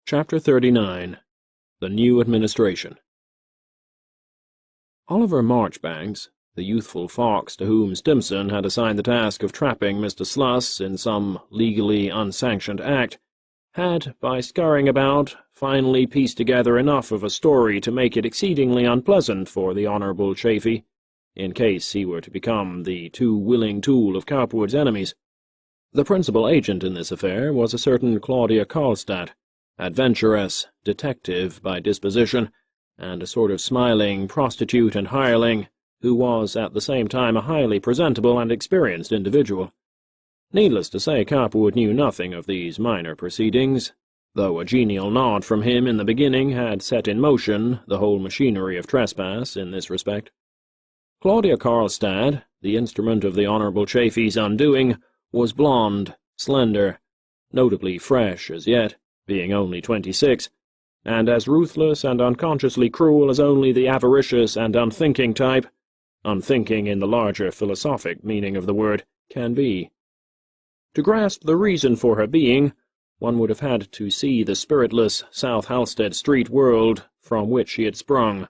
Chapter 39. The New Administration. Oliver Marchbanks, the youthful fox to whom Stimson had assigned the task of trapping Mr. Sluss in some legally unsanctioned act, had, by scurrying about, finally pieced together enough of a story to make it exceedingly unpleasant for the Honourable Chafee, in case he were to become the too willing tool of Cowperwood's enemies. The principal agent in this affair was a certain Claudia Karlstadt, adventuress, detective by disposition, and a sort of smiling prostitute and hireling, who was at the same time a highly presentable and experienced individual. Needless to say, Cowperwood knew nothing of these minor proceedings, though a genial nod from him in the beginning had set in motion the whole machinery of trespass in this respect. Claudia Karlstadt, the instrument of the Honourable Chafee's undoing, was blonde, slender, notably fresh as yet, being only 26, and as ruthless and unconsciously cruel as only the avaricious and unthinking type, unthinking in the larger philosophic meaning of the word, can be. To grasp the reason for her being, one would have had to see the spiritless South Halstead Street world from which she had sprung,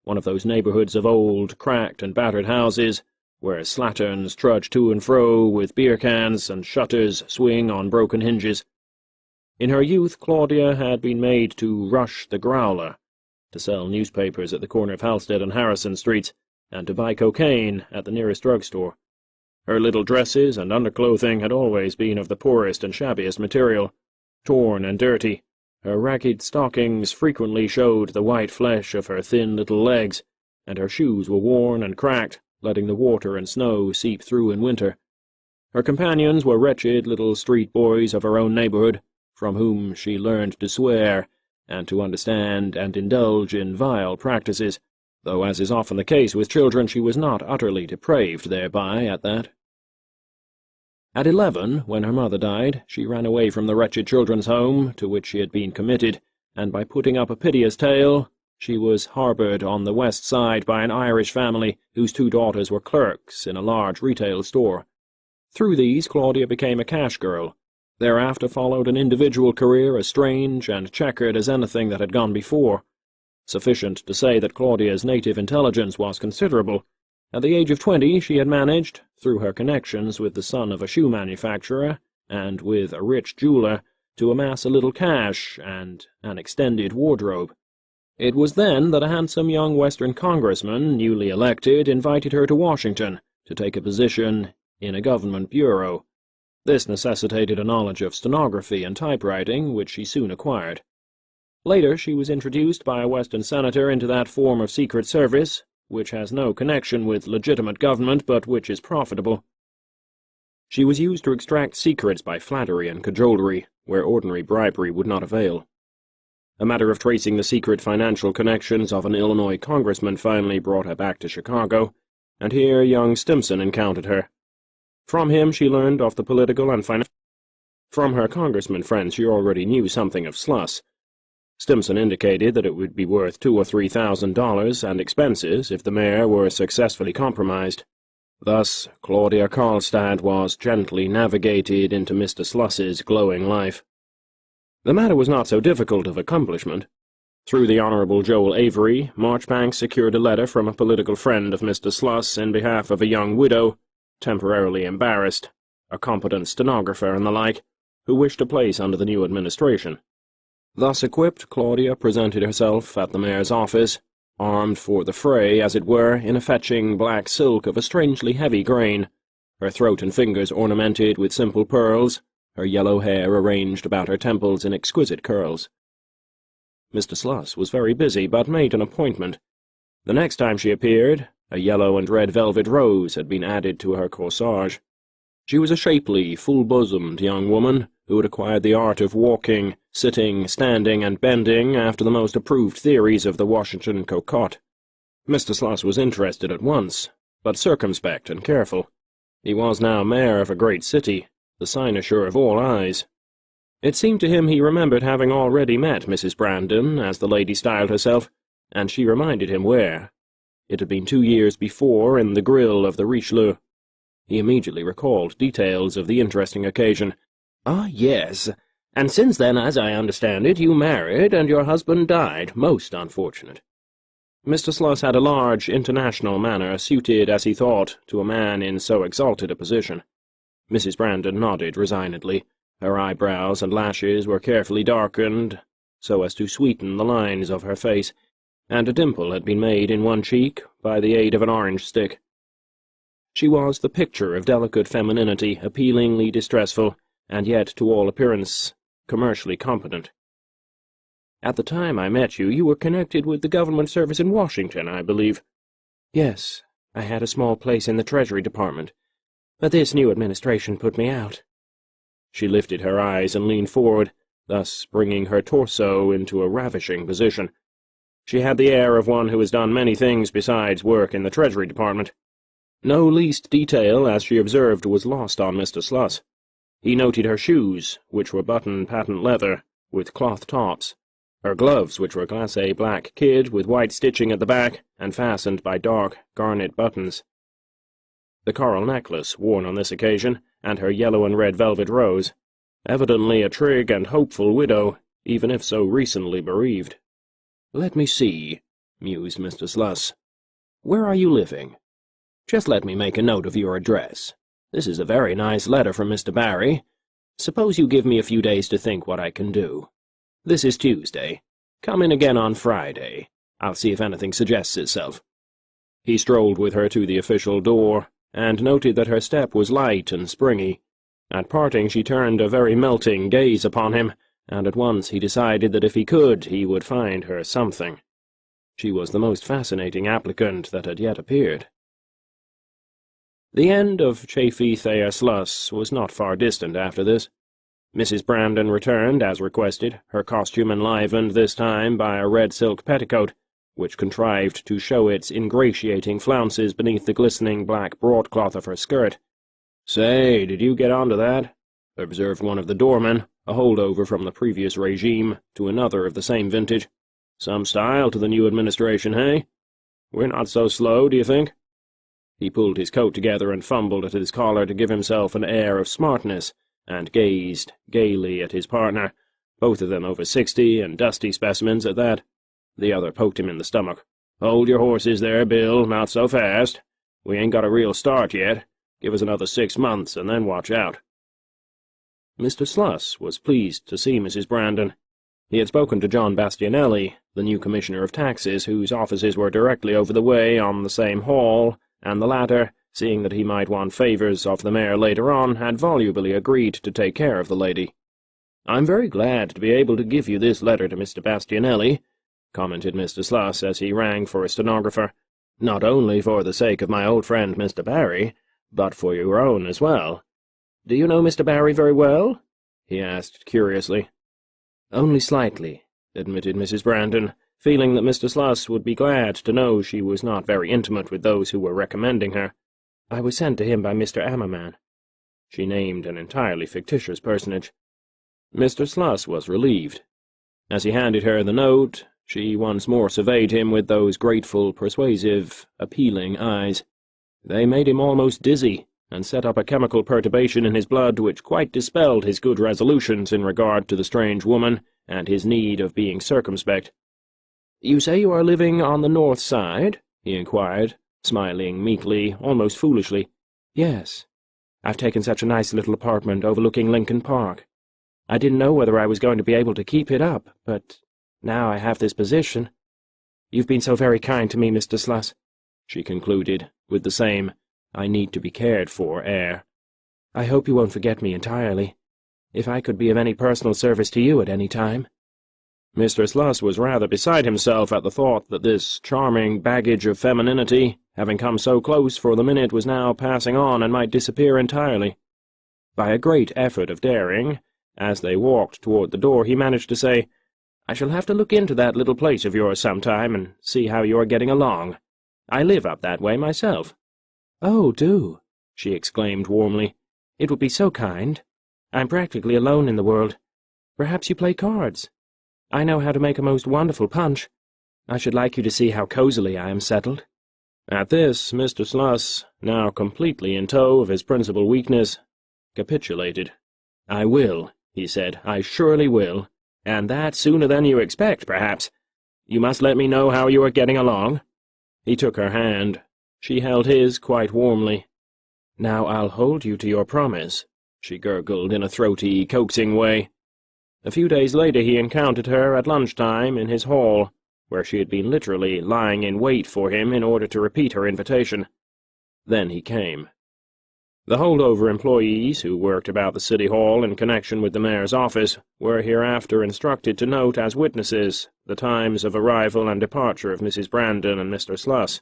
one of those neighbourhoods of old, cracked and battered houses, where slatterns trudge to and fro with beer cans and shutters swing on broken hinges. In her youth, Claudia had been made to rush the growler, to sell newspapers at the corner of Halstead and Harrison Streets, and to buy cocaine at the nearest drugstore. Her little dresses and underclothing had always been of the poorest and shabbiest material, torn and dirty. Her ragged stockings frequently showed the white flesh of her thin little legs, and her shoes were worn and cracked, letting the water and snow seep through in winter. Her companions were wretched little street boys of her own neighbourhood, from whom she learned to swear, and to understand and indulge in vile practices, though, as is often the case with children, she was not utterly depraved thereby at that. At 11, when her mother died, she ran away from the wretched children's home to which she had been committed, and by putting up a piteous tale, she was harboured on the west side by an Irish family whose 2 daughters were clerks in a large retail store. Through these, Claudia became a cash girl. Thereafter followed an individual career as strange and checkered as anything that had gone before. Sufficient to say that Claudia's native intelligence was considerable. At the age of 20 she had managed, through her connections with the son of a shoe manufacturer and with a rich jeweller, to amass a little cash and an extended wardrobe. It was then that a handsome young Western congressman, newly elected, invited her to Washington to take a position in a government bureau. This necessitated a knowledge of stenography and typewriting, which she soon acquired. Later she was introduced by a Western senator into that form of secret service which has no connection with legitimate government, but which is profitable. She was used to extract secrets by flattery and cajolery, where ordinary bribery would not avail. A matter of tracing the secret financial connections of an Illinois congressman finally brought her back to Chicago, and here young Stimson encountered her. From him she learned of the political and financial. From her congressman friends she already knew something of Sluss. Stimson indicated that it would be worth $2,000 or $3,000 and expenses if the mayor were successfully compromised. Thus, Claudia Karlstadt was gently navigated into Mr. Sluss's glowing life. The matter was not so difficult of accomplishment. Through the Honourable Joel Avery, Marchbanks secured a letter from a political friend of Mr. Sluss in behalf of a young widow, temporarily embarrassed, a competent stenographer and the like, who wished a place under the new administration. Thus equipped, Claudia presented herself at the mayor's office, armed for the fray, as it were, in a fetching black silk of a strangely heavy grain, her throat and fingers ornamented with simple pearls, her yellow hair arranged about her temples in exquisite curls. Mr. Sluss was very busy, but made an appointment. The next time she appeared, a yellow and red velvet rose had been added to her corsage. She was a shapely, full-bosomed young woman, who had acquired the art of walking, sitting, standing, and bending after the most approved theories of the Washington cocotte. Mr. Sluss was interested at once, but circumspect and careful. He was now mayor of a great city, the cynosure of all eyes. It seemed to him he remembered having already met Mrs. Brandon, as the lady styled herself, and she reminded him where. It had been 2 years before in the grill of the Richelieu. He immediately recalled details of the interesting occasion. "Ah, yes, And since then, as I understand it, you married, and your husband died. Most unfortunate." Mr. Sluss had a large, international manner, suited, as he thought, to a man in so exalted a position. Mrs. Brandon nodded resignedly. Her eyebrows and lashes were carefully darkened, so as to sweeten the lines of her face, and a dimple had been made in one cheek by the aid of an orange stick. She was the picture of delicate femininity, appealingly distressful, and yet, to all appearance, commercially competent. "At the time I met you, you were connected with the government service in Washington, I believe." "Yes, I had a small place in the Treasury Department, but this new administration put me out." She lifted her eyes and leaned forward, thus bringing her torso into a ravishing position. She had the air of one who has done many things besides work in the Treasury Department. No least detail, as she observed, was lost on Mr. Sluss. He noted her shoes, which were button patent leather, with cloth tops, her gloves, which were glacé black kid with white stitching at the back and fastened by dark garnet buttons, the coral necklace worn on this occasion, and her yellow and red velvet rose, evidently a trig and hopeful widow, even if so recently bereaved. "Let me see," mused Mr. Sluss. "Where are you living? Just let me make a note of your address. This is a very nice letter from Mr. Barry. Suppose you give me a few days to think what I can do. This is Tuesday. Come in again on Friday. I'll see if anything suggests itself." He strolled with her to the official door, and noted that her step was light and springy. At parting she turned a very melting gaze upon him, and at once he decided that if he could, he would find her something. She was the most fascinating applicant that had yet appeared. The end of Chafee Thayer Sluss was not far distant after this. Mrs. Brandon returned, as requested, her costume enlivened this time by a red silk petticoat, which contrived to show its ingratiating flounces beneath the glistening black broadcloth of her skirt. "Say, did you get onto that?" observed one of the doormen, a holdover from the previous regime, to another of the same vintage. "Some style to the new administration, hey? We're not so slow, do you think?" He pulled his coat together and fumbled at his collar to give himself an air of smartness, and gazed gaily at his partner, both of them over 60 and dusty specimens at that. The other poked him in the stomach. "Hold your horses there, Bill, not so fast. We ain't got a real start yet. Give us another 6 months, and then watch out." Mr. Sluss was pleased to see Mrs. Brandon. He had spoken to John Bastianelli, the new Commissioner of Taxes, whose offices were directly over the way on the same hall, and the latter, seeing that he might want favours of the mayor later on, had volubly agreed to take care of the lady. "I'm very glad to be able to give you this letter to Mr. Bastianelli," commented Mr. Sluss as he rang for a stenographer, "not only for the sake of my old friend Mr. Barry, but for your own as well. Do you know Mr. Barry very well?" he asked curiously. "Only slightly," admitted Mrs. Brandon, feeling that Mr. Sluss would be glad to know she was not very intimate with those who were recommending her. "I was sent to him by Mr. Ammerman." She named an entirely fictitious personage. Mr. Sluss was relieved. As he handed her the note, she once more surveyed him with those grateful, persuasive, appealing eyes. They made him almost dizzy, and set up a chemical perturbation in his blood which quite dispelled his good resolutions in regard to the strange woman and his need of being circumspect. "You say you are living on the north side?" he inquired, smiling meekly, almost foolishly. "Yes. I've taken such a nice little apartment overlooking Lincoln Park. I didn't know whether I was going to be able to keep it up, but now I have this position. You've been so very kind to me, Mr. Sluss," she concluded, with the same "I need to be cared for" air. "I hope you won't forget me entirely. If I could be of any personal service to you at any time." Mr. Sluss was rather beside himself at the thought that this charming baggage of femininity, having come so close for the minute, was now passing on and might disappear entirely. By a great effort of daring, as they walked toward the door, he managed to say, "I shall have to look into that little place of yours sometime and see how you are getting along. I live up that way myself." "Oh, do," she exclaimed warmly. "It would be so kind. I'm practically alone in the world. Perhaps you play cards. I know how to make a most wonderful punch. I should like you to see how cosily I am settled." At this, Mr. Sluss, now completely in tow of his principal weakness, capitulated. "I will," he said. "I surely will. And that sooner than you expect, perhaps. You must let me know how you are getting along." He took her hand. She held his quite warmly. "Now I'll hold you to your promise," she gurgled in a throaty, coaxing way. A few days later he encountered her at lunchtime in his hall, where she had been literally lying in wait for him in order to repeat her invitation. Then he came. The holdover employees who worked about the City Hall in connection with the mayor's office were hereafter instructed to note as witnesses the times of arrival and departure of Mrs. Brandon and Mr. Sluss.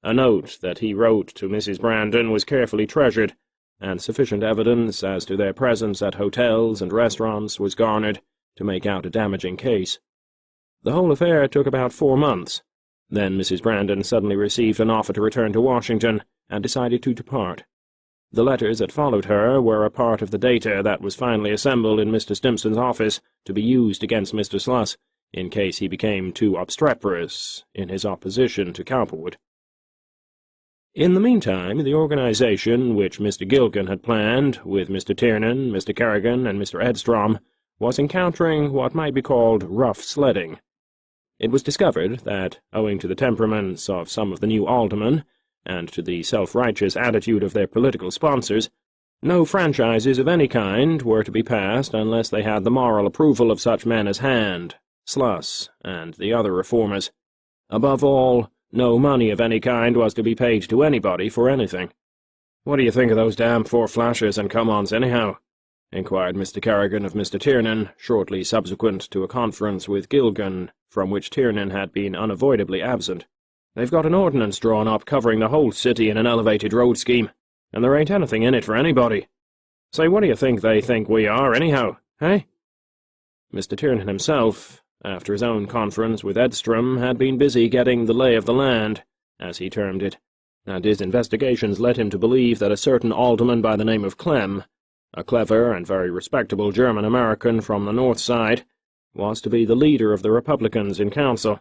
A note that he wrote to Mrs. Brandon was carefully treasured, and sufficient evidence as to their presence at hotels and restaurants was garnered to make out a damaging case. The whole affair took about 4 months. Then Mrs. Brandon suddenly received an offer to return to Washington and decided to depart. The letters that followed her were a part of the data that was finally assembled in Mr. Stimson's office to be used against Mr. Sluss in case he became too obstreperous in his opposition to Cowperwood. In the meantime, the organization which Mr. Gilgan had planned, with Mr. Tiernan, Mr. Kerrigan, and Mr. Edstrom, was encountering what might be called rough sledding. It was discovered that, owing to the temperaments of some of the new aldermen, and to the self-righteous attitude of their political sponsors, no franchises of any kind were to be passed unless they had the moral approval of such men as Hand, Sluss, and the other reformers. Above all, no money of any kind was to be paid to anybody for anything. "What do you think of those damn 4 flashes and come-ons, anyhow?" inquired Mr. Kerrigan of Mr. Tiernan, shortly subsequent to a conference with Gilgan, from which Tiernan had been unavoidably absent. "They've got an ordinance drawn up covering the whole city in an elevated road scheme, and there ain't anything in it for anybody. Say, what do you think they think we are, anyhow, eh?" Mr. Tiernan himself, after his own conference with Edstrom, had been busy getting the lay of the land, as he termed it, and his investigations led him to believe that a certain alderman by the name of Clem, a clever and very respectable German-American from the North Side, was to be the leader of the Republicans in council,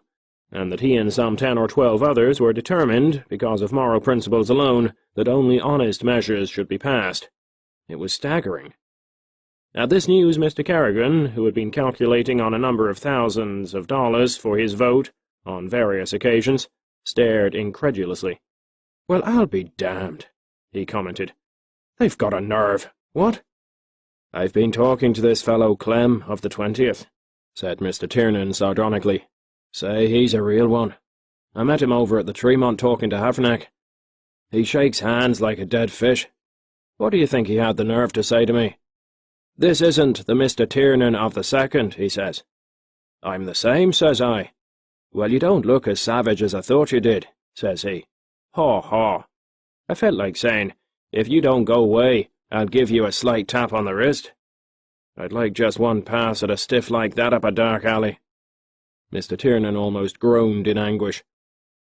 and that he and some 10 or 12 others were determined, because of moral principles alone, that only honest measures should be passed. It was staggering. At this news Mr. Kerrigan, who had been calculating on a number of thousands of dollars for his vote on various occasions, stared incredulously. "Well, I'll be damned," he commented. "They've got a nerve. What?" "I've been talking to this fellow Clem of the 20th, said Mr. Tiernan sardonically. "Say, he's a real one. I met him over at the Tremont talking to Havernack. He shakes hands like a dead fish. What do you think he had the nerve to say to me? 'This isn't the Mr. Tiernan of the 2nd, he says. "I'm the same," says I. "Well, you don't look as savage as I thought you did," says he. "Haw, haw." I felt like saying, "If you don't go away, I'll give you a slight tap on the wrist." I'd like just one pass at a stiff like that up a dark alley. Mr. Tiernan almost groaned in anguish.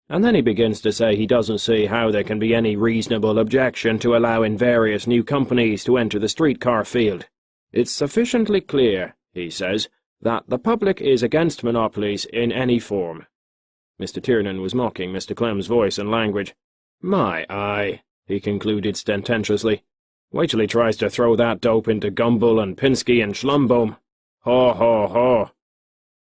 And then he begins to say he doesn't see how there can be any reasonable objection to allowing various new companies to enter the streetcar field. "It's sufficiently clear," he says, "that the public is against monopolies in any form." Mr. Tiernan was mocking Mr. Clem's voice and language. "My eye," he concluded sententiously. "Wait till he tries to throw that dope into Gumbel and Pinsky and Schlumbohm. Haw, haw, haw."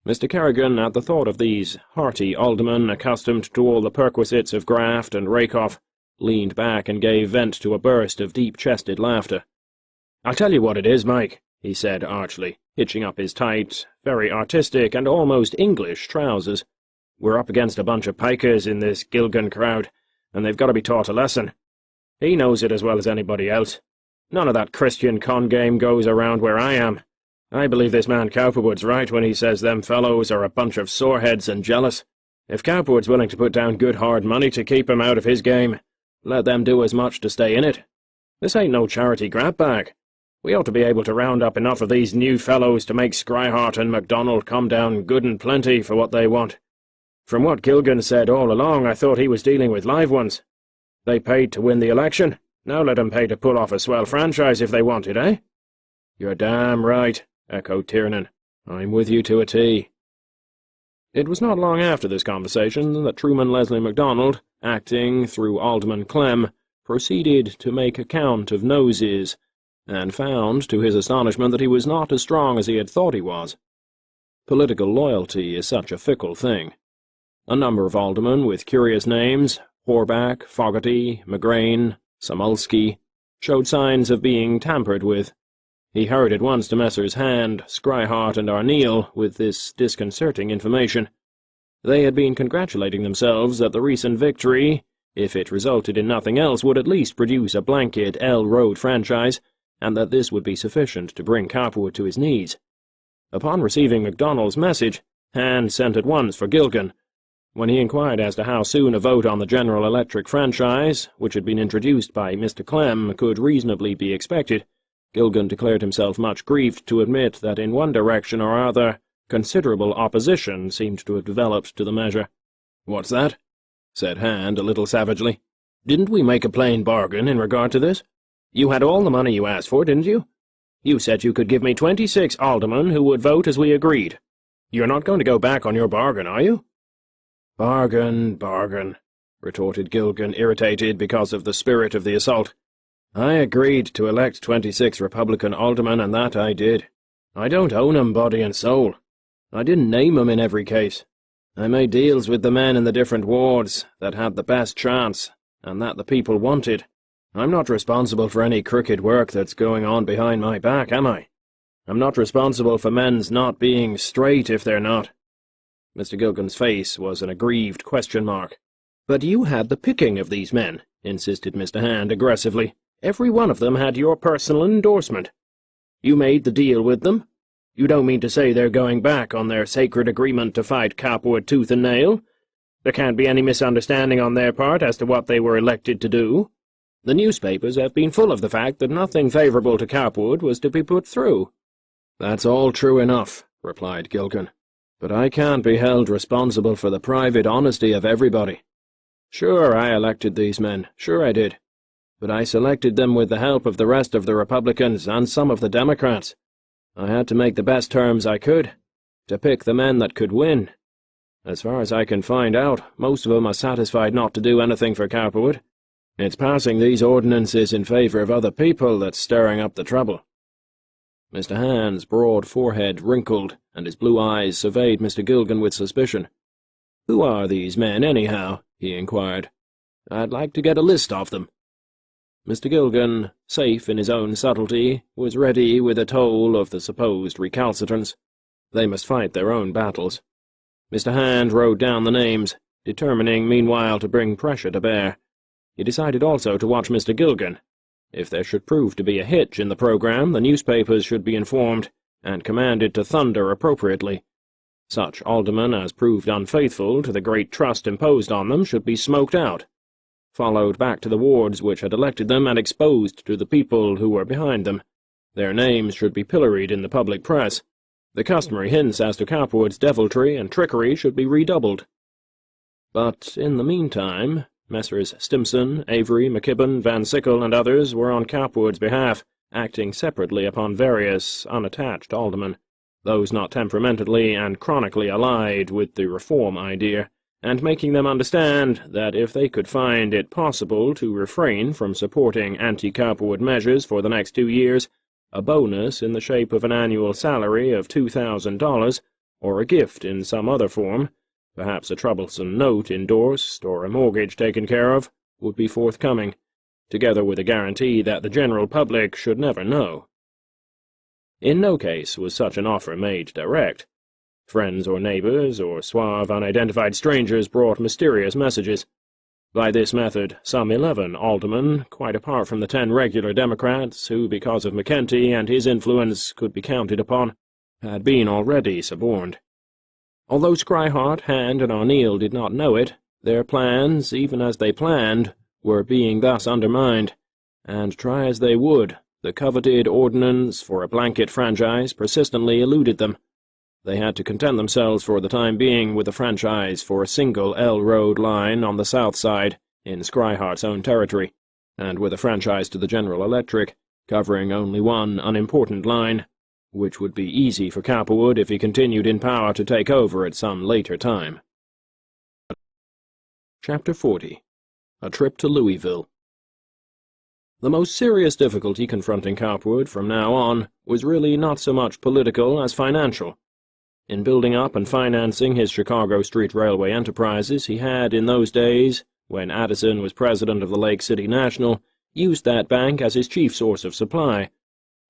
Mr. Kerrigan, at the thought of these hearty aldermen accustomed to all the perquisites of graft and rake-off, leaned back and gave vent to a burst of deep-chested laughter. "I'll tell you what it is, Mike," he said archly, hitching up his tight, very artistic and almost English trousers. "We're up against a bunch of pikers in this Gilgan crowd, and they've got to be taught a lesson. He knows it as well as anybody else. None of that Christian con game goes around where I am. I believe this man Cowperwood's right when he says them fellows are a bunch of soreheads and jealous. If Cowperwood's willing to put down good hard money to keep him out of his game, let them do as much to stay in it. This ain't no charity grab-bag. We ought to be able to round up enough of these new fellows to make Scryhart and MacDonald come down good and plenty for what they want. From what Gilgan said all along, I thought he was dealing with live ones. They paid to win the election. Now let 'em pay to pull off a swell franchise if they want it, eh?" "You're damn right," echoed Tiernan. "I'm with you to a T." It was not long after this conversation that Truman Leslie MacDonald, acting through Alderman Clem, proceeded to make a count of noses and found, to his astonishment, that he was not as strong as he had thought he was. Political loyalty is such a fickle thing. A number of aldermen with curious names, Horback, Fogarty, McGrain, Samulski, showed signs of being tampered with. He hurried at once to Messrs. Hand, Schryhart, and Arneel with this disconcerting information. They had been congratulating themselves that the recent victory, if it resulted in nothing else, would at least produce a blanket L Road franchise, and that this would be sufficient to bring Cowperwood to his knees. Upon receiving MacDonald's message, Hand sent at once for Gilgan. When he inquired as to how soon a vote on the General Electric franchise, which had been introduced by Mr. Clem, could reasonably be expected, Gilgan declared himself much grieved to admit that in one direction or other considerable opposition seemed to have developed to the measure. "What's that?" said Hand a little savagely. "Didn't we make a plain bargain in regard to this? You had all the money you asked for, didn't you? You said you could give me 26 aldermen who would vote as we agreed. You're not going to go back on your bargain, are you?" "Bargain, bargain," retorted Gilgan, irritated because of the spirit of the assault. "I agreed to elect 26 Republican aldermen, and that I did. I don't own 'em body and soul. I didn't name 'em in every case. I made deals with the men in the different wards that had the best chance, and that the people wanted. I'm not responsible for any crooked work that's going on behind my back, am I? I'm not responsible for men's not being straight if they're not." Mr. Gilgan's face was an aggrieved question mark. "But you had the picking of these men," insisted Mr. Hand aggressively. "Every one of them had your personal endorsement. You made the deal with them. You don't mean to say they're going back on their sacred agreement to fight Cowperwood tooth and nail? There can't be any misunderstanding on their part as to what they were elected to do. The newspapers have been full of the fact that nothing favourable to Cowperwood was to be put through." "That's all true enough," replied Gilgan. "But I can't be held responsible for the private honesty of everybody. Sure, I elected these men, sure I did. But I selected them with the help of the rest of the Republicans and some of the Democrats. I had to make the best terms I could, to pick the men that could win. As far as I can find out, most of them are satisfied not to do anything for Cowperwood. It's passing these ordinances in favour of other people that's stirring up the trouble." Mr. Hand's broad forehead wrinkled, and his blue eyes surveyed Mr. Gilgan with suspicion. "Who are these men, anyhow?" he inquired. "I'd like to get a list of them." Mr. Gilgan, safe in his own subtlety, was ready with a toll of the supposed recalcitrants. They must fight their own battles. Mr. Hand wrote down the names, determining meanwhile to bring pressure to bear. He decided also to watch Mr. Gilgan. If there should prove to be a hitch in the program, the newspapers should be informed, and commanded to thunder appropriately. Such aldermen as proved unfaithful to the great trust imposed on them should be smoked out, followed back to the wards which had elected them, and exposed to the people who were behind them. Their names should be pilloried in the public press. The customary hints as to Cowperwood's deviltry and trickery should be redoubled. But in the meantime, Messrs. Stimson, Avery, McKibben, Van Sickle, and others were on Cowperwood's behalf, acting separately upon various unattached aldermen, those not temperamentally and chronically allied with the reform idea, and making them understand that if they could find it possible to refrain from supporting anti-Cowperwood measures for the next 2 years, a bonus in the shape of an annual salary of $2,000, or a gift in some other form, perhaps a troublesome note endorsed or a mortgage taken care of, would be forthcoming, together with a guarantee that the general public should never know. In no case was such an offer made direct. Friends or neighbors or suave unidentified strangers brought mysterious messages. By this method, some 11 aldermen, quite apart from the 10 regular Democrats who, because of McKenty and his influence, could be counted upon, had been already suborned. Although Schryhart, Hand, and Arneel did not know it, their plans, even as they planned, were being thus undermined, and try as they would, the coveted ordinance for a blanket franchise persistently eluded them. They had to content themselves for the time being with a franchise for a single L Road line on the south side, in Schryhart's own territory, and with a franchise to the General Electric, covering only one unimportant line, which would be easy for Cowperwood if he continued in power to take over at some later time. Chapter 40. A Trip to Louisville. The most serious difficulty confronting Cowperwood from now on was really not so much political as financial. In building up and financing his Chicago Street Railway enterprises, he had, in those days, when Addison was president of the Lake City National, used that bank as his chief source of supply.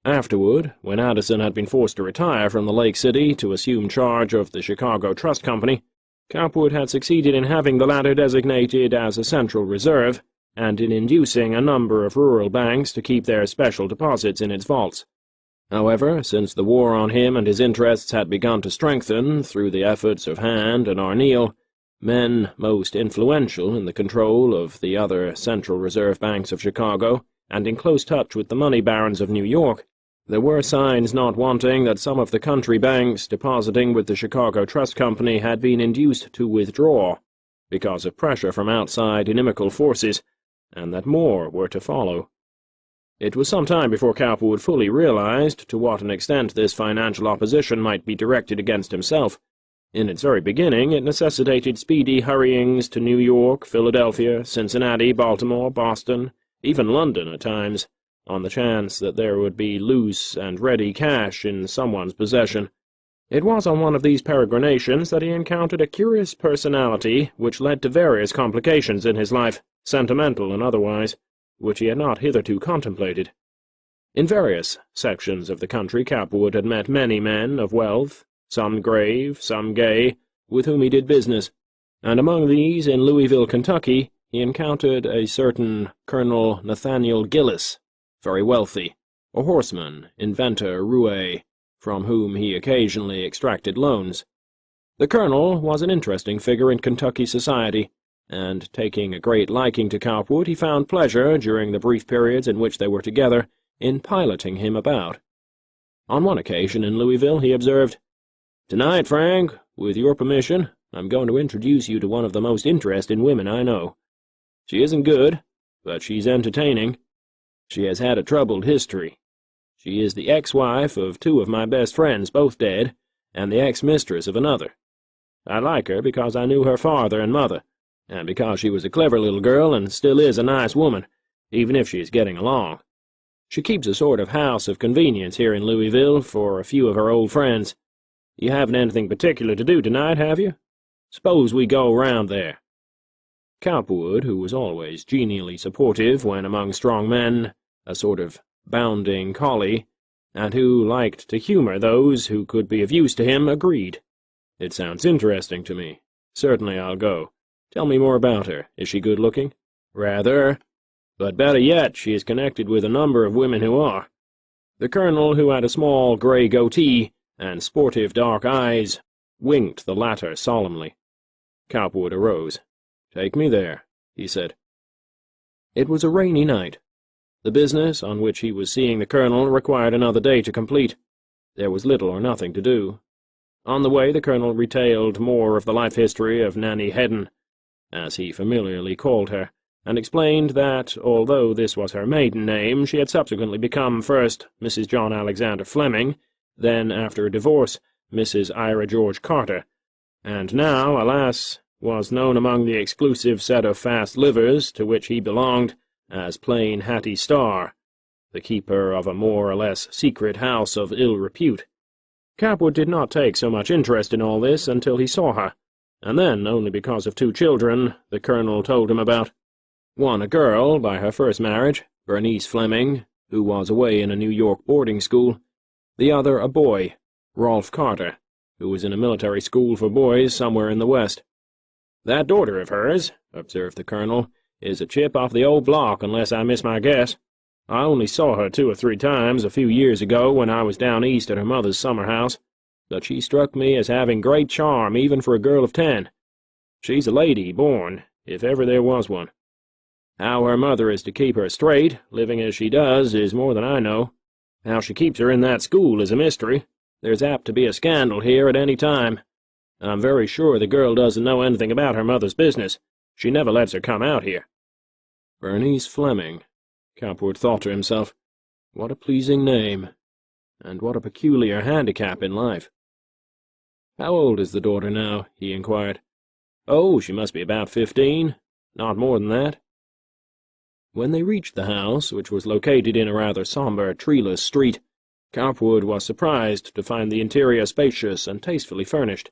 Afterward, when Addison had been forced to retire from the Lake City to assume charge of the Chicago Trust Company, Cowperwood had succeeded in having the latter designated as a central reserve, and in inducing a number of rural banks to keep their special deposits in its vaults. However, since the war on him and his interests had begun to strengthen through the efforts of Hand and Arneel, men most influential in the control of the other Central Reserve Banks of Chicago, and in close touch with the money barons of New York, there were signs not wanting that some of the country banks depositing with the Chicago Trust Company had been induced to withdraw because of pressure from outside inimical forces, and that more were to follow. It was some time before Cowperwood fully realized to what an extent this financial opposition might be directed against himself. In its very beginning, it necessitated speedy hurryings to New York, Philadelphia, Cincinnati, Baltimore, Boston, even London at times, on the chance that there would be loose and ready cash in someone's possession. It was on one of these peregrinations that he encountered a curious personality which led to various complications in his life, sentimental and otherwise, which he had not hitherto contemplated. In various sections of the country Cowperwood had met many men of wealth, some grave, some gay, with whom he did business, and among these, in Louisville, Kentucky, he encountered a certain Colonel Nathaniel Gillis, very wealthy, a horseman, inventor, roué, from whom he occasionally extracted loans. The colonel was an interesting figure in Kentucky society, and taking a great liking to Cowperwood, he found pleasure, during the brief periods in which they were together, in piloting him about. On one occasion in Louisville he observed, "Tonight, Frank, with your permission, I'm going to introduce you to one of the most interesting women I know. She isn't good, but she's entertaining. She has had a troubled history. She is the ex-wife of two of my best friends, both dead, and the ex-mistress of another. I like her because I knew her father and mother, and because she was a clever little girl and still is a nice woman, even if she is getting along. She keeps a sort of house of convenience here in Louisville for a few of her old friends. You haven't anything particular to do tonight, have you? Suppose we go round there." Cowperwood, who was always genially supportive when among strong men, a sort of bounding collie, and who liked to humor those who could be of use to him, agreed. "It sounds interesting to me. Certainly I'll go. Tell me more about her. Is she good-looking?" "Rather. But better yet, she is connected with a number of women who are." The colonel, who had a small grey goatee and sportive dark eyes, winked the latter solemnly. Cowperwood arose. "Take me there," he said. It was a rainy night. The business on which he was seeing the colonel required another day to complete. There was little or nothing to do. On the way the colonel retailed more of the life history of Nanny Hedden, as he familiarly called her, and explained that, although this was her maiden name, she had subsequently become first Mrs. John Alexander Fleming, then, after a divorce, Mrs. Ira George Carter, and now, alas, was known among the exclusive set of fast livers to which he belonged as plain Hattie Starr, the keeper of a more or less secret house of ill repute. Cowperwood did not take so much interest in all this until he saw her, and then only because of two children the colonel told him about. One a girl by her first marriage, Bernice Fleming, who was away in a New York boarding school, the other a boy, Rolfe Carter, who was in a military school for boys somewhere in the West. "That daughter of hers," observed the colonel, "is a chip off the old block, unless I miss my guess. I only saw her 2 or 3 times a few years ago when I was down east at her mother's summer house, but she struck me as having great charm even for a girl of 10. She's a lady born, if ever there was one. How her mother is to keep her straight, living as she does, is more than I know. How she keeps her in that school is a mystery. There's apt to be a scandal here at any time. I'm very sure the girl doesn't know anything about her mother's business. She never lets her come out here." Bernice Fleming, Cowperwood thought to himself. What a pleasing name, and what a peculiar handicap in life. "How old is the daughter now?" he inquired. "Oh, she must be about 15, not more than that." When they reached the house, which was located in a rather sombre, treeless street, Cowperwood was surprised to find the interior spacious and tastefully furnished.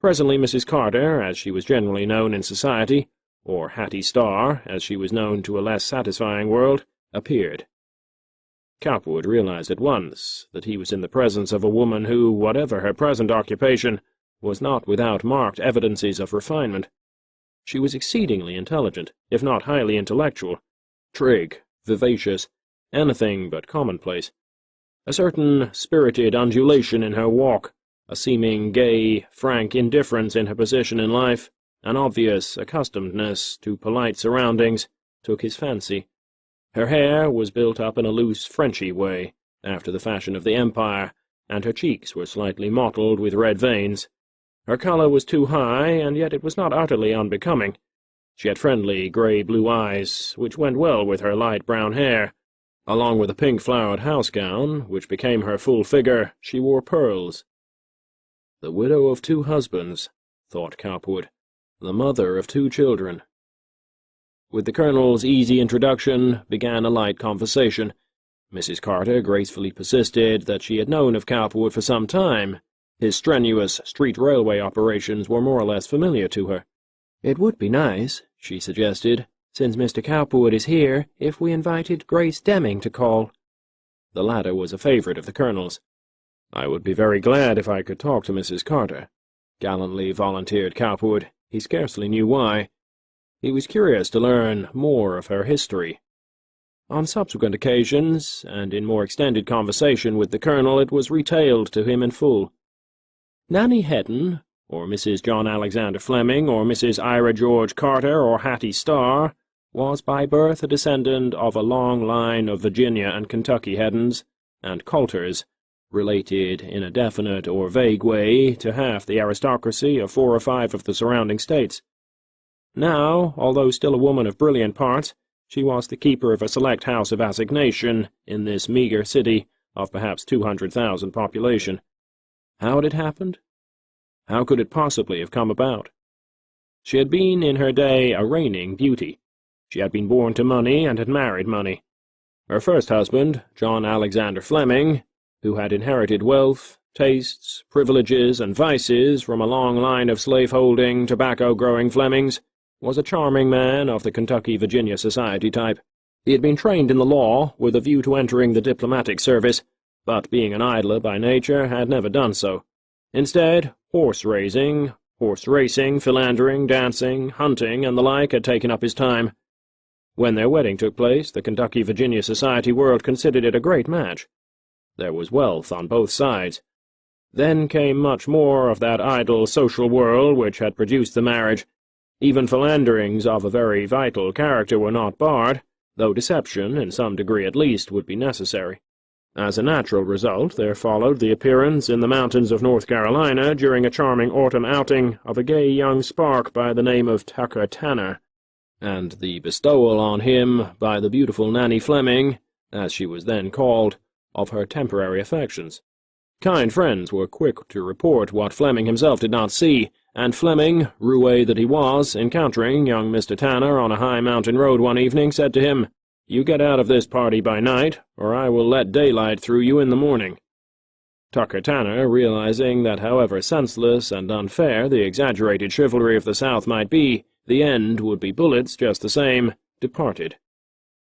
Presently Mrs. Carter, as she was generally known in society, or Hattie Starr, as she was known to a less satisfying world, appeared. Cowperwood realized at once that he was in the presence of a woman who, whatever her present occupation, was not without marked evidences of refinement. She was exceedingly intelligent, if not highly intellectual, trig, vivacious, anything but commonplace. A certain spirited undulation in her walk, a seeming gay, frank indifference in her position in life, an obvious accustomedness to polite surroundings, took his fancy. Her hair was built up in a loose Frenchy way, after the fashion of the Empire, and her cheeks were slightly mottled with red veins. Her colour was too high, and yet it was not utterly unbecoming. She had friendly grey-blue eyes, which went well with her light brown hair. Along with a pink-flowered house-gown, which became her full figure, she wore pearls. The widow of 2 husbands, thought Cowperwood, the mother of 2 children. With the Colonel's easy introduction began a light conversation. Mrs. Carter gracefully persisted that she had known of Cowperwood for some time. His strenuous street railway operations were more or less familiar to her. "It would be nice," she suggested, "since Mr. Cowperwood is here, if we invited Grace Deming to call." The latter was a favorite of the Colonel's. "I would be very glad if I could talk to Mrs. Carter," gallantly volunteered Cowperwood. He scarcely knew why. He was curious to learn more of her history. On subsequent occasions, and in more extended conversation with the Colonel, it was retailed to him in full. Nanny Hedden, or Mrs. John Alexander Fleming, or Mrs. Ira George Carter, or Hattie Starr, was by birth a descendant of a long line of Virginia and Kentucky Heddens and Coulters, related in a definite or vague way to half the aristocracy of 4 or 5 of the surrounding states. Now, although still a woman of brilliant parts, she was the keeper of a select house of assignation in this meagre city of perhaps 200,000 population. How had it happened? How could it possibly have come about? She had been in her day a reigning beauty. She had been born to money and had married money. Her first husband, John Alexander Fleming, who had inherited wealth, tastes, privileges, and vices from a long line of slave-holding, tobacco-growing Flemings, was a charming man of the Kentucky-Virginia society type. He had been trained in the law with a view to entering the diplomatic service, but being an idler by nature had never done so. Instead, horse-racing, philandering, dancing, hunting, and the like had taken up his time. When their wedding took place, the Kentucky-Virginia society world considered it a great match. There was wealth on both sides. Then came much more of that idle social world which had produced the marriage. Even philanderings of a very vital character were not barred, though deception, in some degree at least, would be necessary. As a natural result, there followed the appearance in the mountains of North Carolina during a charming autumn outing of a gay young spark by the name of Tucker Tanner, and the bestowal on him by the beautiful Nanny Fleming, as she was then called, of her temporary affections. Kind friends were quick to report what Fleming himself did not see, and Fleming, roue that he was, encountering young Mr. Tanner on a high mountain road one evening, said to him, "You get out of this party by night, or I will let daylight through you in the morning." Tucker Tanner, realizing that however senseless and unfair the exaggerated chivalry of the South might be, the end would be bullets just the same, departed.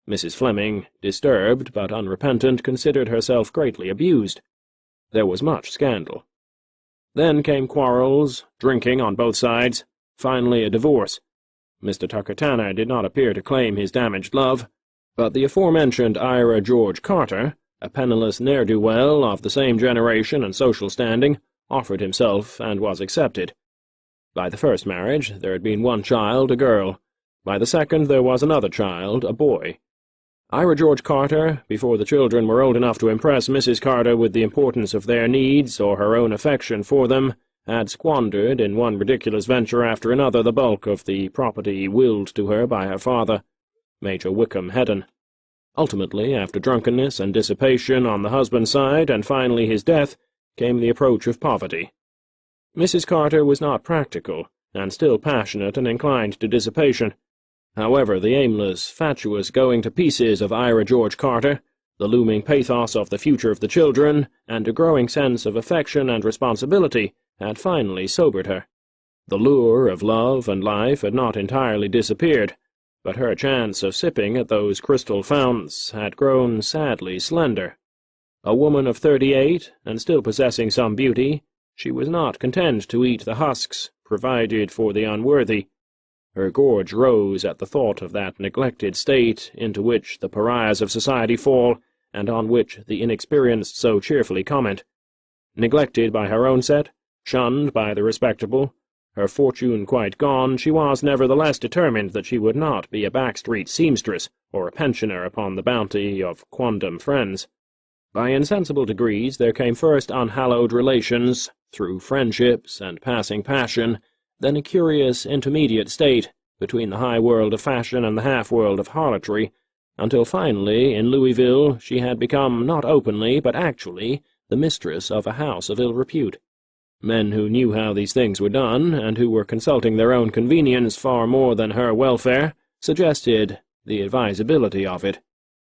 Mrs. Fleming, disturbed but unrepentant, considered herself greatly abused. There was much scandal. Then came quarrels, drinking on both sides, finally a divorce. Mr. Tucker Tanner did not appear to claim his damaged love, but the aforementioned Ira George Carter, a penniless ne'er-do-well of the same generation and social standing, offered himself and was accepted. By the first marriage there had been one child, a girl. By the second there was another child, a boy. Ira George Carter, before the children were old enough to impress Mrs. Carter with the importance of their needs or her own affection for them, had squandered in one ridiculous venture after another the bulk of the property willed to her by her father, Major Wickham Hedden. Ultimately, after drunkenness and dissipation on the husband's side, and finally his death, came the approach of poverty. Mrs. Carter was not practical, and still passionate and inclined to dissipation. However, the aimless, fatuous going to pieces of Ira George Carter, the looming pathos of the future of the children, and a growing sense of affection and responsibility had finally sobered her. The lure of love and life had not entirely disappeared, but her chance of sipping at those crystal founts had grown sadly slender. A woman of 38, and still possessing some beauty, she was not content to eat the husks provided for the unworthy. Her gorge rose at the thought of that neglected state into which the pariahs of society fall, and on which the inexperienced so cheerfully comment. Neglected by her own set, shunned by the respectable, her fortune quite gone, she was nevertheless determined that she would not be a backstreet seamstress or a pensioner upon the bounty of quondam friends. By insensible degrees there came first unhallowed relations, through friendships and passing passion, then a curious intermediate state between the high world of fashion and the half-world of harlotry, until finally, in Louisville, she had become not openly, but actually, the mistress of a house of ill repute. Men who knew how these things were done, and who were consulting their own convenience far more than her welfare, suggested the advisability of it.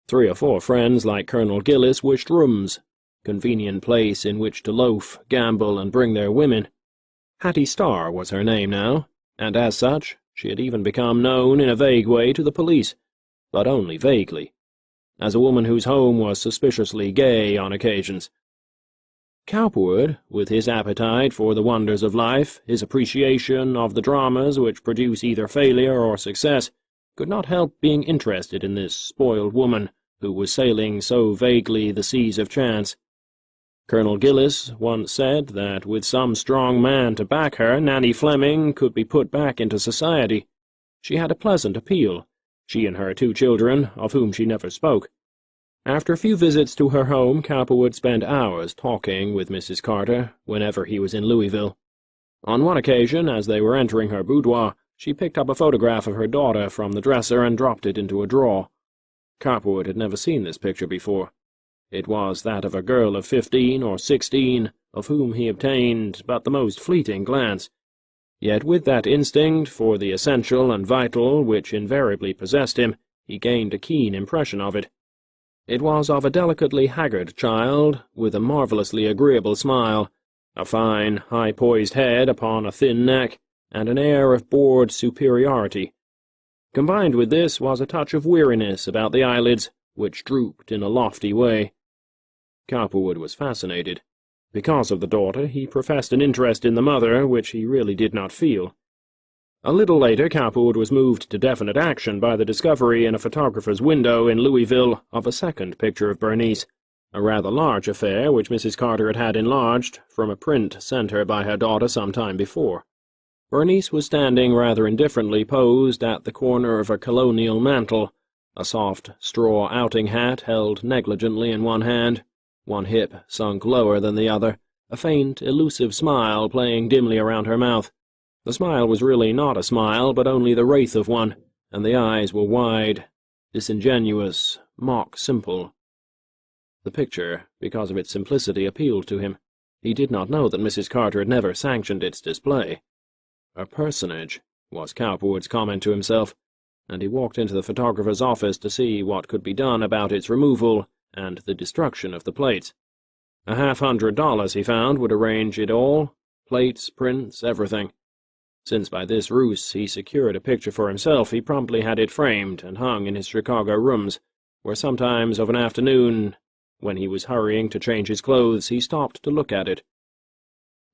3 or 4 friends like Colonel Gillis wished rooms, convenient place in which to loaf, gamble, and bring their women. Hattie Starr was her name now, and as such, she had even become known in a vague way to the police, but only vaguely, as a woman whose home was suspiciously gay on occasions. Cowperwood, with his appetite for the wonders of life, his appreciation of the dramas which produce either failure or success, could not help being interested in this spoiled woman who was sailing so vaguely the seas of chance. Colonel Gillis once said that with some strong man to back her, Nanny Fleming could be put back into society. She had a pleasant appeal, she and her 2 children, of whom she never spoke. After a few visits to her home, Cowperwood spent hours talking with Mrs. Carter whenever he was in Louisville. On one occasion, as they were entering her boudoir, she picked up a photograph of her daughter from the dresser and dropped it into a drawer. Cowperwood had never seen this picture before. It was that of a girl of 15 or 16, of whom he obtained but the most fleeting glance. Yet with that instinct for the essential and vital which invariably possessed him, he gained a keen impression of it. It was of a delicately haggard child, with a marvellously agreeable smile, a fine, high-poised head upon a thin neck, and an air of bored superiority. Combined with this was a touch of weariness about the eyelids, which drooped in a lofty way. Cowperwood was fascinated. Because of the daughter, he professed an interest in the mother which he really did not feel. A little later, Cowperwood was moved to definite action by the discovery in a photographer's window in Louisville of a second picture of Bernice, a rather large affair which Mrs. Carter had had enlarged from a print sent her by her daughter some time before. Bernice was standing rather indifferently posed at the corner of a colonial mantel, a soft straw outing hat held negligently in one hand, one hip sunk lower than the other, a faint, elusive smile playing dimly around her mouth. The smile was really not a smile, but only the wraith of one, and the eyes were wide, disingenuous, mock-simple. The picture, because of its simplicity, appealed to him. He did not know that Mrs. Carter had never sanctioned its display. A personage, was Cowperwood's comment to himself, and he walked into the photographer's office to see what could be done about its removal and the destruction of the plates. $500, he found, would arrange it all, plates, prints, everything. Since by this ruse he secured a picture for himself, he promptly had it framed and hung in his Chicago rooms, where sometimes of an afternoon, when he was hurrying to change his clothes, he stopped to look at it.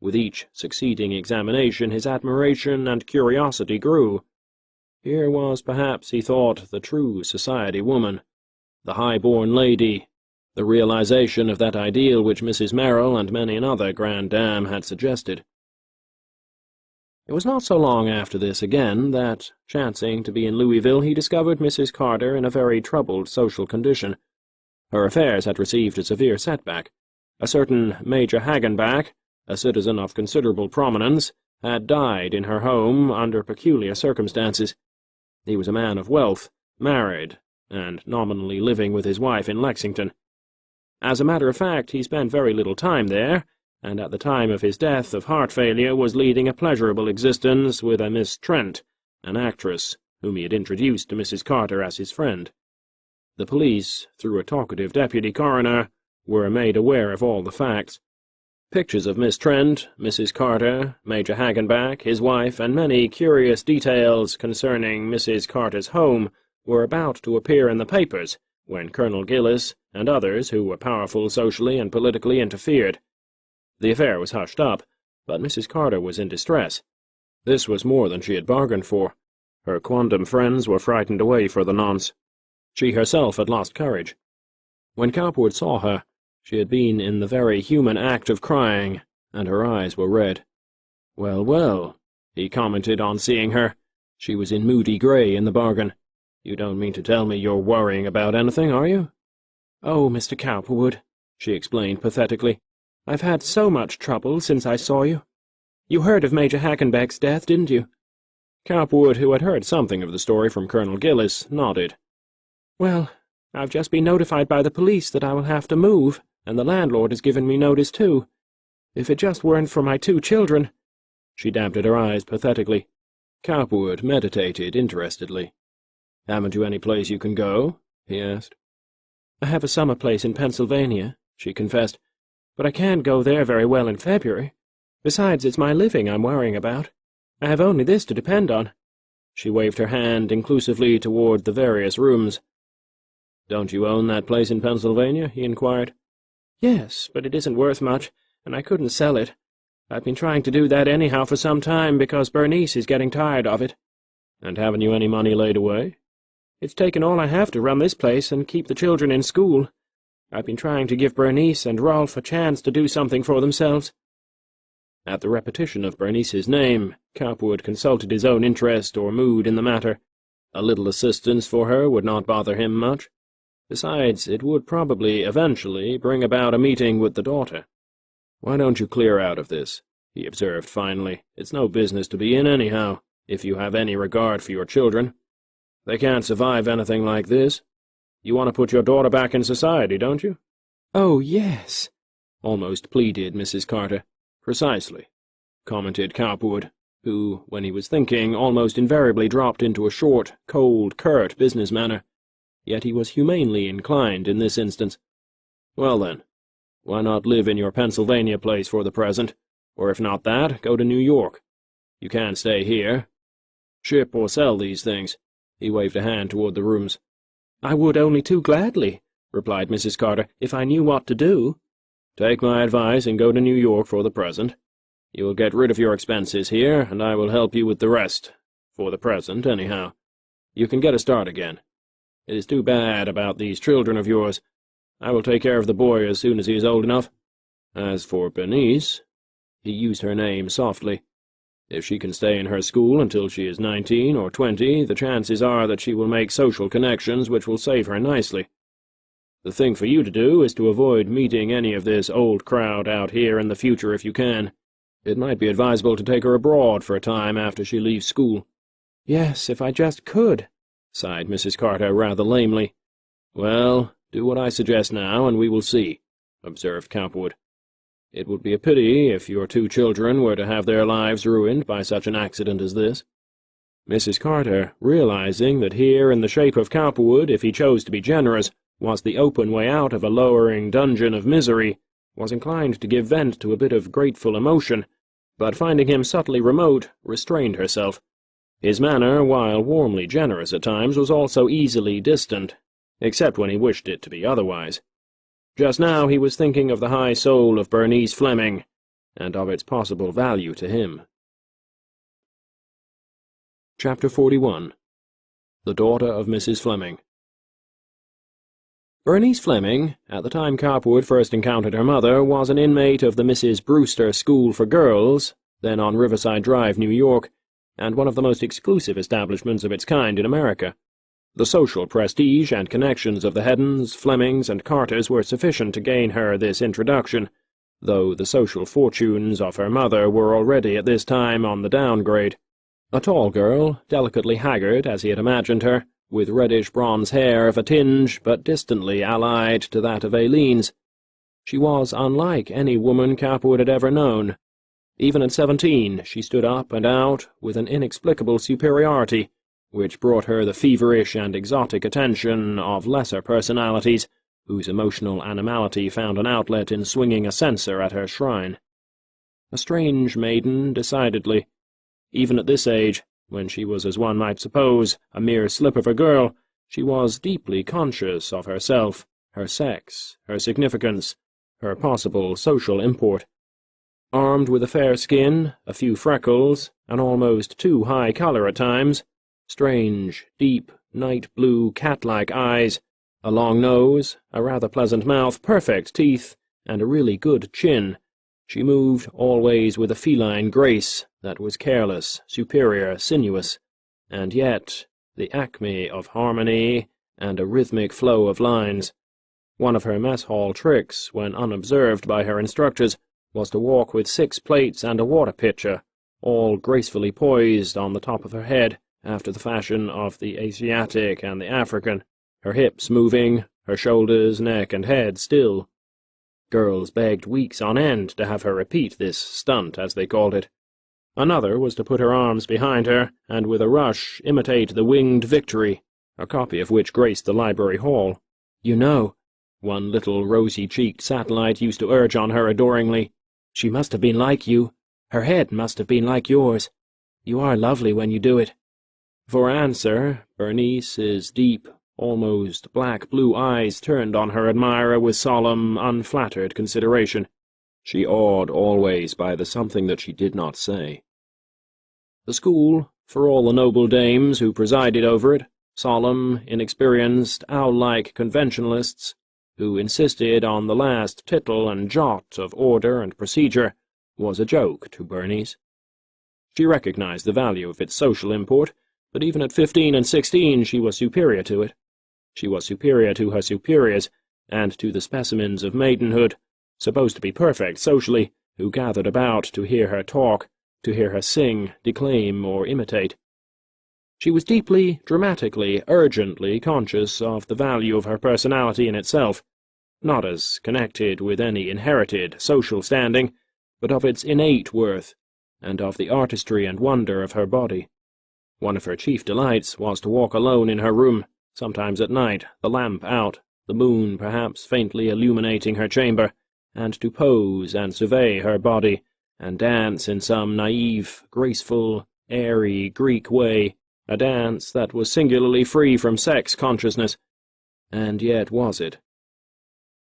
With each succeeding examination his admiration and curiosity grew. Here was perhaps, he thought, the true society woman, the high-born lady, the realization of that ideal which Mrs. Merrill and many another grande dame had suggested. It was not so long after this again that, chancing to be in Louisville, he discovered Mrs. Carter in a very troubled social condition. Her affairs had received a severe setback. A certain Major Hagenbach, a citizen of considerable prominence, had died in her home under peculiar circumstances. He was a man of wealth, married, and nominally living with his wife in Lexington. As a matter of fact, he spent very little time there, and at the time of his death of heart failure was leading a pleasurable existence with a Miss Trent, an actress, whom he had introduced to Mrs. Carter as his friend. The police, through a talkative deputy coroner, were made aware of all the facts. Pictures of Miss Trent, Mrs. Carter, Major Hagenbeck, his wife, and many curious details concerning Mrs. Carter's home were about to appear in the papers when Colonel Gillis and others who were powerful socially and politically interfered. The affair was hushed up, but Mrs. Carter was in distress. This was more than she had bargained for. Her quondam friends were frightened away for the nonce. She herself had lost courage. When Cowperwood saw her, she had been in the very human act of crying, and her eyes were red. "Well, well," he commented on seeing her. She was in moody grey in the bargain. "You don't mean to tell me you're worrying about anything, are you?" "Oh, Mr. Cowperwood," she explained pathetically, "I've had so much trouble since I saw you. You heard of Major Hagenbeck's death, didn't you?" Cowperwood, who had heard something of the story from Colonel Gillis, nodded. "Well, I've just been notified by the police that I will have to move, and the landlord has given me notice too. If it just weren't for my 2 children—" She dabbed at her eyes pathetically. Cowperwood meditated interestedly. "Haven't you any place you can go?" he asked. "I have a summer place in Pennsylvania," she confessed, "but I can't go there very well in February. Besides, it's my living I'm worrying about. I have only this to depend on." She waved her hand inclusively toward the various rooms. "Don't you own that place in Pennsylvania?" he inquired. "Yes, but it isn't worth much, and I couldn't sell it. I've been trying to do that anyhow for some time because Bernice is getting tired of it." "And haven't you any money laid away?" "It's taken all I have to run this place and keep the children in school. I've been trying to give Bernice and Rolf a chance to do something for themselves." At the repetition of Bernice's name, Cowperwood consulted his own interest or mood in the matter. A little assistance for her would not bother him much. Besides, it would probably, eventually, bring about a meeting with the daughter. "Why don't you clear out of this?" he observed finally. "It's no business to be in, anyhow, if you have any regard for your children. They can't survive anything like this. You want to put your daughter back in society, don't you?" "Oh, yes," almost pleaded Mrs. Carter. "Precisely," commented Cowperwood, who, when he was thinking, almost invariably dropped into a short, cold, curt business manner. Yet he was humanely inclined in this instance. "Well then, why not live in your Pennsylvania place for the present, or if not that, go to New York? You can't stay here. Ship or sell these things." He waved a hand toward the rooms. "I would only too gladly," replied Mrs. Carter, "if I knew what to do." "Take my advice and go to New York for the present. You will get rid of your expenses here, and I will help you with the rest, for the present, anyhow. You can get a start again. It is too bad about these children of yours. I will take care of the boy as soon as he is old enough. As for Bernice," he used her name softly, "if she can stay in her school until she is 19 or 20, the chances are that she will make social connections which will save her nicely. The thing for you to do is to avoid meeting any of this old crowd out here in the future if you can. It might be advisable to take her abroad for a time after she leaves school." "Yes, if I just could," sighed Mrs. Carter rather lamely. "Well, do what I suggest now, and we will see," observed Cowperwood. "It would be a pity if your 2 children were to have their lives ruined by such an accident as this." Mrs. Carter, realizing that here in the shape of Cowperwood, if he chose to be generous, was the open way out of a lowering dungeon of misery, was inclined to give vent to a bit of grateful emotion, but finding him subtly remote, restrained herself. His manner, while warmly generous at times, was also easily distant, except when he wished it to be otherwise. Just now he was thinking of the high soul of Bernice Fleming, and of its possible value to him. Chapter 41. The Daughter of Mrs. Fleming. Bernice Fleming, at the time Cowperwood first encountered her mother, was an inmate of the Mrs. Brewster School for Girls, then on Riverside Drive, New York, and one of the most exclusive establishments of its kind in America. The social prestige and connections of the Heddens, Flemings, and Carters were sufficient to gain her this introduction, though the social fortunes of her mother were already at this time on the downgrade. A tall girl, delicately haggard as he had imagined her, with reddish-bronze hair of a tinge but distantly allied to that of Aileen's. She was unlike any woman Cowperwood had ever known. Even at 17, she stood up and out with an inexplicable superiority, which brought her the feverish and exotic attention of lesser personalities, whose emotional animality found an outlet in swinging a censer at her shrine. A strange maiden, decidedly. Even at this age, when she was, as one might suppose, a mere slip of a girl, she was deeply conscious of herself, her sex, her significance, her possible social import. Armed with a fair skin, a few freckles, an almost too high colour at times, strange, deep, night-blue, cat-like eyes, a long nose, a rather pleasant mouth, perfect teeth, and a really good chin, she moved always with a feline grace that was careless, superior, sinuous, and yet the acme of harmony and a rhythmic flow of lines. One of her mess-hall tricks, when unobserved by her instructors, was to walk with 6 plates and a water pitcher, all gracefully poised on the top of her head, after the fashion of the Asiatic and the African, her hips moving, her shoulders, neck, and head still. Girls begged weeks on end to have her repeat this stunt, as they called it. Another was to put her arms behind her, and with a rush imitate the Winged Victory, a copy of which graced the library hall. "You know," one little rosy-cheeked satellite used to urge on her adoringly, "she must have been like you. Her head must have been like yours. You are lovely when you do it." For answer, Bernice's deep, almost black-blue eyes turned on her admirer with solemn, unflattered consideration. She awed always by the something that she did not say. The school, for all the noble dames who presided over it, solemn, inexperienced, owl-like conventionalists, who insisted on the last tittle and jot of order and procedure, was a joke to Bernice. She recognized the value of its social import, but even at 15 and 16 she was superior to it. She was superior to her superiors, and to the specimens of maidenhood, supposed to be perfect socially, who gathered about to hear her talk, to hear her sing, declaim, or imitate. She was deeply, dramatically, urgently conscious of the value of her personality in itself, not as connected with any inherited social standing, but of its innate worth, and of the artistry and wonder of her body. One of her chief delights was to walk alone in her room, sometimes at night, the lamp out, the moon perhaps faintly illuminating her chamber, and to pose and survey her body, and dance in some naive, graceful, airy Greek way, a dance that was singularly free from sex consciousness. And yet was it?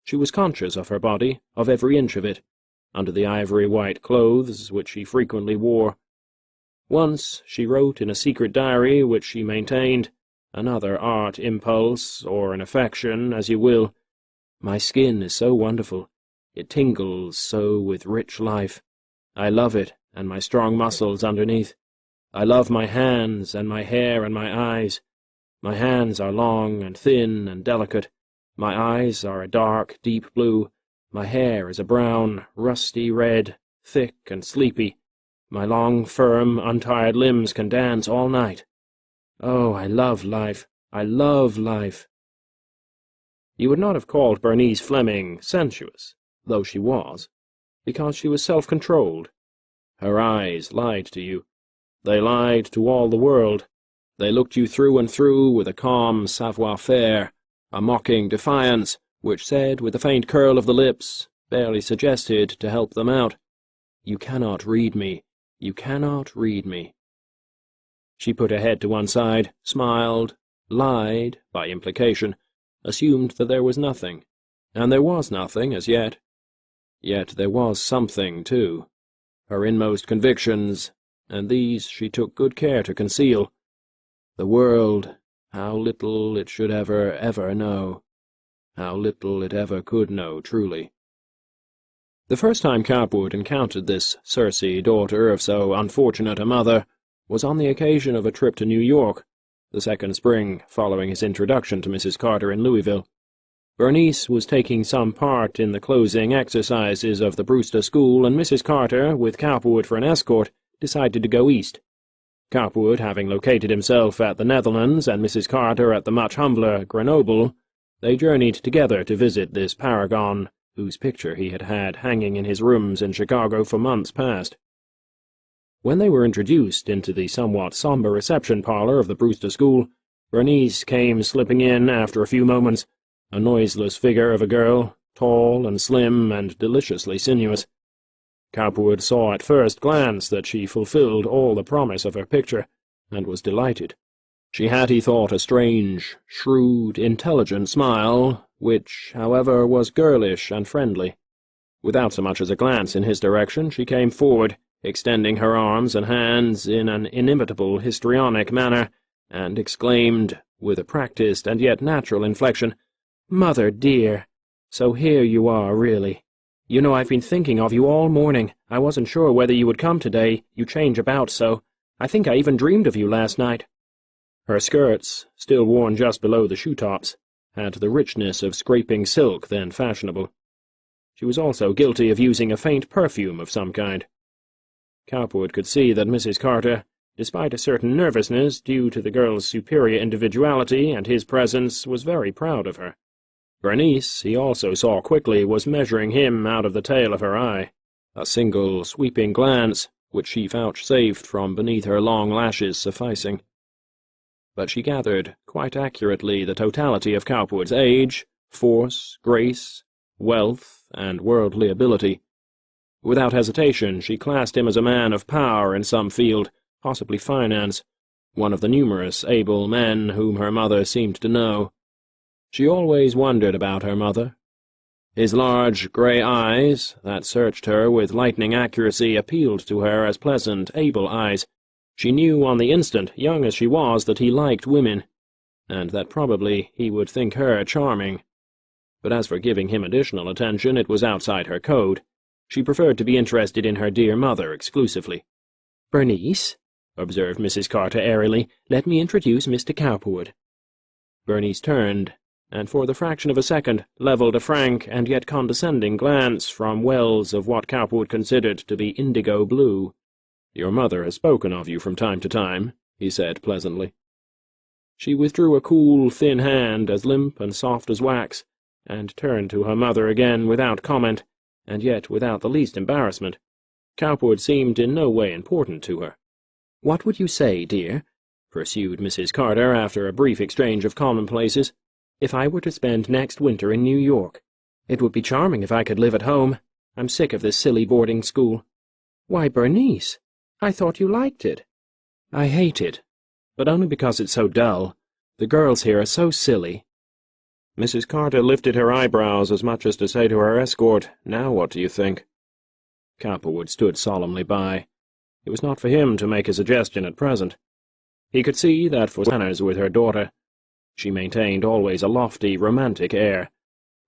She was conscious of her body, of every inch of it, under the ivory-white clothes which she frequently wore. Once she wrote in a secret diary which she maintained, another art impulse, or an affection, as you will, "My skin is so wonderful. It tingles so with rich life. I love it, and my strong muscles underneath. I love my hands, and my hair, and my eyes. My hands are long and thin and delicate. My eyes are a dark, deep blue. My hair is a brown, rusty red, thick and sleepy. My long, firm, untired limbs can dance all night. Oh, I love life. I love life." You would not have called Bernice Fleming sensuous, though she was, because she was self-controlled. Her eyes lied to you. They lied to all the world. They looked you through and through with a calm savoir-faire, a mocking defiance, which said with a faint curl of the lips, barely suggested to help them out, "You cannot read me. You cannot read me." She put her head to one side, smiled, lied, by implication, assumed that there was nothing, and there was nothing as yet. Yet there was something, too. Her inmost convictions, and these she took good care to conceal. The world, how little it should ever know. How little it ever could know, truly. The first time Cowperwood encountered this Circe, daughter of so unfortunate a mother, was on the occasion of a trip to New York, the second spring following his introduction to Mrs. Carter in Louisville. Bernice was taking some part in the closing exercises of the Brewster School, and Mrs. Carter, with Cowperwood for an escort, decided to go east. Cowperwood having located himself at the Netherlands, and Mrs. Carter at the much humbler Grenoble, they journeyed together to visit this paragon, whose picture he had had hanging in his rooms in Chicago for months past. When they were introduced into the somewhat somber reception parlor of the Brewster School, Bernice came slipping in after a few moments, a noiseless figure of a girl, tall and slim and deliciously sinuous. Cowperwood saw at first glance that she fulfilled all the promise of her picture, and was delighted. She had, he thought, a strange, shrewd, intelligent smile, which, however, was girlish and friendly. Without so much as a glance in his direction, she came forward, extending her arms and hands in an inimitable histrionic manner, and exclaimed, with a practised and yet natural inflection, "Mother dear! So here you are, really. You know, I've been thinking of you all morning. I wasn't sure whether you would come today, you change about so. I think I even dreamed of you last night." Her skirts, still worn just below the shoe-tops, had the richness of scraping silk then fashionable. She was also guilty of using a faint perfume of some kind. Cowperwood could see that Mrs. Carter, despite a certain nervousness due to the girl's superior individuality and his presence, was very proud of her. Bernice, he also saw quickly, was measuring him out of the tail of her eye, a single sweeping glance, which she vouchsafed from beneath her long lashes sufficing. But she gathered, quite accurately, the totality of Cowperwood's age, force, grace, wealth, and worldly ability. Without hesitation, she classed him as a man of power in some field, possibly finance, one of the numerous able men whom her mother seemed to know. She always wondered about her mother. His large grey eyes, that searched her with lightning accuracy, appealed to her as pleasant, able eyes. She knew on the instant, young as she was, that he liked women, and that probably he would think her charming. But as for giving him additional attention, it was outside her code. She preferred to be interested in her dear mother exclusively. "Bernice," observed Mrs. Carter airily, "let me introduce Mr. Cowperwood." Bernice turned, and for the fraction of a second levelled a frank and yet condescending glance from wells of what Cowperwood considered to be indigo blue. "Your mother has spoken of you from time to time," he said pleasantly. She withdrew a cool, thin hand, as limp and soft as wax, and turned to her mother again without comment, and yet without the least embarrassment. Cowperwood seemed in no way important to her. "What would you say, dear," pursued Mrs. Carter after a brief exchange of commonplaces, "if I were to spend next winter in New York? It would be charming if I could live at home. I'm sick of this silly boarding school." "Why, Bernice, I thought you liked it." "I hate it, but only because it's so dull. The girls here are so silly." Mrs. Carter lifted her eyebrows as much as to say to her escort, "Now what do you think?" Cowperwood stood solemnly by. It was not for him to make a suggestion at present. He could see that for manners with her daughter. She maintained always a lofty, romantic air.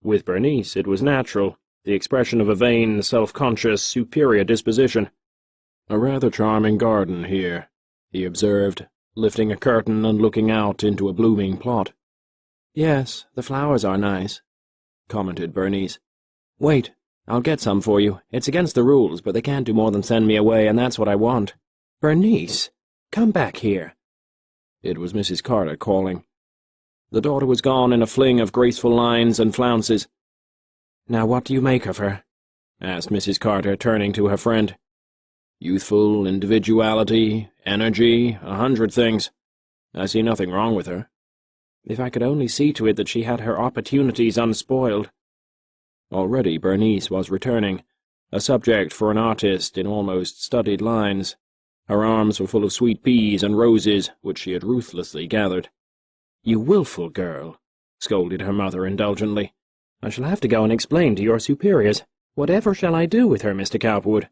With Bernice it was natural, the expression of a vain, self-conscious, superior disposition. "A rather charming garden here," he observed, lifting a curtain and looking out into a blooming plot. "Yes, the flowers are nice," commented Bernice. "Wait, I'll get some for you. It's against the rules, but they can't do more than send me away, and that's what I want." "Bernice, come back here." It was Mrs. Carter calling. The daughter was gone in a fling of graceful lines and flounces. "Now what do you make of her?" asked Mrs. Carter, turning to her friend. "Youthful individuality, energy, 100 things. I see nothing wrong with her." "If I could only see to it that she had her opportunities unspoiled." Already Bernice was returning, a subject for an artist in almost studied lines. Her arms were full of sweet peas and roses, which she had ruthlessly gathered. "You willful girl," scolded her mother indulgently. "I shall have to go and explain to your superiors. Whatever shall I do with her, Mr. Cowperwood?"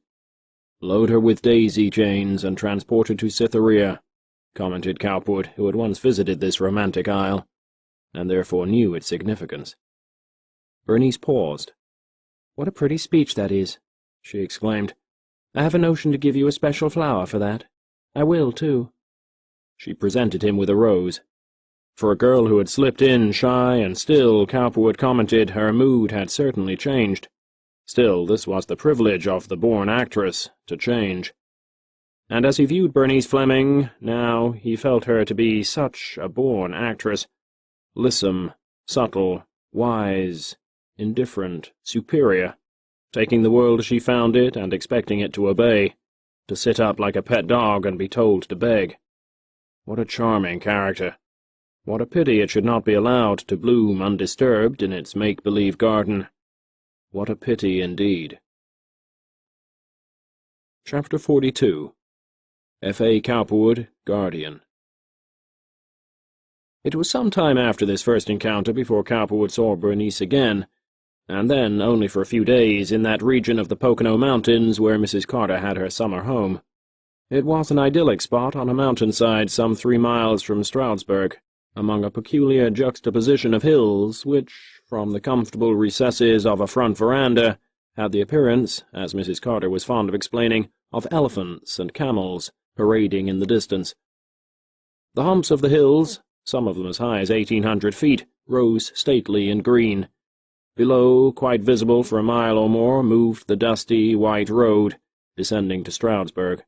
"Load her with daisy chains and transport her to Cytherea," commented Cowperwood, who had once visited this romantic isle, and therefore knew its significance. Bernice paused. "What a pretty speech that is," she exclaimed. "I have a notion to give you a special flower for that. I will, too." She presented him with a rose. For a girl who had slipped in shy and still, Cowperwood commented, her mood had certainly changed. Still, this was the privilege of the born actress, to change. And as he viewed Bernice Fleming, now, he felt her to be such a born actress. Lissome, subtle, wise, indifferent, superior, taking the world as she found it and expecting it to obey. to sit up like a pet dog and be told to beg. What a charming character. What a pity it should not be allowed to bloom undisturbed in its make-believe garden. What a pity indeed. Chapter 42. F.A. Cowperwood, Guardian. It was some time after this first encounter before Cowperwood saw Bernice again, and then only for a few days in that region of the Pocono Mountains where Mrs. Carter had her summer home. It was an idyllic spot on a mountainside some 3 miles from Stroudsburg, among a peculiar juxtaposition of hills which, from the comfortable recesses of a front veranda, had the appearance, as Mrs. Carter was fond of explaining, of elephants and camels parading in the distance. The humps of the hills, some of them as high as 1,800 feet, rose stately and green. Below, quite visible for a mile or more, moved the dusty, white road, descending to Stroudsburg.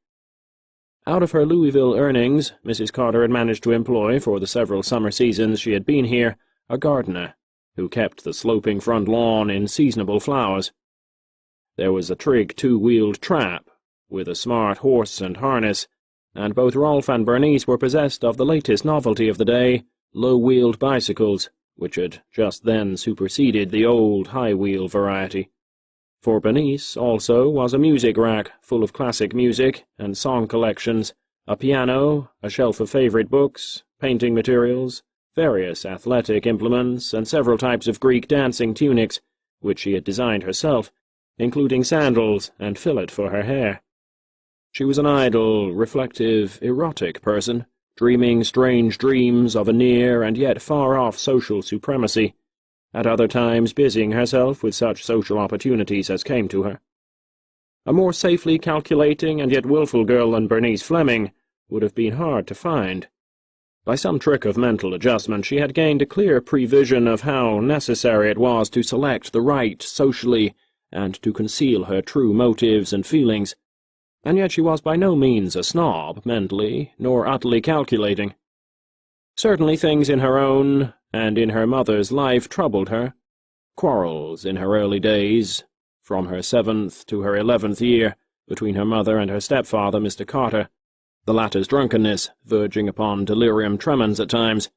Out of her Louisville earnings, Mrs. Carter had managed to employ, for the several summer seasons she had been here, a gardener, who kept the sloping front lawn in seasonable flowers. There was a trig 2-wheeled trap, with a smart horse and harness, and both Rolf and Bernice were possessed of the latest novelty of the day, low-wheeled bicycles, which had just then superseded the old high-wheel variety. For Bernice, also, was a music rack full of classic music and song collections, a piano, a shelf of favorite books, painting materials, various athletic implements, and several types of Greek dancing tunics, which she had designed herself, including sandals and fillet for her hair. She was an idle, reflective, erotic person, dreaming strange dreams of a near and yet far-off social supremacy, at other times busying herself with such social opportunities as came to her. A more safely calculating and yet willful girl than Bernice Fleming would have been hard to find. By some trick of mental adjustment she had gained a clear prevision of how necessary it was to select the right socially and to conceal her true motives and feelings, and yet she was by no means a snob mentally, nor utterly calculating. Certainly things in her own and in her mother's life troubled her. Quarrels in her early days, from her 7th to her 11th year, between her mother and her stepfather, Mr. Carter, the latter's drunkenness verging upon delirium tremens at times,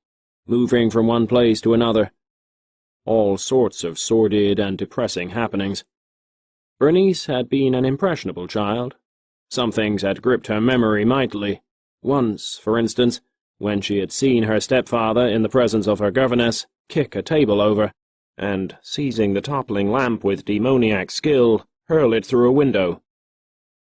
moving from one place to another. All sorts of sordid and depressing happenings. Bernice had been an impressionable child. Some things had gripped her memory mightily. Once, for instance, when she had seen her stepfather, in the presence of her governess, kick a table over, and, seizing the toppling lamp with demoniac skill, hurl it through a window.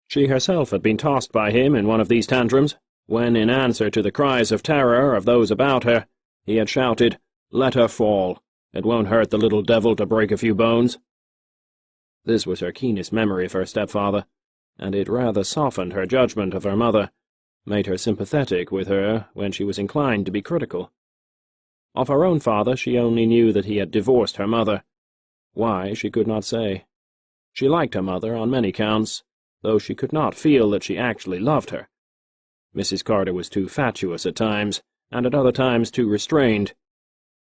She herself had been tossed by him in one of these tantrums, when, in answer to the cries of terror of those about her, he had shouted, "Let her fall. It won't hurt the little devil to break a few bones." This was her keenest memory of her stepfather, and it rather softened her judgment of her mother, made her sympathetic with her when she was inclined to be critical. Of her own father she only knew that he had divorced her mother. Why, she could not say. She liked her mother on many counts, though she could not feel that she actually loved her. Mrs. Carter was too fatuous at times, and at other times too restrained.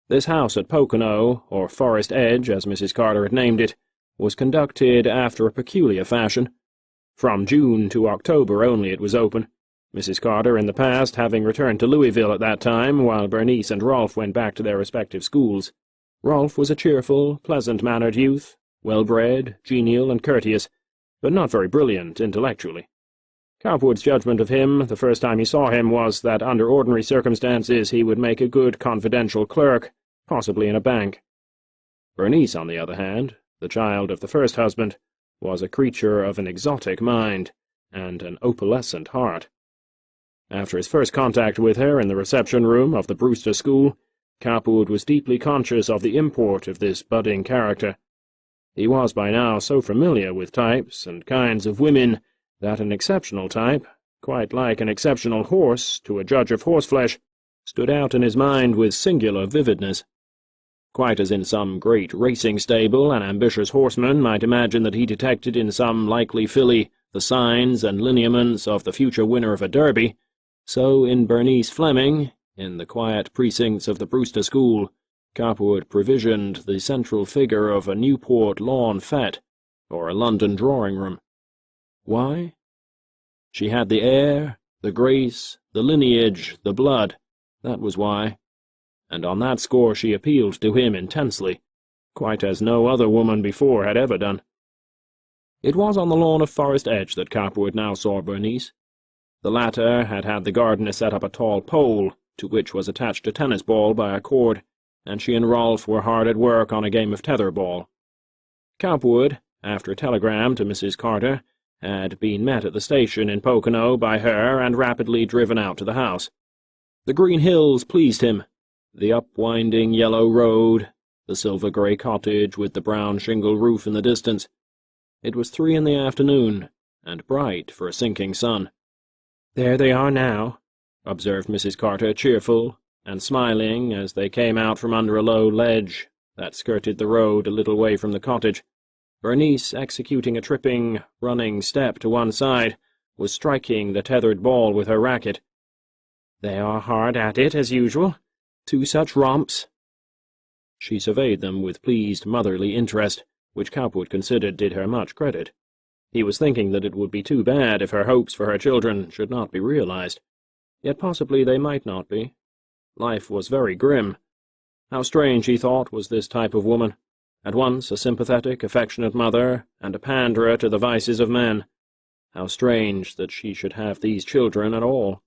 This house at Pocono, or Forest Edge, as Mrs. Carter had named it, was conducted after a peculiar fashion. From June to October only it was open, Mrs. Carter in the past having returned to Louisville at that time, while Bernice and Rolf went back to their respective schools. Rolf was a cheerful, pleasant-mannered youth, well-bred, genial, and courteous, but not very brilliant intellectually. Cowperwood's judgment of him, the first time he saw him, was that under ordinary circumstances he would make a good confidential clerk, possibly in a bank. Bernice, on the other hand, the child of the first husband, was a creature of an exotic mind and an opalescent heart. After his first contact with her in the reception-room of the Brewster School, Cowperwood was deeply conscious of the import of this budding character. He was by now so familiar with types and kinds of women that an exceptional type, quite like an exceptional horse to a judge of horseflesh, stood out in his mind with singular vividness. Quite as in some great racing stable an ambitious horseman might imagine that he detected in some likely filly the signs and lineaments of the future winner of a derby, so in Bernice Fleming, in the quiet precincts of the Brewster School, Cowperwood provisioned the central figure of a Newport lawn fete, or a London drawing-room. Why? She had the air, the grace, the lineage, the blood. That was why. And on that score she appealed to him intensely, quite as no other woman before had ever done. It was on the lawn of Forest Edge that Cowperwood now saw Bernice. The latter had had the gardener set up a tall pole, to which was attached a tennis ball by a cord, and she and Rolfe were hard at work on a game of tetherball. Cowperwood, after a telegram to Mrs. Carter, had been met at the station in Pocono by her and rapidly driven out to the house. The green hills pleased him, the upwinding yellow road, the silver-grey cottage with the brown shingle roof in the distance. It was 3 in the afternoon, and bright for a sinking sun. "There they are now," observed Mrs. Carter, cheerful and smiling as they came out from under a low ledge that skirted the road a little way from the cottage. Bernice, executing a tripping, running step to one side, was striking the tethered ball with her racket. "They are hard at it, as usual. 2 such romps." She surveyed them with pleased motherly interest, which Cowperwood considered did her much credit. He was thinking that it would be too bad if her hopes for her children should not be realized. Yet possibly they might not be. Life was very grim. How strange, he thought, was this type of woman, at once a sympathetic, affectionate mother, and a panderer to the vices of men. How strange that she should have these children at all.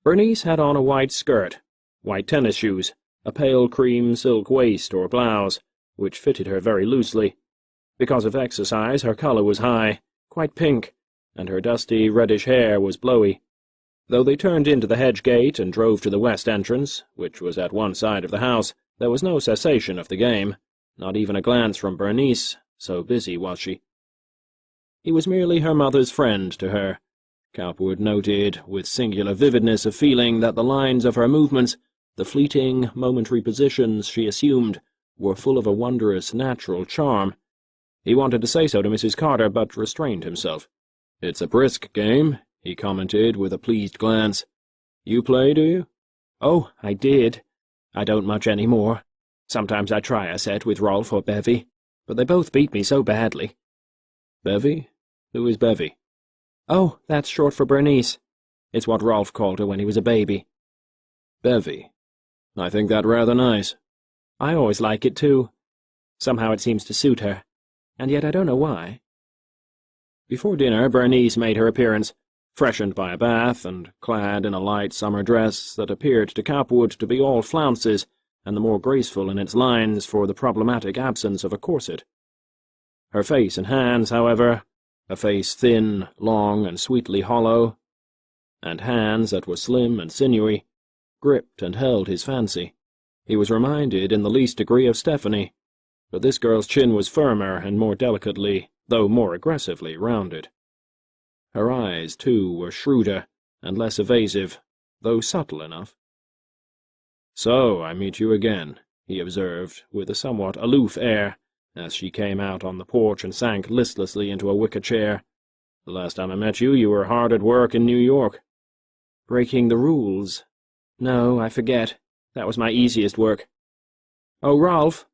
Bernice had on a white skirt, white tennis shoes, a pale cream silk waist or blouse, which fitted her very loosely. Because of exercise, her colour was high, quite pink, and her dusty reddish hair was blowy. Though they turned into the hedge gate and drove to the west entrance, which was at one side of the house, there was no cessation of the game, not even a glance from Bernice, so busy was she. He was merely her mother's friend to her. Cowperwood noted, with singular vividness of feeling, that the lines of her movements, the fleeting, momentary positions she assumed, were full of a wondrous natural charm. He wanted to say so to Mrs. Carter, but restrained himself. "It's a brisk game," he commented with a pleased glance. "You play, do you?" "Oh, I did. I don't much any more. Sometimes I try a set with Rolfe or Bevy, but they both beat me so badly." "Bevy? Who is Bevy?" "Oh, that's short for Bernice. It's what Rolfe called her when he was a baby." "Bevy. I think that rather nice." "I always like it, too. Somehow it seems to suit her, and yet I don't know why." Before dinner, Bernice made her appearance, freshened by a bath and clad in a light summer dress that appeared to Cowperwood to be all flounces, and the more graceful in its lines for the problematic absence of a corset. Her face and hands, however, a face thin, long, and sweetly hollow, and hands that were slim and sinewy, gripped and held his fancy. He was reminded in the least degree of Stephanie, but this girl's chin was firmer and more delicately, though more aggressively, rounded. Her eyes, too, were shrewder and less evasive, though subtle enough. "So I meet you again," he observed, with a somewhat aloof air, as she came out on the porch and sank listlessly into a wicker chair. "The last time I met you, you were hard at work in New York." "Breaking the rules. No, I forget. That was my easiest work." "Oh, Rolfe,"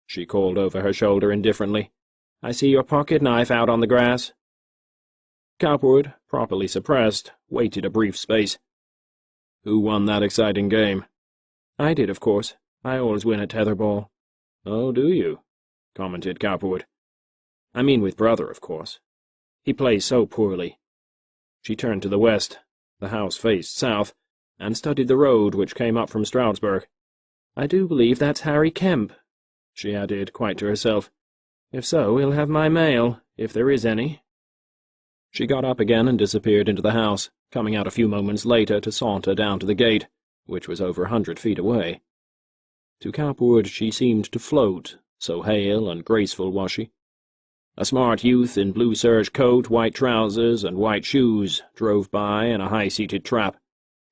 she called over her shoulder indifferently, "I see your pocket-knife out on the grass." Cowperwood, properly suppressed, waited a brief space. "Who won that exciting game?" "I did, of course. I always win at tetherball." "Oh, do you?" commented Cowperwood. "I mean with brother, of course. He plays so poorly." She turned to the west. The house faced south, and studied the road which came up from Stroudsburg. "I do believe that's Harry Kemp," she added, quite to herself. "If so, he'll have my mail, if there is any." She got up again and disappeared into the house, coming out a few moments later to saunter down to the gate, which was over 100 feet away. To Cowperwood she seemed to float, so hale and graceful was she. A smart youth in blue serge coat, white trousers, and white shoes drove by in a high-seated trap.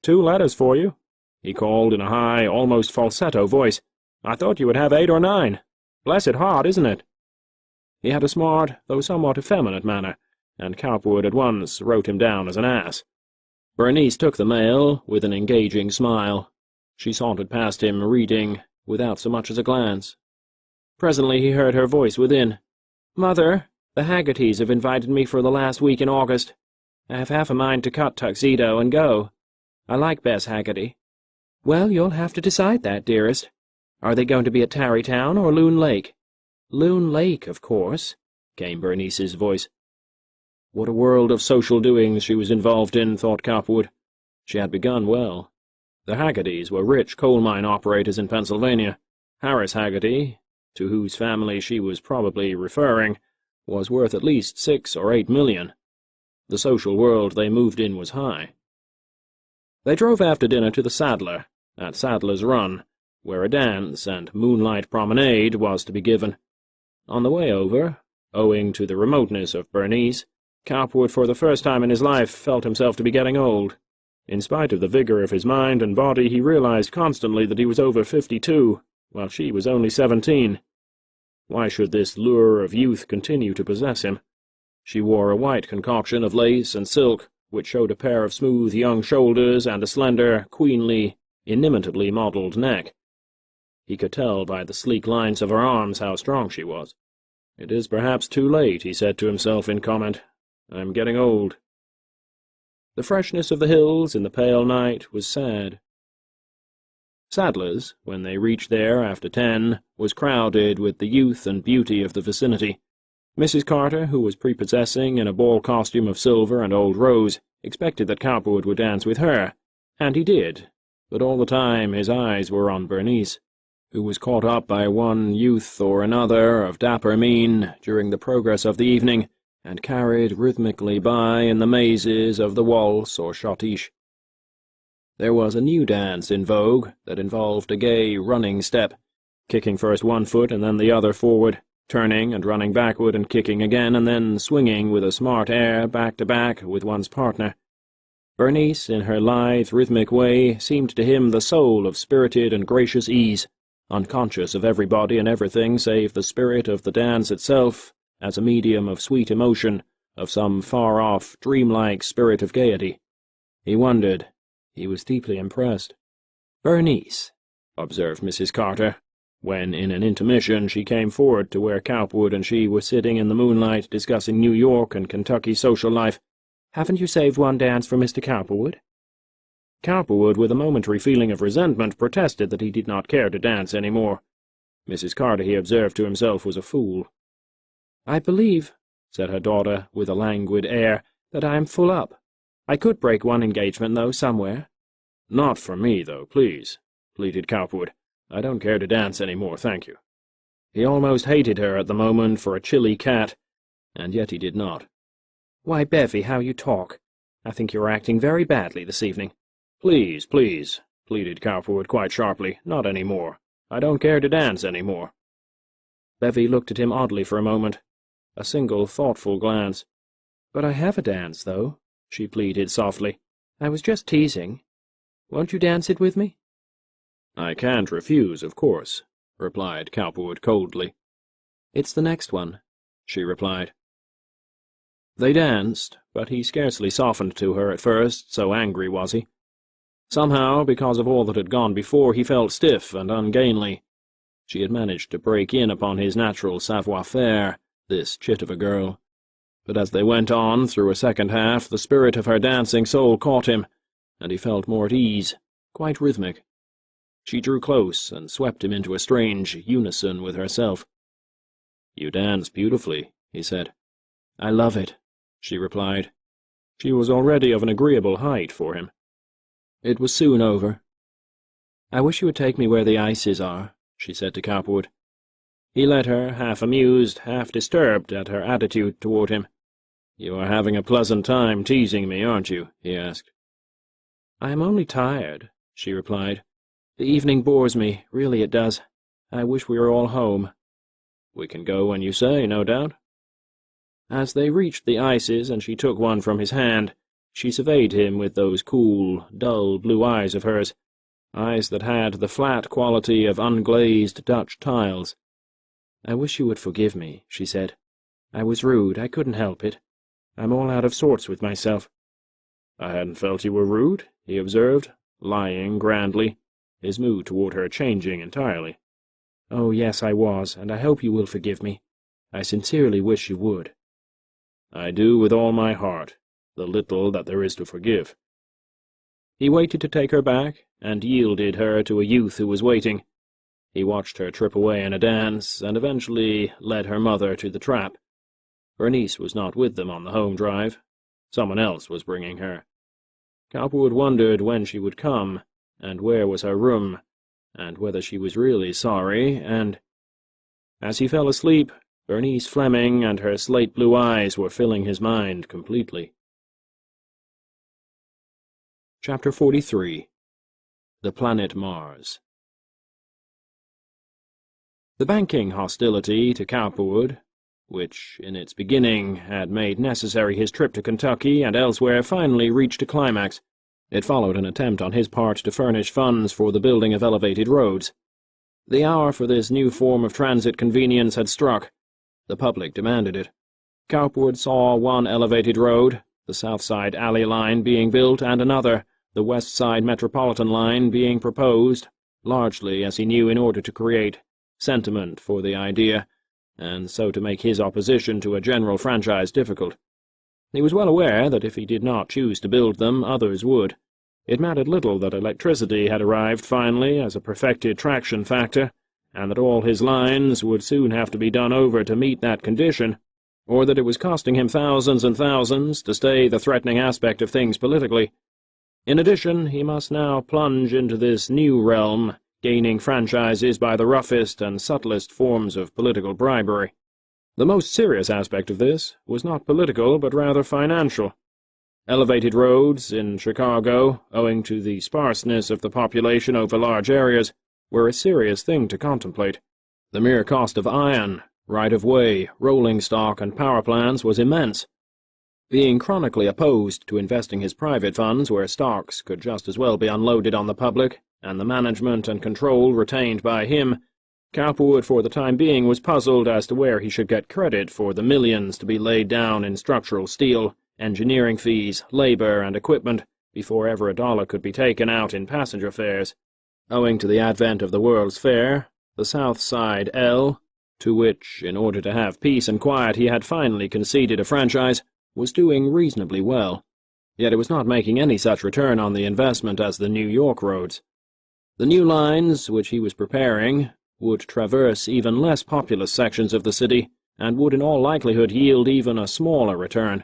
"2 letters for you," he called in a high, almost falsetto voice. "I thought you would have 8 or 9. Blessed hard, isn't it?" He had a smart, though somewhat effeminate manner, and Cowperwood at once wrote him down as an ass. Bernice took the mail with an engaging smile. She sauntered past him, reading, without so much as a glance. Presently he heard her voice within. "Mother, the Haggertys have invited me for the last week in August. I have half a mind to cut Tuxedo and go. I like Bess Haggerty. Well, you'll have to decide that, dearest. Are they going to be at Tarrytown or Loon Lake? Loon Lake, of course, came Bernice's voice. What a world of social doings she was involved in, thought Cowperwood. She had begun well. The Haggertys were rich coal mine operators in Pennsylvania. Harris Haggerty, to whose family she was probably referring, was worth at least $6 or $8 million. The social world they moved in was high. They drove after dinner to the Saddler, at Sadler's Run, where a dance and moonlight promenade was to be given. On the way over, owing to the remoteness of Bernice, Cowperwood for the first time in his life felt himself to be getting old. In spite of the vigor of his mind and body, he realized constantly that he was over 52, while she was only 17. Why should this lure of youth continue to possess him? She wore a white concoction of lace and silk, which showed a pair of smooth young shoulders and a slender, queenly, inimitably modelled neck. He could tell by the sleek lines of her arms how strong she was. "It is perhaps too late," he said to himself in comment. "I'm getting old." The freshness of the hills in the pale night was sad. Sadler's, when they reached there after 10, was crowded with the youth and beauty of the vicinity. Mrs. Carter, who was prepossessing in a ball costume of silver and old rose, expected that Cowperwood would dance with her, and he did, but all the time his eyes were on Bernice, who was caught up by one youth or another of dapper mien during the progress of the evening, and carried rhythmically by in the mazes of the waltz or schottische. There was a new dance in vogue that involved a gay running step, kicking first one foot and then the other forward, turning and running backward and kicking again, and then swinging with a smart air back to back with one's partner. Bernice, in her lithe, rhythmic way, seemed to him the soul of spirited and gracious ease, unconscious of everybody and everything save the spirit of the dance itself, as a medium of sweet emotion, of some far-off, dreamlike spirit of gaiety. He wondered. He was deeply impressed. "Bernice," observed Mrs. Carter, when in an intermission she came forward to where Cowperwood and she were sitting in the moonlight discussing New York and Kentucky social life, "haven't you saved one dance for Mr. Cowperwood?" Cowperwood, with a momentary feeling of resentment, protested that he did not care to dance any more. Mrs. Carter, he observed to himself, was a fool. "I believe," said her daughter, with a languid air, "that I am full up. I could break one engagement, though, somewhere." "Not for me, though, please," pleaded Cowperwood. "I don't care to dance any more, thank you." He almost hated her at the moment for a chilly cat, and yet he did not. "Why, Bevy, how you talk. I think you are acting very badly this evening." "Please, please," pleaded Cowperwood quite sharply, "not any more. I don't care to dance any more." Bevy looked at him oddly for a moment. A single thoughtful glance. "But I have a dance, though," she pleaded softly. "I was just teasing. Won't you dance it with me?" "I can't refuse, of course," replied Cowperwood coldly. "It's the next one," she replied. They danced, but he scarcely softened to her at first, so angry was he. Somehow, because of all that had gone before, he felt stiff and ungainly. She had managed to break in upon his natural savoir-faire, this chit of a girl. But as they went on through a second half, the spirit of her dancing soul caught him, and he felt more at ease, quite rhythmic. She drew close and swept him into a strange unison with herself. "You dance beautifully," he said. "I love it," she replied. She was already of an agreeable height for him. It was soon over. "I wish you would take me where the ices are," she said to Cowperwood. He let her, half amused, half disturbed at her attitude toward him. "You are having a pleasant time teasing me, aren't you?" he asked. "I am only tired," she replied. "The evening bores me, really it does. I wish we were all home." "We can go when you say, no doubt." As they reached the ices and she took one from his hand, she surveyed him with those cool, dull blue eyes of hers, eyes that had the flat quality of unglazed Dutch tiles. "I wish you would forgive me," she said. "I was rude, I couldn't help it. I'm all out of sorts with myself." "I hadn't felt you were rude," he observed, lying grandly, his mood toward her changing entirely. "Oh, yes, I was, and I hope you will forgive me. I sincerely wish you would." "I do with all my heart," the little that there is to forgive. He waited to take her back, and yielded her to a youth who was waiting. He watched her trip away in a dance, and eventually led her mother to the trap. Bernice was not with them on the home drive. Someone else was bringing her. Cowperwood wondered when she would come, and where was her room, and whether she was really sorry, and— As he fell asleep, Bernice Fleming and her slate-blue eyes were filling his mind completely. Chapter 43. The Planet Mars. The banking hostility to Cowperwood, which in its beginning had made necessary his trip to Kentucky and elsewhere, finally reached a climax. It followed an attempt on his part to furnish funds for the building of elevated roads. The hour for this new form of transit convenience had struck. The public demanded it. Cowperwood saw one elevated road, the South Side Alley Line, being built, and another, the West Side Metropolitan Line, being proposed, largely, as he knew, in order to create sentiment for the idea, and so to make his opposition to a general franchise difficult. He was well aware that if he did not choose to build them, others would. It mattered little that electricity had arrived finally as a perfected traction factor, and that all his lines would soon have to be done over to meet that condition, or that it was costing him thousands and thousands to stay the threatening aspect of things politically. In addition, he must now plunge into this new realm, gaining franchises by the roughest and subtlest forms of political bribery. The most serious aspect of this was not political, but rather financial. Elevated roads in Chicago, owing to the sparseness of the population over large areas, were a serious thing to contemplate. The mere cost of iron, right-of-way, rolling stock, and power plants was immense. Being chronically opposed to investing his private funds where stocks could just as well be unloaded on the public, and the management and control retained by him, Cowperwood for the time being was puzzled as to where he should get credit for the millions to be laid down in structural steel, engineering fees, labor, and equipment before ever a dollar could be taken out in passenger fares. Owing to the advent of the World's Fair, the South Side L, to which, in order to have peace and quiet, he had finally conceded a franchise, was doing reasonably well. Yet it was not making any such return on the investment as the New York roads. The new lines, which he was preparing, would traverse even less populous sections of the city, and would in all likelihood yield even a smaller return.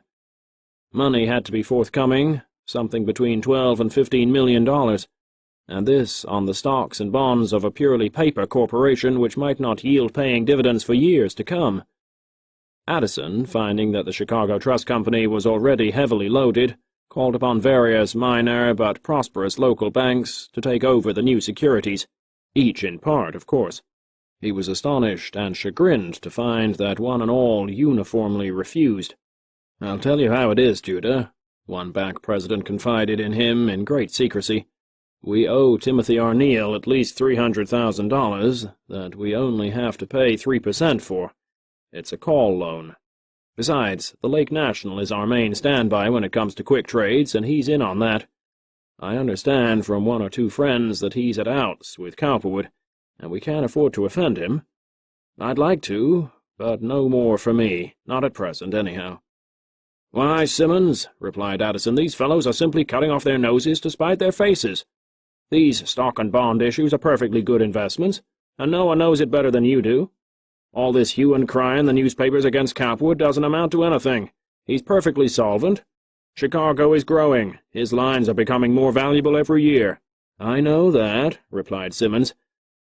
Money had to be forthcoming, something between $12 and $15 million, and this on the stocks and bonds of a purely paper corporation which might not yield paying dividends for years to come. Addison, finding that the Chicago Trust Company was already heavily loaded, called upon various minor but prosperous local banks to take over the new securities, each in part, of course. He was astonished and chagrined to find that one and all uniformly refused. "I'll tell you how it is, Judah," one bank president confided in him in great secrecy. "We owe Timothy Arneal at least $300,000 that we only have to pay 3% for. It's a call loan. Besides, the Lake National is our main standby when it comes to quick trades, and he's in on that. I understand from one or two friends that he's at outs with Cowperwood, and we can't afford to offend him. I'd like to, but no more for me, not at present, anyhow." "Why, Simmons," replied Addison, "these fellows are simply cutting off their noses to spite their faces. These stock and bond issues are perfectly good investments, and no one knows it better than you do. All this hue and cry in the newspapers against Cowperwood doesn't amount to anything. He's perfectly solvent. Chicago is growing. His lines are becoming more valuable every year." "I know that," replied Simmons.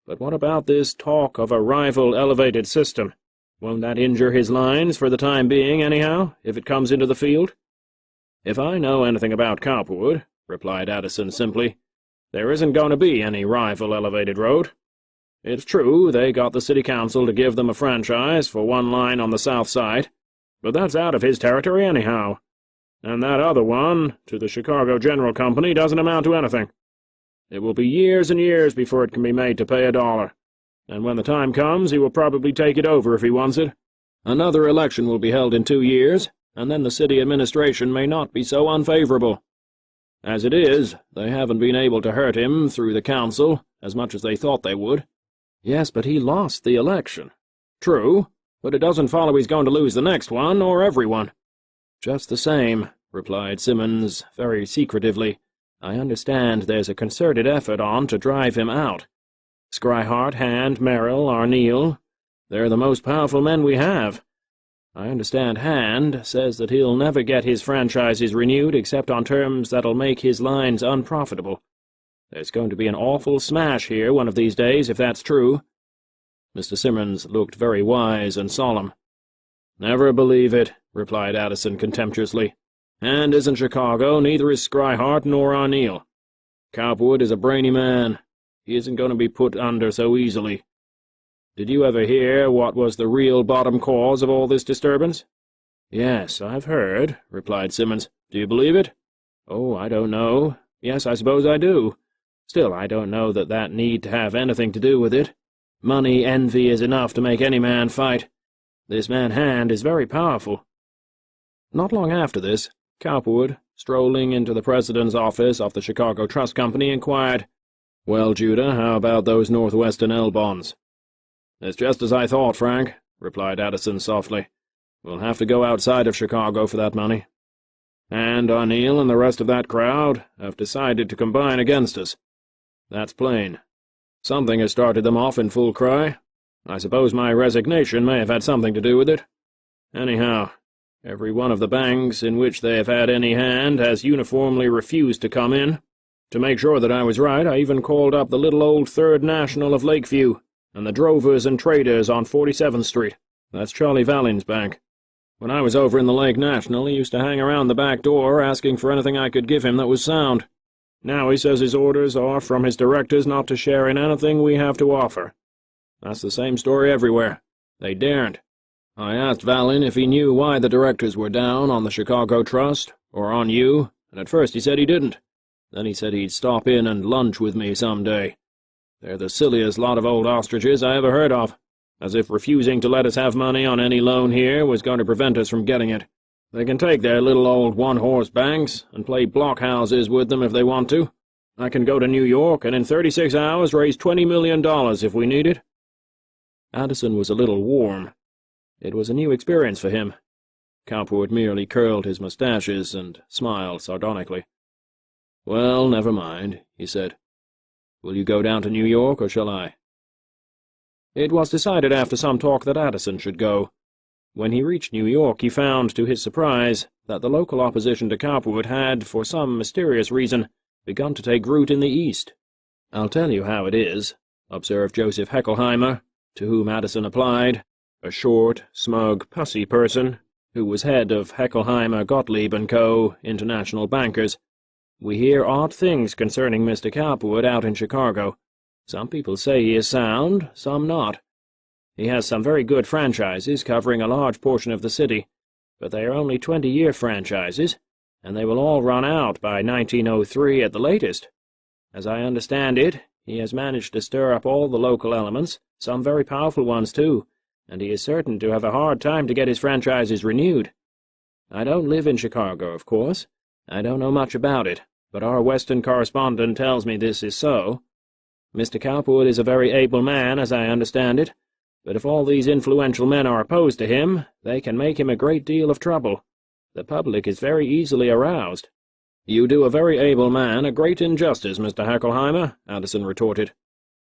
"But what about this talk of a rival elevated system? Won't that injure his lines for the time being, anyhow, if it comes into the field?" "If I know anything about Cowperwood," replied Addison simply, "there isn't going to be any rival elevated road. It's true they got the city council to give them a franchise for one line on the south side, but that's out of his territory anyhow. And that other one, to the Chicago General Company, doesn't amount to anything. It will be years and years before it can be made to pay a dollar, and when the time comes he will probably take it over if he wants it. Another election will be held in 2 years, and then the city administration may not be so unfavorable. As it is, they haven't been able to hurt him through the council as much as they thought they would." "Yes, but he lost the election." "True, but it doesn't follow he's going to lose the next one, or every one." "Just the same, replied Simmons, very secretively. "I understand there's a concerted effort on to drive him out. Scryhart, Hand, Merrill, Arneal, they're the most powerful men we have. I understand Hand says that he'll never get his franchises renewed except on terms that'll make his lines unprofitable. There's going to be an awful smash here one of these days, if that's true." Mr. Simmons looked very wise and solemn. "Never believe it," replied Addison contemptuously. "Hand isn't Chicago, neither is Scryhart nor Arneal. Cowperwood is a brainy man. He isn't going to be put under so easily. Did you ever hear what was the real bottom cause of all this disturbance?" "Yes, I've heard," replied Simmons. "Do you believe it?" "Oh, I don't know. Yes, I suppose I do. Still, I don't know that that need to have anything to do with it. Money envy is enough to make any man fight. This man Hand is very powerful." Not long after this, Cowperwood, strolling into the president's office of the Chicago Trust Company, inquired, "Well, Judah, how about those Northwestern L bonds?" "It's just as I thought, Frank," replied Addison softly. "We'll have to go outside of Chicago for that money. And Arneal and the rest of that crowd have decided to combine against us. That's plain. Something has started them off in full cry. I suppose my resignation may have had something to do with it. Anyhow, every one of the banks in which they have had any hand has uniformly refused to come in. To make sure that I was right, I even called up the little old Third National of Lakeview, and the Drovers and Traders on 47th Street. That's Charlie Valline's bank. When I was over in the Lake National, he used to hang around the back door asking for anything I could give him that was sound. Now he says his orders are from his directors not to share in anything we have to offer. That's the same story everywhere. They daren't. I asked Valline if he knew why the directors were down on the Chicago Trust, or on you, and at first he said he didn't. Then he said he'd stop in and lunch with me some day. They're the silliest lot of old ostriches I ever heard of, as if refusing to let us have money on any loan here was going to prevent us from getting it. They can take their little old one-horse banks and play blockhouses with them if they want to. I can go to New York and in 36 hours raise $20 million if we need it." Addison was a little warm. It was a new experience for him. Cowperwood merely curled his mustaches and smiled sardonically. "Well, never mind," he said. "Will you go down to New York, or shall I?" It was decided after some talk that Addison should go. When he reached New York, he found, to his surprise, that the local opposition to Cowperwood had, for some mysterious reason, begun to take root in the East. "I'll tell you how it is," observed Joseph Heckelheimer, to whom Addison applied, a short, smug, pussy person, who was head of Heckelheimer, Gottlieb & Co., international bankers. "We hear odd things concerning Mr. Cowperwood out in Chicago. Some people say he is sound, some not. He has some very good franchises covering a large portion of the city, but they are only 20-year franchises, and they will all run out by 1903 at the latest. As I understand it, he has managed to stir up all the local elements, some very powerful ones too, and he is certain to have a hard time to get his franchises renewed. I don't live in Chicago, of course. I don't know much about it, but our Western correspondent tells me this is so. Mr. Cowperwood is a very able man, as I understand it, but if all these influential men are opposed to him, they can make him a great deal of trouble. The public is very easily aroused." "You do a very able man a great injustice, Mr. Heckelheimer," Addison retorted.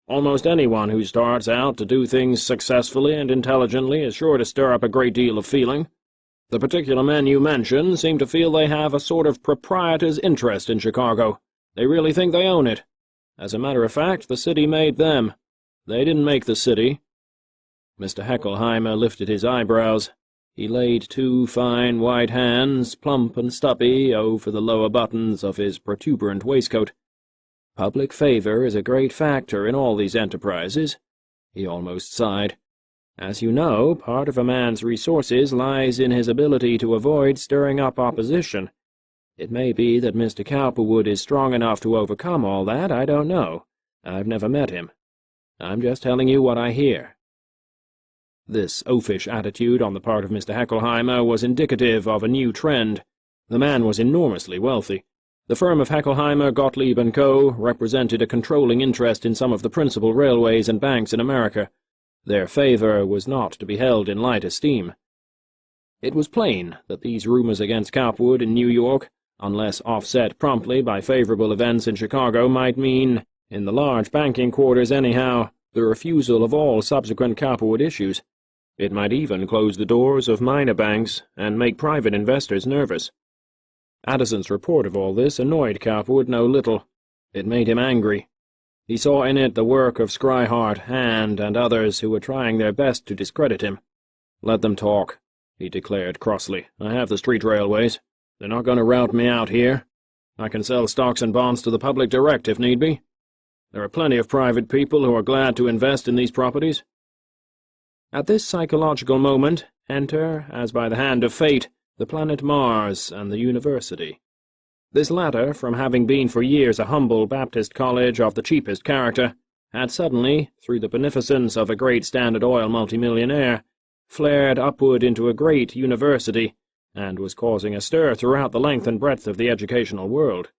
"Almost anyone who starts out to do things successfully and intelligently is sure to stir up a great deal of feeling. The particular men you mention seem to feel they have a sort of proprietor's interest in Chicago. They really think they own it. As a matter of fact, the city made them. They didn't make the city." Mr. Heckelheimer lifted his eyebrows. He laid two fine white hands, plump and stubby, over the lower buttons of his protuberant waistcoat. "Public favor is a great factor in all these enterprises," he almost sighed. "As you know, part of a man's resources lies in his ability to avoid stirring up opposition. It may be that Mr. Cowperwood is strong enough to overcome all that, I don't know. I've never met him. I'm just telling you what I hear." This oafish attitude on the part of Mr. Heckelheimer was indicative of a new trend. The man was enormously wealthy. The firm of Heckelheimer, Gottlieb & Co. represented a controlling interest in some of the principal railways and banks in America. Their favor was not to be held in light esteem. It was plain that these rumors against Cowperwood in New York, unless offset promptly by favorable events in Chicago, might mean, in the large banking quarters anyhow, the refusal of all subsequent Cowperwood issues. It might even close the doors of minor banks and make private investors nervous. Addison's report of all this annoyed Cowperwood no little. It made him angry. He saw in it the work of Scrihart, Hand, and others who were trying their best to discredit him. "Let them talk," he declared crossly. "I have the street railways. They're not going to rout me out here. I can sell stocks and bonds to the public direct if need be. There are plenty of private people who are glad to invest in these properties." At this psychological moment, enter, as by the hand of fate, the planet Mars and the university. This latter, from having been for years a humble Baptist college of the cheapest character, had suddenly, through the beneficence of a great Standard Oil multimillionaire, flared upward into a great university, and was causing a stir throughout the length and breadth of the educational world.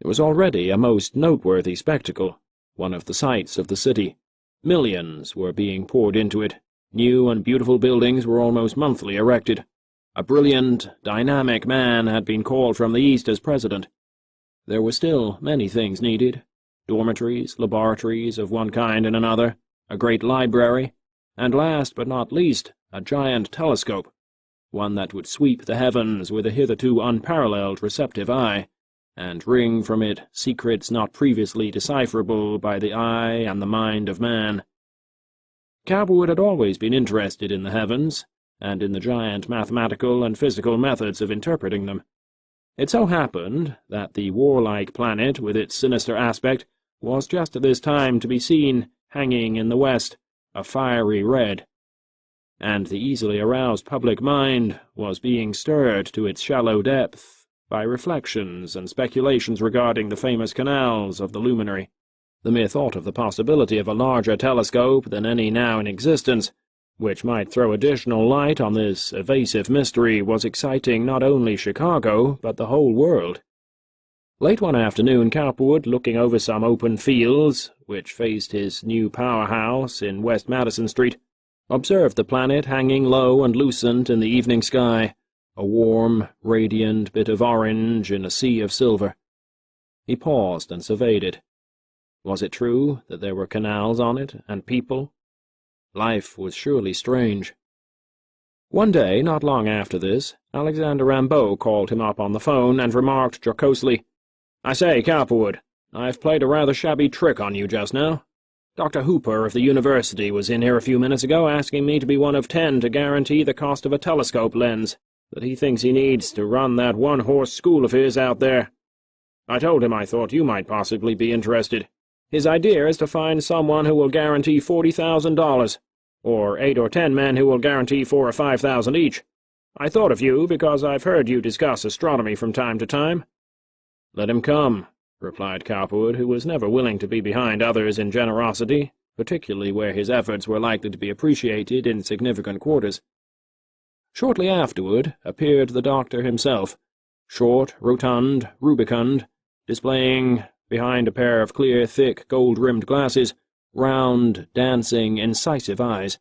It was already a most noteworthy spectacle, one of the sights of the city. Millions were being poured into it. New and beautiful buildings were almost monthly erected. A brilliant, dynamic man had been called from the East as president. There were still many things needed: dormitories, laboratories of one kind and another, a great library, and last but not least, a giant telescope, one that would sweep the heavens with a hitherto unparalleled receptive eye, and wring from it secrets not previously decipherable by the eye and the mind of man. Cowperwood had always been interested in the heavens, and in the giant mathematical and physical methods of interpreting them. It so happened that the warlike planet, with its sinister aspect, was just at this time to be seen, hanging in the west, a fiery red, and the easily aroused public mind was being stirred to its shallow depth by reflections and speculations regarding the famous canals of the luminary. The mere thought of the possibility of a larger telescope than any now in existence, which might throw additional light on this evasive mystery, was exciting not only Chicago, but the whole world. Late one afternoon, Cowperwood, looking over some open fields, which faced his new powerhouse in West Madison Street, observed the planet hanging low and lucent in the evening sky, a warm, radiant bit of orange in a sea of silver. He paused and surveyed it. Was it true that there were canals on it, and people? Life was surely strange. One day, not long after this, Alexander Rambaud called him up on the phone and remarked jocosely, "I say, Cowperwood, I've played a rather shabby trick on you just now. Dr. Hooper of the university was in here a few minutes ago asking me to be one of 10 to guarantee the cost of a telescope lens that he thinks he needs to run that one-horse school of his out there. I told him I thought you might possibly be interested. His idea is to find someone who will guarantee $40,000, or 8 or 10 men who will guarantee $4,000 or $5,000 each. I thought of you because I've heard you discuss astronomy from time to time." "Let him come," replied Cowperwood, who was never willing to be behind others in generosity, particularly where his efforts were likely to be appreciated in significant quarters. Shortly afterward appeared the doctor himself, short, rotund, rubicund, displaying, behind a pair of clear, thick, gold-rimmed glasses, round, dancing, incisive eyes.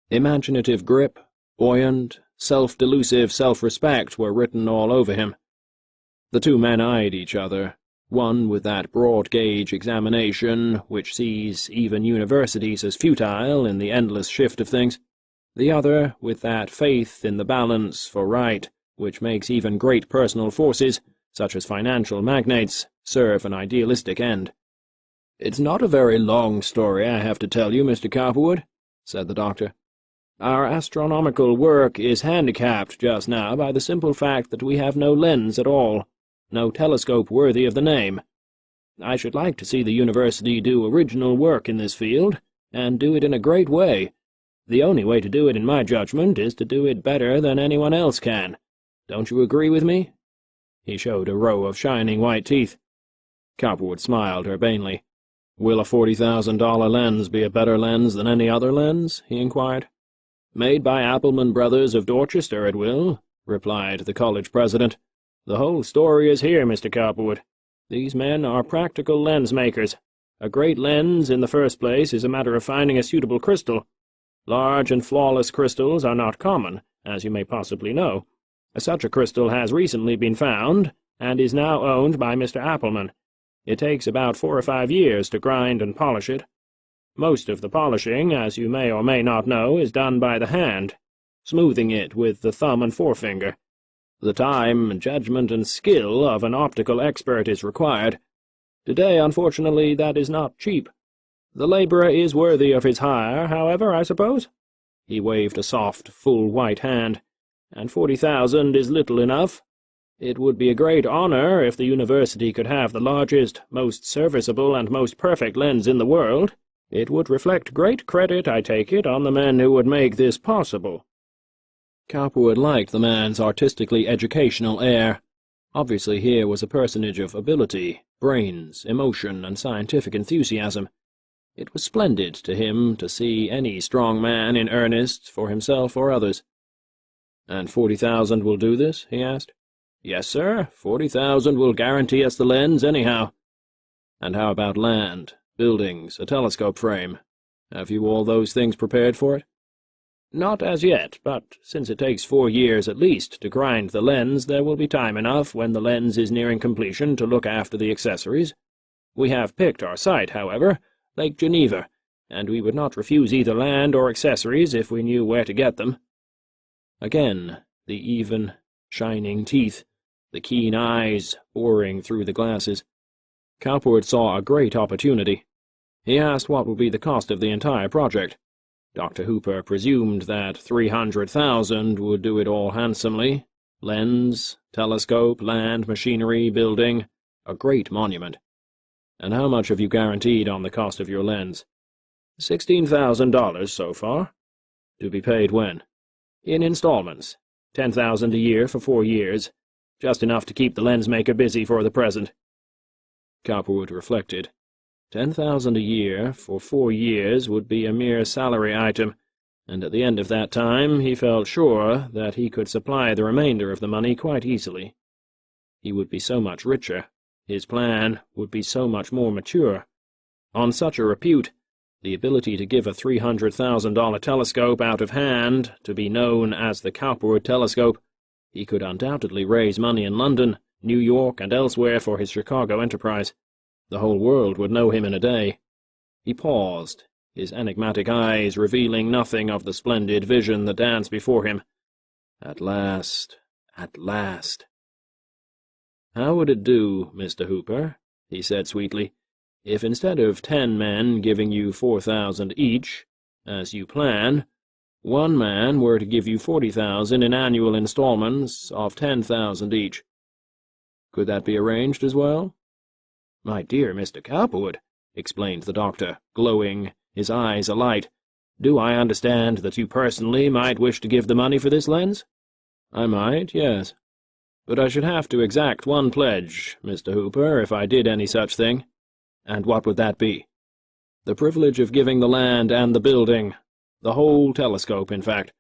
Imaginative grip, buoyant, self-delusive self-respect were written all over him. The two men eyed each other, one with that broad-gauge examination which sees even universities as futile in the endless shift of things, the other with that faith in the balance for right which makes even great personal forces, such as financial magnates, serve an idealistic end. "It's not a very long story I have to tell you, Mr. Cowperwood," said the doctor. "Our astronomical work is handicapped just now by the simple fact that we have no lens at all, no telescope worthy of the name. I should like to see the university do original work in this field, and do it in a great way. The only way to do it, in my judgment, is to do it better than anyone else can. Don't you agree with me?" He showed a row of shining white teeth. Cowperwood smiled urbanely. "Will a $40,000 lens be a better lens than any other lens?" he inquired. "Made by Appleman Brothers of Dorchester, it will," replied the college president. "The whole story is here, Mr. Cowperwood. These men are practical lens makers. A great lens, in the first place, is a matter of finding a suitable crystal. Large and flawless crystals are not common, as you may possibly know. Such a crystal has recently been found, and is now owned by Mr. Appleman. It takes about 4 or 5 years to grind and polish it. Most of the polishing, as you may or may not know, is done by the hand, smoothing it with the thumb and forefinger. The time, judgment, and skill of an optical expert is required. Today, unfortunately, that is not cheap. The laborer is worthy of his hire, however, I suppose?" He waved a soft, full white hand. "And 40,000 is little enough. It would be a great honor if the university could have the largest, most serviceable, and most perfect lens in the world. It would reflect great credit, I take it, on the men who would make this possible." Cowperwood liked the man's artistically educational air. Obviously here was a personage of ability, brains, emotion, and scientific enthusiasm. It was splendid to him to see any strong man in earnest for himself or others. "And 40,000 will do this?" he asked. "Yes, sir. 40,000 will guarantee us the lens, anyhow." "And how about land, buildings, a telescope frame? Have you all those things prepared for it?" "Not as yet, but since it takes 4 years at least to grind the lens, there will be time enough when the lens is nearing completion to look after the accessories. We have picked our site, however, Lake Geneva, and we would not refuse either land or accessories if we knew where to get them." Again, the even, shining teeth, the keen eyes boring through the glasses. Cowperwood saw a great opportunity. He asked what would be the cost of the entire project. Dr. Hooper presumed that 300,000 would do it all handsomely. Lens, telescope, land, machinery, building, a great monument. "And how much have you guaranteed on the cost of your lens?" $16,000 so far. "To be paid when?" "In installments. 10,000 a year for 4 years. Just enough to keep the lensmaker busy for the present." Cowperwood reflected. 10,000 a year for 4 years would be a mere salary item, and at the end of that time he felt sure that he could supply the remainder of the money quite easily. He would be so much richer. His plan would be so much more mature. On such a repute, the ability to give a $300,000 telescope out of hand to be known as the Cowperwood telescope, he could undoubtedly raise money in London, New York, and elsewhere for his Chicago enterprise. The whole world would know him in a day. He paused, his enigmatic eyes revealing nothing of the splendid vision that danced before him. At last, at last. "How would it do, Mr. Hooper," he said sweetly, "if instead of 10 men giving you 4,000 each, as you plan, 1 man were to give you 40,000 in annual installments of 10,000 each? Could that be arranged as well?" "My dear Mr. Cowperwood," explained the doctor, glowing, his eyes alight, "do I understand that you personally might wish to give the money for this lens?" "I might, yes. But I should have to exact one pledge, Mr. Hooper, if I did any such thing." "And what would that be?" "The privilege of giving the land and the building, the whole telescope, in fact.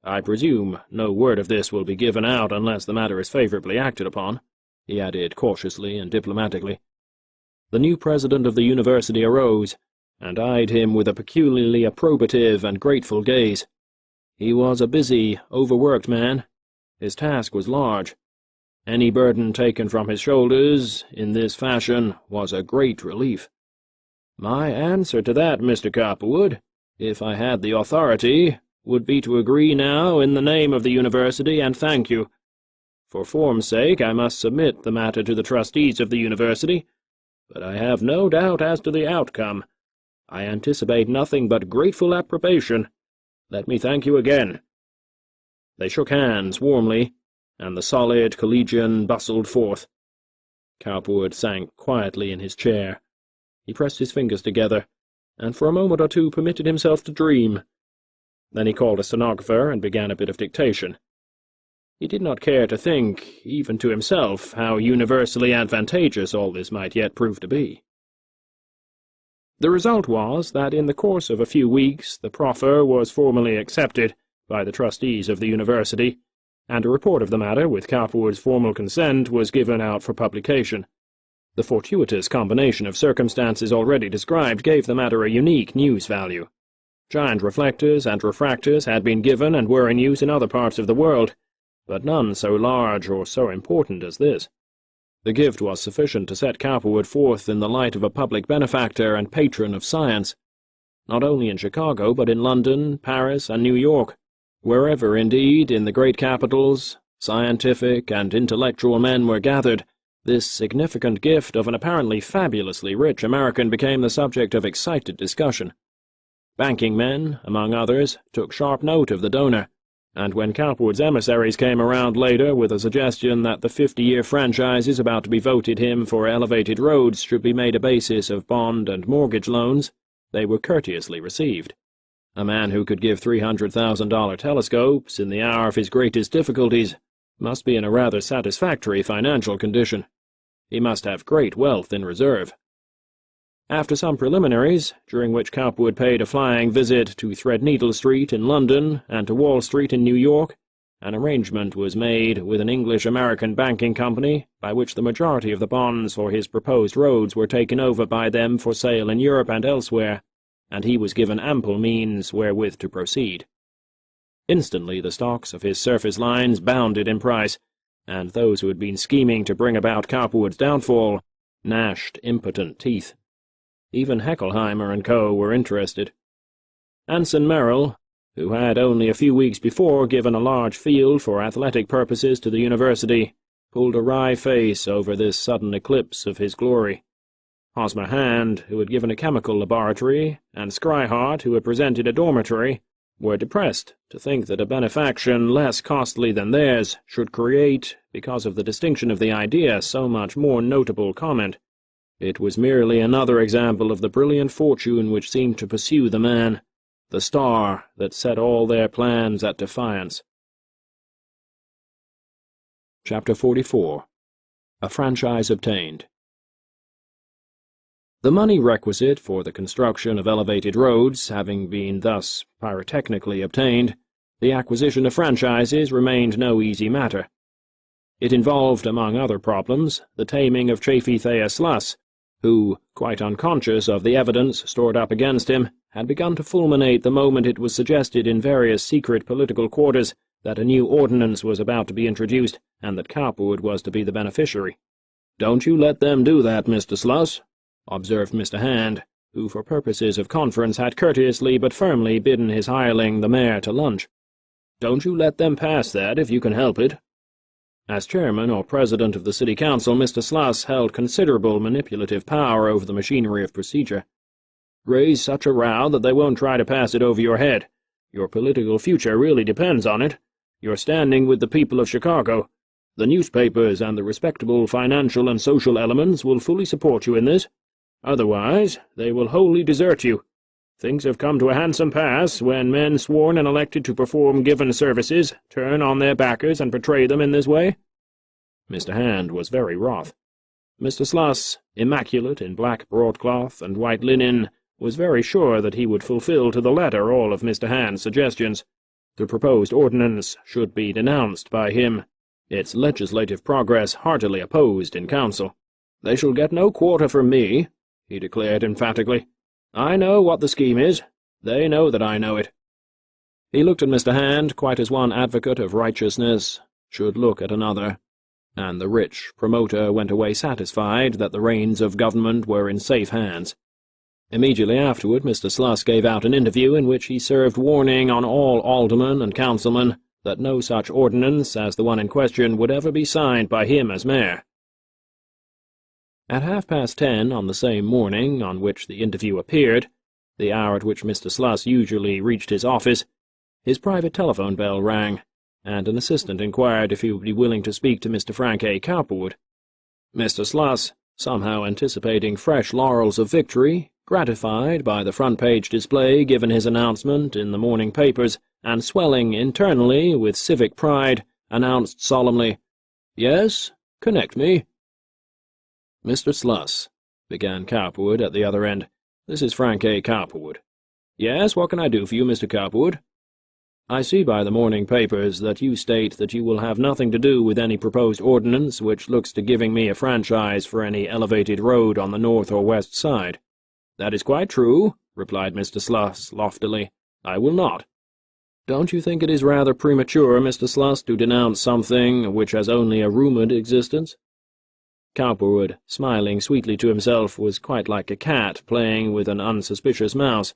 I presume no word of this will be given out unless the matter is favorably acted upon," he added cautiously and diplomatically. The new president of the university arose, and eyed him with a peculiarly approbative and grateful gaze. He was a busy, overworked man. His task was large. Any burden taken from his shoulders in this fashion was a great relief. "My answer to that, Mr. Cowperwood, if I had the authority, would be to agree now in the name of the university and thank you. For form's sake, I must submit the matter to the trustees of the university, but I have no doubt as to the outcome. I anticipate nothing but grateful approbation. Let me thank you again." They shook hands warmly, and the solid collegian bustled forth. Cowperwood sank quietly in his chair. He pressed his fingers together, and for a moment or two permitted himself to dream. Then he called a stenographer and began a bit of dictation. He did not care to think, even to himself, how universally advantageous all this might yet prove to be. The result was that in the course of a few weeks the proffer was formally accepted by the trustees of the university, and a report of the matter, with Cowperwood's formal consent, was given out for publication. The fortuitous combination of circumstances already described gave the matter a unique news value. Giant reflectors and refractors had been given and were in use in other parts of the world, but none so large or so important as this. The gift was sufficient to set Cowperwood forth in the light of a public benefactor and patron of science, not only in Chicago but in London, Paris, and New York. Wherever, indeed, in the great capitals, scientific and intellectual men were gathered, this significant gift of an apparently fabulously rich American became the subject of excited discussion. Banking men, among others, took sharp note of the donor, and when Cowperwood's emissaries came around later with a suggestion that the 50-year franchises about to be voted him for elevated roads should be made a basis of bond and mortgage loans, they were courteously received. A man who could give $300,000 telescopes in the hour of his greatest difficulties must be in a rather satisfactory financial condition. He must have great wealth in reserve. After some preliminaries, during which Cowperwood paid a flying visit to Threadneedle Street in London and to Wall Street in New York, an arrangement was made with an English-American banking company by which the majority of the bonds for his proposed roads were taken over by them for sale in Europe and elsewhere, and he was given ample means wherewith to proceed. Instantly the stocks of his surface lines bounded in price, and those who had been scheming to bring about Cowperwood's downfall gnashed impotent teeth. Even Heckelheimer and Co. were interested. Anson Merrill, who had only a few weeks before given a large field for athletic purposes to the university, pulled a wry face over this sudden eclipse of his glory. Hosmer Hand, who had given a chemical laboratory, and Scryhart, who had presented a dormitory, were depressed to think that a benefaction less costly than theirs should create, because of the distinction of the idea, so much more notable comment. It was merely another example of the brilliant fortune which seemed to pursue the man, the star that set all their plans at defiance. Chapter 44. A Franchise Obtained. The money requisite for the construction of elevated roads having been thus pyrotechnically obtained, the acquisition of franchises remained no easy matter. It involved, among other problems, the taming of Chafee Thea Sluss, who, quite unconscious of the evidence stored up against him, had begun to fulminate the moment it was suggested in various secret political quarters that a new ordinance was about to be introduced, and that Cowperwood was to be the beneficiary. "Don't you let them do that, Mr. Sluss," observed Mr. Hand, who for purposes of conference had courteously but firmly bidden his hireling the mayor to lunch. "Don't you let them pass that if you can help it." As chairman or president of the city council, Mr. Sluss held considerable manipulative power over the machinery of procedure. "Raise such a row that they won't try to pass it over your head. Your political future really depends on it. You're standing with the people of Chicago. The newspapers and the respectable financial and social elements will fully support you in this. Otherwise, they will wholly desert you. Things have come to a handsome pass when men sworn and elected to perform given services turn on their backers and betray them in this way." Mr. Hand was very wroth. Mr. Sluss, immaculate in black broadcloth and white linen, was very sure that he would fulfill to the letter all of Mr. Hand's suggestions. The proposed ordinance should be denounced by him, its legislative progress heartily opposed in council. "They shall get no quarter from me," he declared emphatically. "I know what the scheme is. They know that I know it." He looked at Mr. Hand quite as one advocate of righteousness should look at another, and the rich promoter went away satisfied that the reins of government were in safe hands. Immediately afterward Mr. Sluss gave out an interview in which he served warning on all aldermen and councilmen that no such ordinance as the one in question would ever be signed by him as mayor. At 10:30 on the same morning on which the interview appeared, the hour at which Mr. Sluss usually reached his office, his private telephone bell rang, and an assistant inquired if he would be willing to speak to Mr. Frank A. Cowperwood. Mr. Sluss, somehow anticipating fresh laurels of victory, gratified by the front-page display given his announcement in the morning papers, and swelling internally with civic pride, announced solemnly, "Yes, connect me." "Mr. Sluss," began Cowperwood at the other end, "this is Frank A. Cowperwood." "Yes, what can I do for you, Mr. Cowperwood?" "I see by the morning papers that you state that you will have nothing to do with any proposed ordinance which looks to giving me a franchise for any elevated road on the north or west side." "That is quite true, replied Mr. Sluss loftily. "I will not. Don't you think it is rather premature, Mr. Sluss, to denounce something which has only a rumoured existence?" Cowperwood, smiling sweetly to himself, was quite like a cat playing with an unsuspicious mouse.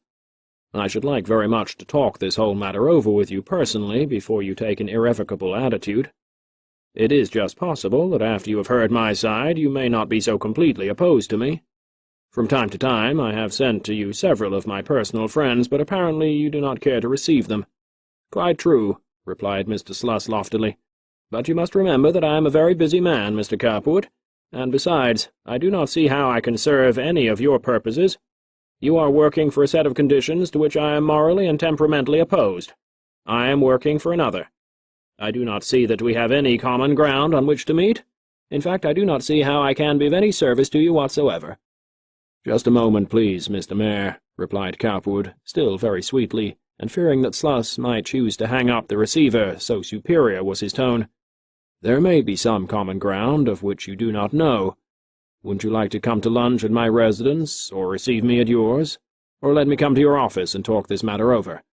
"I should like very much to talk this whole matter over with you personally before you take an irrevocable attitude. It is just possible that after you have heard my side you may not be so completely opposed to me. From time to time I have sent to you several of my personal friends, but apparently you do not care to receive them." "Quite true," replied Mr. Sluss loftily. "But you must remember that I am a very busy man, Mr. Cowperwood, and besides, I do not see how I can serve any of your purposes. You are working for a set of conditions to which I am morally and temperamentally opposed. I am working for another. I do not see that we have any common ground on which to meet. In fact, I do not see how I can be of any service to you whatsoever." "Just a moment, please, Mr. Mayor," replied Cowperwood, still very sweetly, and fearing that Sluss might choose to hang up the receiver, so superior was his tone. "There may be some common ground of which you do not know. Wouldn't you like to come to lunch at my residence, or receive me at yours, or let me come to your office and talk this matter over?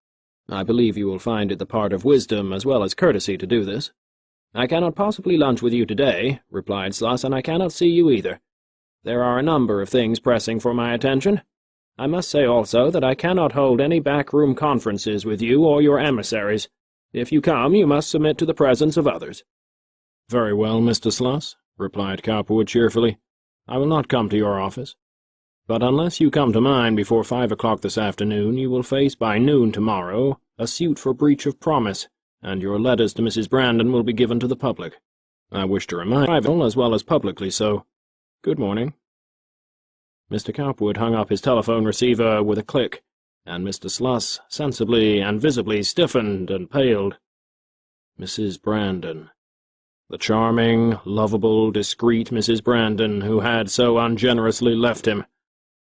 I believe you will find it the part of wisdom as well as courtesy to do this." "I cannot possibly lunch with you today," replied Sluss, "and I cannot see you either. There are a number of things pressing for my attention. I must say also that I cannot hold any backroom conferences with you or your emissaries. If you come, you must submit to the presence of others." "Very well, Mr. Sluss," replied Cowperwood cheerfully. "I will not come to your office. But unless you come to mine before 5 o'clock this afternoon, you will face by noon tomorrow a suit for breach of promise, and your letters to Mrs. Brandon will be given to the public. I wish to remind you, as well as publicly so. Good morning." Mr. Cowperwood hung up his telephone receiver with a click, and Mr. Sluss sensibly and visibly stiffened and paled. Mrs. Brandon. The charming, lovable, discreet Mrs. Brandon, who had so ungenerously left him.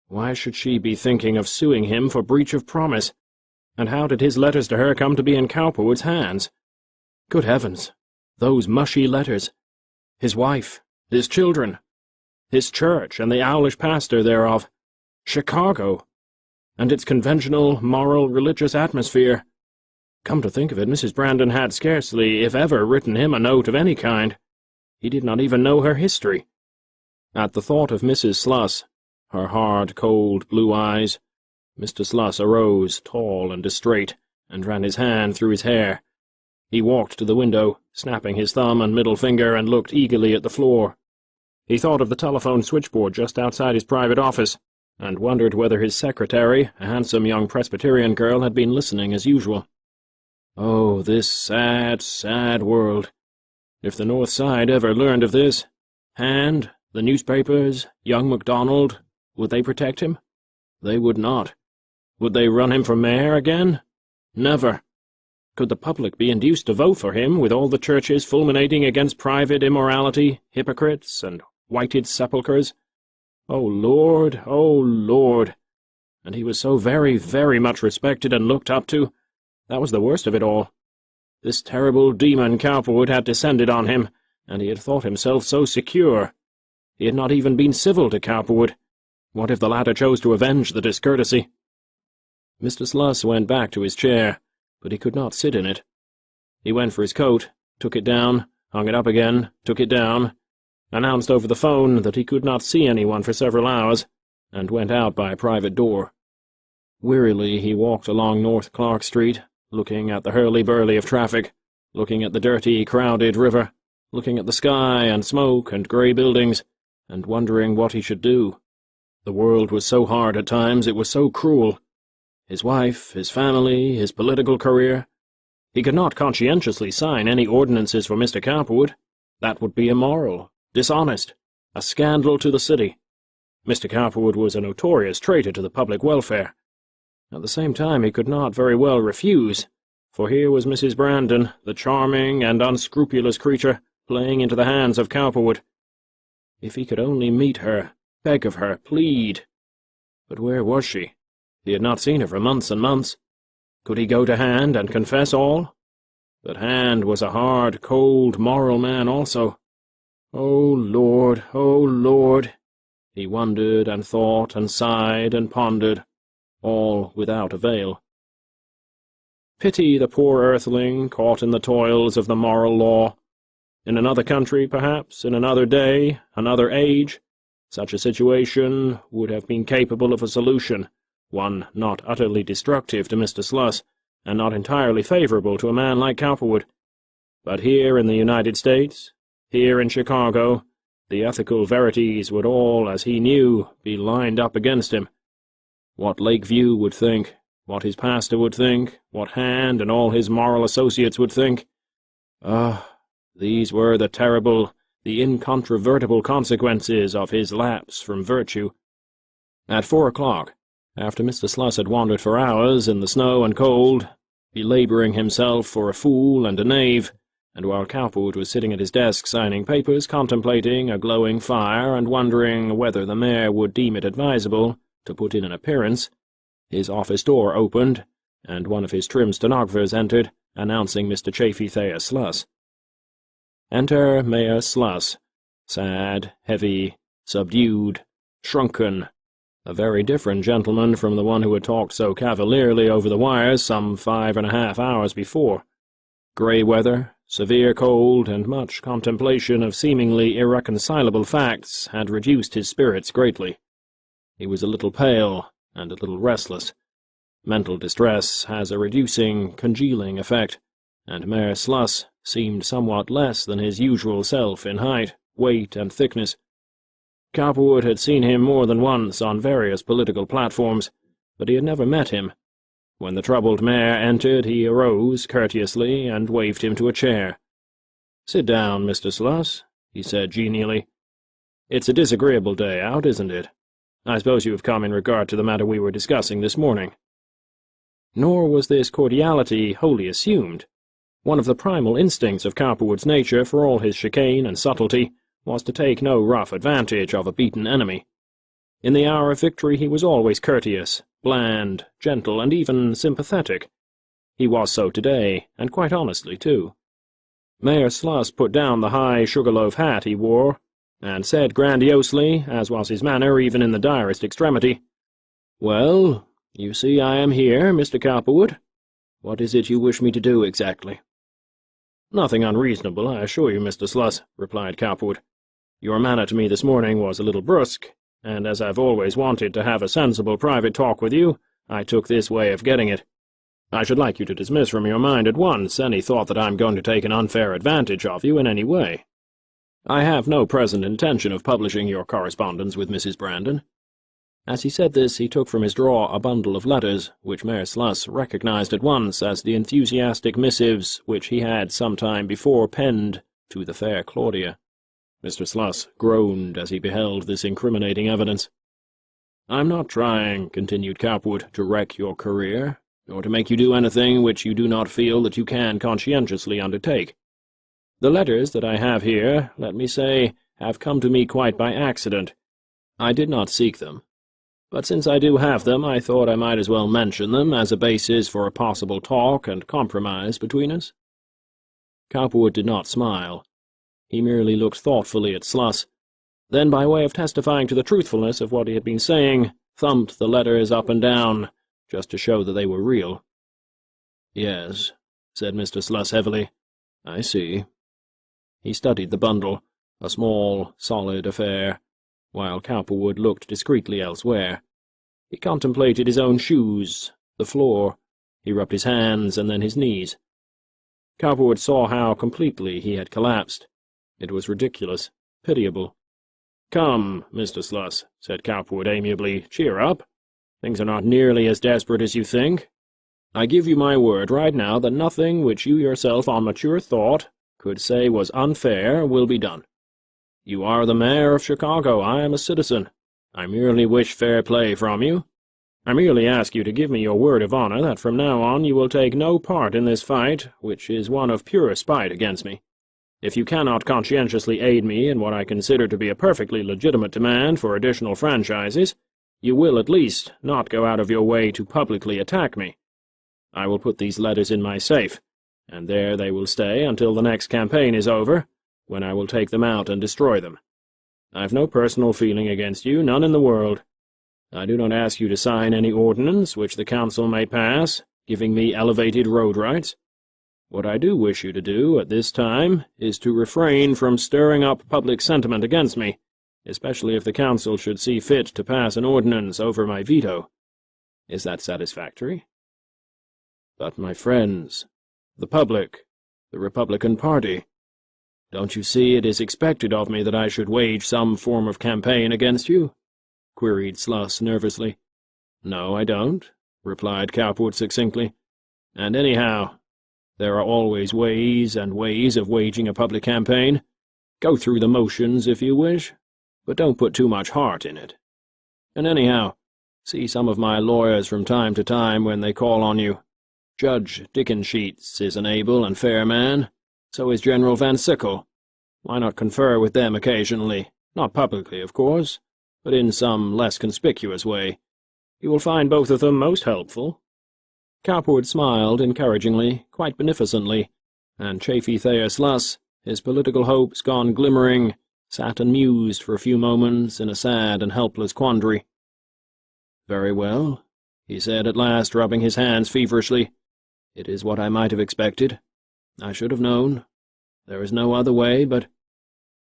Why should she be thinking of suing him for breach of promise? And how did his letters to her come to be in Cowperwood's hands? Good heavens! Those mushy letters! His wife, his children, his church and the owlish pastor thereof, Chicago, and its conventional, moral, religious atmosphere. Come to think of it, Mrs. Brandon had scarcely, if ever, written him a note of any kind. He did not even know her history. At the thought of Mrs. Sluss, her hard, cold blue eyes, Mr. Sluss arose, tall and distrait, and ran his hand through his hair. He walked to the window, snapping his thumb and middle finger, and looked eagerly at the floor. He thought of the telephone switchboard just outside his private office, and wondered whether his secretary, a handsome young Presbyterian girl, had been listening as usual. Oh, this sad, sad world! If the North Side ever learned of this, Hand, the newspapers, young MacDonald, would they protect him? They would not. Would they run him for mayor again? Never. Could the public be induced to vote for him, with all the churches fulminating against private immorality, hypocrites, and whited sepulchres? Oh, Lord, oh, Lord! And he was so very, very much respected and looked up to. That was the worst of it all. This terrible demon Cowperwood had descended on him, and he had thought himself so secure. He had not even been civil to Cowperwood. What if the latter chose to avenge the discourtesy? Mr. Sluss went back to his chair, but he could not sit in it. He went for his coat, took it down, hung it up again, took it down, announced over the phone that he could not see anyone for several hours, and went out by a private door. Wearily he walked along North Clark Street, looking at the hurly-burly of traffic, looking at the dirty, crowded river, looking at the sky and smoke and grey buildings, and wondering what he should do. The world was so hard at times, it was so cruel. His wife, his family, his political career. He could not conscientiously sign any ordinances for Mr. Cowperwood. That would be immoral, dishonest, a scandal to the city. Mr. Cowperwood was a notorious traitor to the public welfare. At the same time, he could not very well refuse, for here was Mrs. Brandon, the charming and unscrupulous creature, playing into the hands of Cowperwood. If he could only meet her, beg of her, plead. But where was she? He had not seen her for months and months. Could he go to Hand and confess all? But Hand was a hard, cold, moral man also. Oh, Lord, oh, Lord! He wondered and thought and sighed and pondered. all without avail. Pity the poor earthling caught in the toils of the moral law. In another country, perhaps, in another day, another age, such a situation would have been capable of a solution, one not utterly destructive to Mr. Sluss, and not entirely favourable to a man like Cowperwood. But here in the United States, here in Chicago, the ethical verities would all, as he knew, be lined up against him. What Lakeview would think, what his pastor would think, what Hand and all his moral associates would think. These were the terrible, the incontrovertible consequences of his lapse from virtue. At 4 o'clock, after Mr. Sluss had wandered for hours in the snow and cold, belabouring himself for a fool and a knave, and while Cowperwood was sitting at his desk signing papers, contemplating a glowing fire and wondering whether the mayor would deem it advisable to put in an appearance, his office door opened, and one of his trim stenographers entered, announcing Mr. Chafee Thayer Sluss. Enter Mayor Sluss, sad, heavy, subdued, shrunken, a very different gentleman from the one who had talked so cavalierly over the wires some 5.5 hours before. Grey weather, severe cold, and much contemplation of seemingly irreconcilable facts had reduced his spirits greatly. He was a little pale and a little restless. Mental distress has a reducing, congealing effect, and Mayor Sluss seemed somewhat less than his usual self in height, weight, and thickness. Cowperwood had seen him more than once on various political platforms, but he had never met him. When the troubled mayor entered, he arose courteously and waved him to a chair. "Sit down, Mr. Sluss," he said genially. "It's a disagreeable day out, isn't it? I suppose you have come in regard to the matter we were discussing this morning." Nor was this cordiality wholly assumed. One of the primal instincts of Cowperwood's nature, for all his chicane and subtlety, was to take no rough advantage of a beaten enemy. In the hour of victory he was always courteous, bland, gentle, and even sympathetic. He was so today, and quite honestly, too. Mayor Sluss put down the high sugar-loaf hat he wore, and said grandiosely, as was his manner even in the direst extremity, "Well, you see I am here, Mr. Cowperwood. What is it you wish me to do exactly?" "Nothing unreasonable, I assure you, Mr. Sluss," replied Cowperwood. "Your manner to me this morning was a little brusque, and as I've always wanted to have a sensible private talk with you, I took this way of getting it. I should like you to dismiss from your mind at once any thought that I'm going to take an unfair advantage of you in any way. I have no present intention of publishing your correspondence with Mrs. Brandon." As he said this, he took from his drawer a bundle of letters, which Mayor Sluss recognized at once as the enthusiastic missives which he had some time before penned to the fair Claudia. Mr. Sluss groaned as he beheld this incriminating evidence. "I'm not trying," continued Cowperwood, "to wreck your career, or to make you do anything which you do not feel that you can conscientiously undertake. The letters that I have here, let me say, have come to me quite by accident. I did not seek them. But since I do have them, I thought I might as well mention them as a basis for a possible talk and compromise between us." Cowperwood did not smile. He merely looked thoughtfully at Sluss, then, by way of testifying to the truthfulness of what he had been saying, thumped the letters up and down, just to show that they were real. "Yes," said Mr. Sluss heavily, "I see." He studied the bundle, a small, solid affair, while Cowperwood looked discreetly elsewhere. He contemplated his own shoes, the floor. He rubbed his hands and then his knees. Cowperwood saw how completely he had collapsed. It was ridiculous, pitiable. "Come, Mr. Sluss," said Cowperwood amiably, "cheer up. Things are not nearly as desperate as you think. I give you my word right now that nothing which you yourself on mature thought could say was unfair will be done. You are the mayor of Chicago. I am a citizen. I merely wish fair play from you. I merely ask you to give me your word of honor that from now on you will take no part in this fight, which is one of pure spite against me. If you cannot conscientiously aid me in what I consider to be a perfectly legitimate demand for additional franchises, you will at least not go out of your way to publicly attack me. I will put these letters in my safe, and there they will stay until the next campaign is over, when I will take them out and destroy them. I've no personal feeling against you, none in the world. I do not ask you to sign any ordinance which the council may pass, giving me elevated road rights. What I do wish you to do at this time is to refrain from stirring up public sentiment against me, especially if the council should see fit to pass an ordinance over my veto. Is that satisfactory? But, my friends, the public, the Republican Party, don't you see it is expected of me that I should wage some form of campaign against you? Queried Sluss nervously. No, I don't, replied Cowperwood succinctly. And anyhow, there are always ways and ways of waging a public campaign. Go through the motions if you wish, but don't put too much heart in it. And anyhow, see some of my lawyers from time to time when they call on you. Judge Dickensheets is an able and fair man. So is General Van Sickle. Why not confer with them occasionally, not publicly, of course, but in some less conspicuous way? You will find both of them most helpful. Cowperwood smiled encouragingly, quite beneficently, and Chafee Thayer Sluss, his political hopes gone glimmering, sat and mused for a few moments in a sad and helpless quandary. Very well, he said at last, rubbing his hands feverishly. It is what I might have expected. I should have known. There is no other way, but—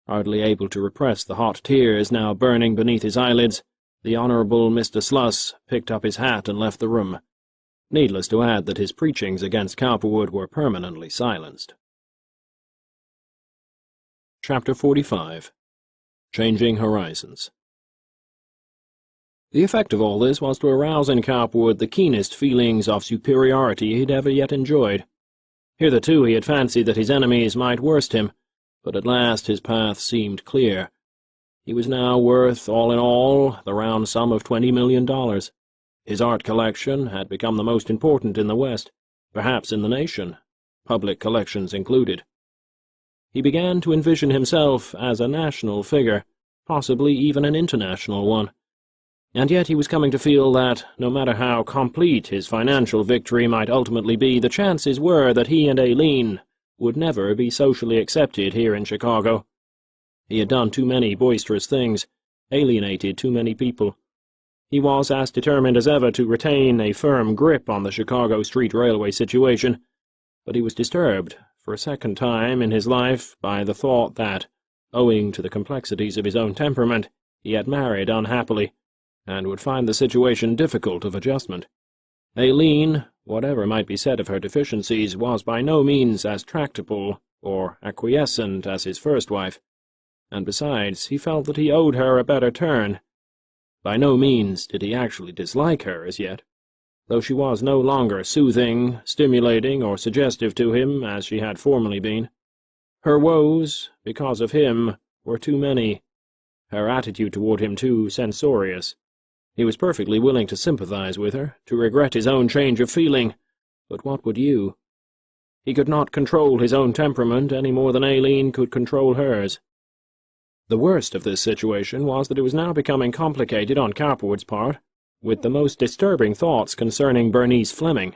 Hardly able to repress the hot tears now burning beneath his eyelids, the Honourable Mr. Sluss picked up his hat and left the room. Needless to add that his preachings against Cowperwood were permanently silenced. Chapter 45. Changing Horizons. The effect of all this was to arouse in Cowperwood the keenest feelings of superiority he had ever yet enjoyed. Hitherto he had fancied that his enemies might worst him, but at last his path seemed clear. He was now worth, all in all, the round sum of $20 million. His art collection had become the most important in the West, perhaps in the nation, public collections included. He began to envision himself as a national figure, possibly even an international one. And yet he was coming to feel that, no matter how complete his financial victory might ultimately be, the chances were that he and Aileen would never be socially accepted here in Chicago. He had done too many boisterous things, alienated too many people. He was as determined as ever to retain a firm grip on the Chicago Street Railway situation, but he was disturbed, for a second time in his life, by the thought that, owing to the complexities of his own temperament, he had married unhappily, and would find the situation difficult of adjustment. Aileen, whatever might be said of her deficiencies, was by no means as tractable or acquiescent as his first wife, and besides, he felt that he owed her a better turn. By no means did he actually dislike her as yet, though she was no longer soothing, stimulating, or suggestive to him as she had formerly been. Her woes, because of him, were too many, her attitude toward him too censorious. He was perfectly willing to sympathize with her, to regret his own change of feeling, but what would you? He could not control his own temperament any more than Aileen could control hers. The worst of this situation was that it was now becoming complicated on Cowperwood's part, with the most disturbing thoughts concerning Bernice Fleming.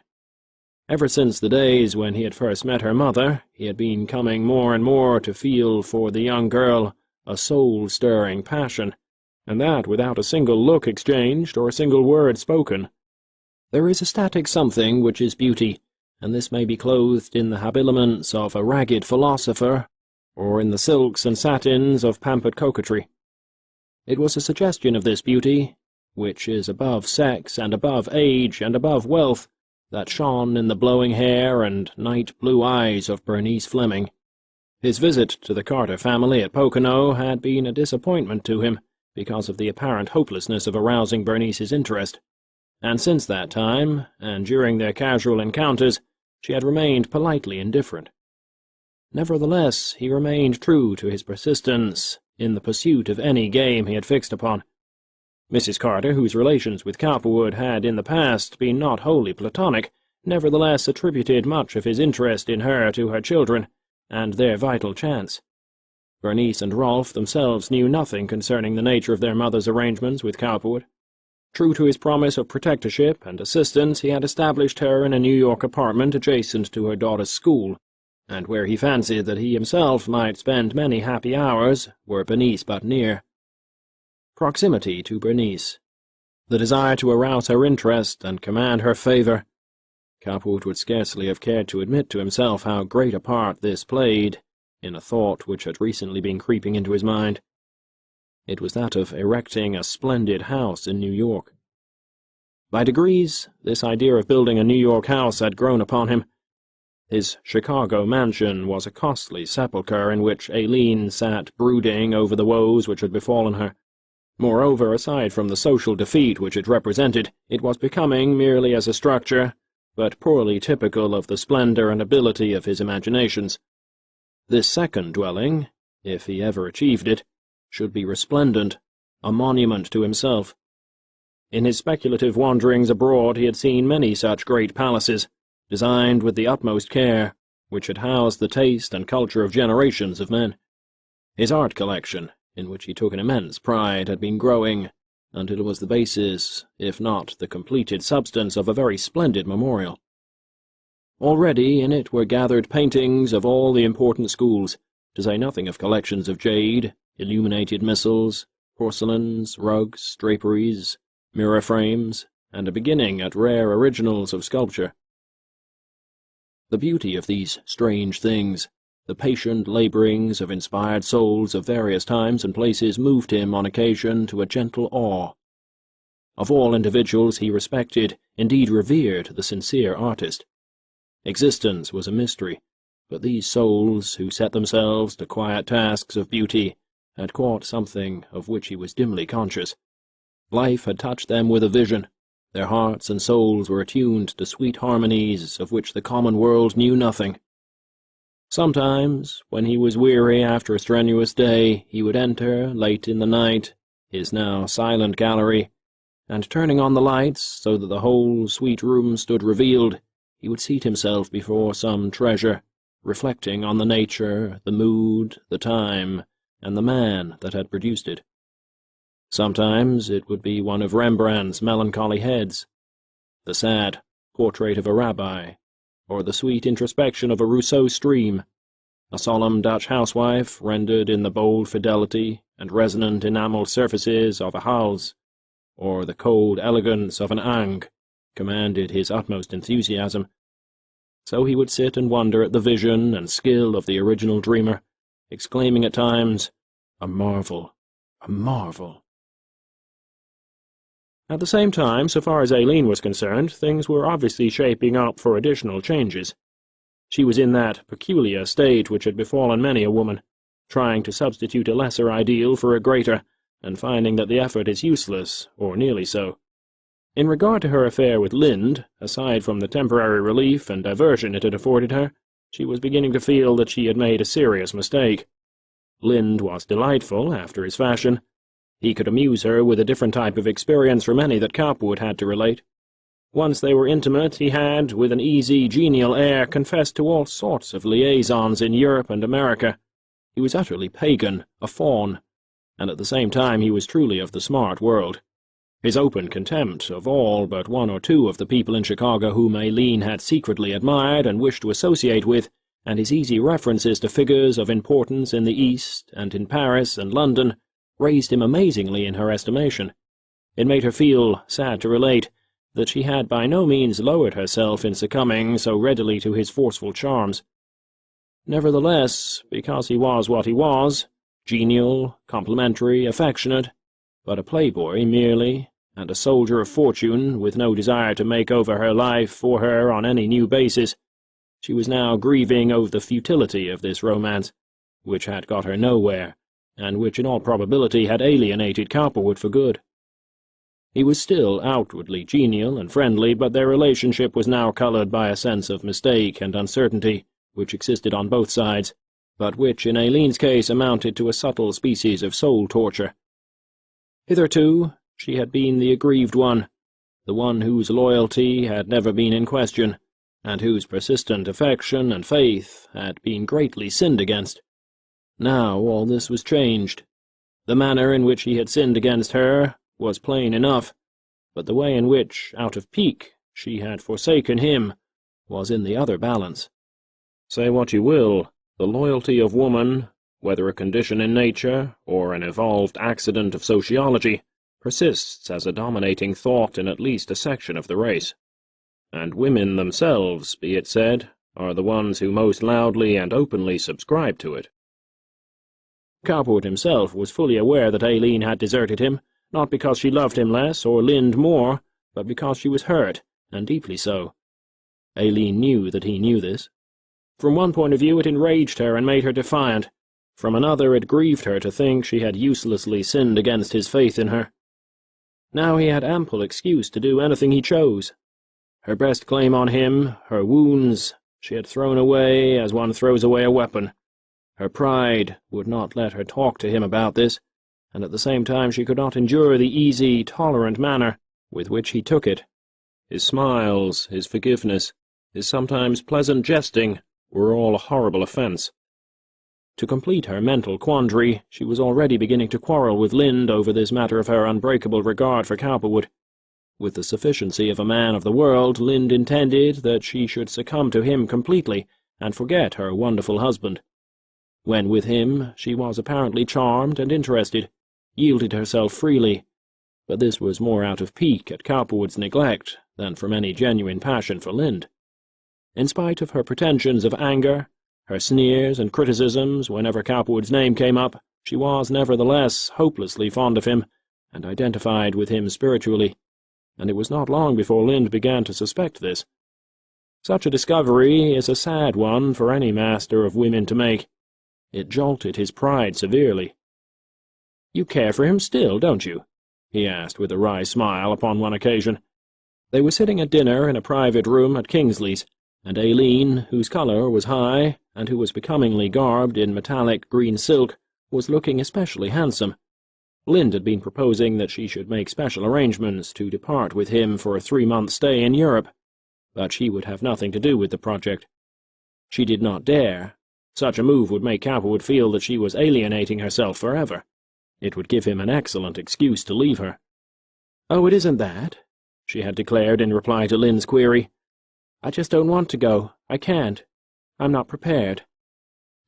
Ever since the days when he had first met her mother, he had been coming more and more to feel for the young girl a soul-stirring passion, and that without a single look exchanged or a single word spoken. There is a static something which is beauty, and this may be clothed in the habiliments of a ragged philosopher, or in the silks and satins of pampered coquetry. It was a suggestion of this beauty, which is above sex and above age and above wealth, that shone in the blowing hair and night-blue eyes of Bernice Fleming. His visit to the Carter family at Pocono had been a disappointment to him, because of the apparent hopelessness of arousing Bernice's interest, and since that time, and during their casual encounters, she had remained politely indifferent. Nevertheless, he remained true to his persistence in the pursuit of any game he had fixed upon. Mrs. Carter, whose relations with Cowperwood had in the past been not wholly platonic, nevertheless attributed much of his interest in her to her children, and their vital chance. Bernice and Rolfe themselves knew nothing concerning the nature of their mother's arrangements with Cowperwood. True to his promise of protectorship and assistance, he had established her in a New York apartment adjacent to her daughter's school, and where he fancied that he himself might spend many happy hours, were Bernice but near. Proximity to Bernice. the desire to arouse her interest and command her favour. Cowperwood would scarcely have cared to admit to himself how great a part this played in a thought which had recently been creeping into his mind. It was that of erecting a splendid house in New York. By degrees, this idea of building a New York house had grown upon him. His Chicago mansion was a costly sepulchre in which Aileen sat brooding over the woes which had befallen her. Moreover, aside from the social defeat which it represented, it was becoming merely as a structure, but poorly typical of the splendour and ability of his imaginations. This second dwelling, if he ever achieved it, should be resplendent, a monument to himself. In his speculative wanderings abroad he had seen many such great palaces, designed with the utmost care, which had housed the taste and culture of generations of men. His art collection, in which he took an immense pride, had been growing, until it was the basis, if not the completed substance, of a very splendid memorial. Already in it were gathered paintings of all the important schools, to say nothing of collections of jade, illuminated missals, porcelains, rugs, draperies, mirror frames, and a beginning at rare originals of sculpture. The beauty of these strange things, the patient labourings of inspired souls of various times and places, moved him on occasion to a gentle awe. Of all individuals he respected, indeed revered, the sincere artist. Existence was a mystery, but these souls, who set themselves to quiet tasks of beauty, had caught something of which he was dimly conscious. Life had touched them with a vision. Their hearts and souls were attuned to sweet harmonies of which the common world knew nothing. Sometimes, when he was weary after a strenuous day, he would enter, late in the night, his now silent gallery, and turning on the lights so that the whole sweet room stood revealed, he would seat himself before some treasure, reflecting on the nature, the mood, the time, and the man that had produced it. Sometimes it would be one of Rembrandt's melancholy heads, the sad portrait of a rabbi, or the sweet introspection of a Rousseau stream, a solemn Dutch housewife rendered in the bold fidelity and resonant enamelled surfaces of a Hals, or the cold elegance of an Ingres, commanded his utmost enthusiasm. So he would sit and wonder at the vision and skill of the original dreamer, exclaiming at times, "A marvel, a marvel." At the same time, so far as Aileen was concerned, things were obviously shaping up for additional changes. She was in that peculiar state which had befallen many a woman, trying to substitute a lesser ideal for a greater, and finding that the effort is useless, or nearly so. In regard to her affair with Lind, aside from the temporary relief and diversion it had afforded her, she was beginning to feel that she had made a serious mistake. Lind was delightful, after his fashion. He could amuse her with a different type of experience from any that Cowperwood had to relate. Once they were intimate, he had, with an easy, genial air, confessed to all sorts of liaisons in Europe and America. He was utterly pagan, a faun, and at the same time he was truly of the smart world. His open contempt of all but one or two of the people in Chicago whom Aileen had secretly admired and wished to associate with, and his easy references to figures of importance in the East and in Paris and London, raised him amazingly in her estimation. It made her feel, sad to relate, that she had by no means lowered herself in succumbing so readily to his forceful charms. Nevertheless, because he was what he was, genial, complimentary, affectionate, but a playboy merely, and a soldier of fortune with no desire to make over her life for her on any new basis, she was now grieving over the futility of this romance, which had got her nowhere, and which in all probability had alienated Cowperwood for good. He was still outwardly genial and friendly, but their relationship was now coloured by a sense of mistake and uncertainty, which existed on both sides, but which in Aileen's case amounted to a subtle species of soul torture. Hitherto she had been the aggrieved one, the one whose loyalty had never been in question, and whose persistent affection and faith had been greatly sinned against. Now all this was changed. The manner in which he had sinned against her was plain enough, but the way in which, out of pique, she had forsaken him was in the other balance. Say what you will, the loyalty of woman, whether a condition in nature or an evolved accident of sociology, persists as a dominating thought in at least a section of the race. And women themselves, be it said, are the ones who most loudly and openly subscribe to it. Cowperwood himself was fully aware that Aileen had deserted him, not because she loved him less or Lind more, but because she was hurt, and deeply so. Aileen knew that he knew this. From one point of view it enraged her and made her defiant. From another it grieved her to think she had uselessly sinned against his faith in her. Now he had ample excuse to do anything he chose. Her best claim on him, her wounds, she had thrown away as one throws away a weapon. Her pride would not let her talk to him about this, and at the same time she could not endure the easy, tolerant manner with which he took it. His smiles, his forgiveness, his sometimes pleasant jesting were all a horrible offence. To complete her mental quandary, she was already beginning to quarrel with Lind over this matter of her unbreakable regard for Cowperwood. With the sufficiency of a man of the world, Lind intended that she should succumb to him completely and forget her wonderful husband. When with him, she was apparently charmed and interested, yielded herself freely, but this was more out of pique at Cowperwood's neglect than from any genuine passion for Lind. In spite of her pretensions of anger, her sneers and criticisms whenever Cowperwood's name came up, she was nevertheless hopelessly fond of him, and identified with him spiritually, and it was not long before Lind began to suspect this. Such a discovery is a sad one for any master of women to make. It jolted his pride severely. "You care for him still, don't you?" he asked with a wry smile upon one occasion. They were sitting at dinner in a private room at Kingsley's, and Aileen, whose colour was high, and who was becomingly garbed in metallic green silk, was looking especially handsome. Lind had been proposing that she should make special arrangements to depart with him for a 3-month stay in Europe, but she would have nothing to do with the project. She did not dare. Such a move would make Cowperwood feel that she was alienating herself forever. It would give him an excellent excuse to leave her. "Oh, it isn't that," she had declared in reply to Lind's query. "I just don't want to go. I can't. I'm not prepared.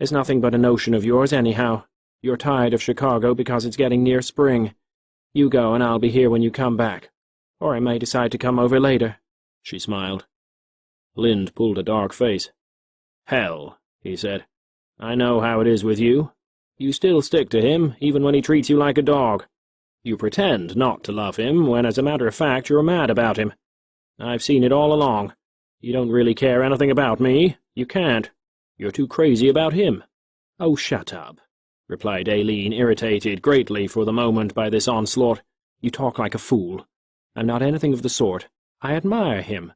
It's nothing but a notion of yours anyhow. You're tired of Chicago because it's getting near spring. You go and I'll be here when you come back. Or I may decide to come over later," she smiled. Lind pulled a dark face. "Hell," he said. "I know how it is with you. You still stick to him, even when he treats you like a dog. You pretend not to love him, when as a matter of fact you're mad about him. I've seen it all along. You don't really care anything about me. You can't. You're too crazy about him." "Oh, shut up," replied Aileen, irritated greatly for the moment by this onslaught. "You talk like a fool. I'm not anything of the sort. I admire him.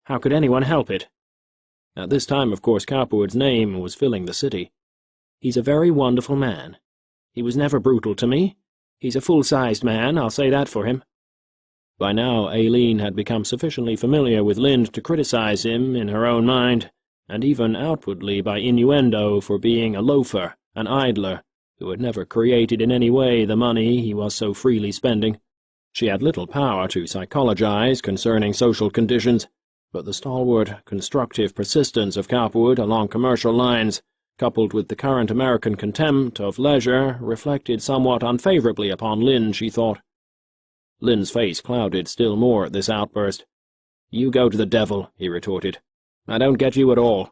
How could anyone help it?" At this time, of course, Cowperwood's name was filling the city. "He's a very wonderful man. He was never brutal to me. He's a full-sized man, I'll say that for him." By now Aileen had become sufficiently familiar with Lind to criticize him in her own mind, and even outwardly by innuendo, for being a loafer, an idler, who had never created in any way the money he was so freely spending. She had little power to psychologize concerning social conditions, but the stalwart, constructive persistence of Cowperwood along commercial lines, coupled with the current American contempt of leisure, reflected somewhat unfavorably upon Lind, she thought. Lind's face clouded still more at this outburst. "You go to the devil," he retorted. "I don't get you at all.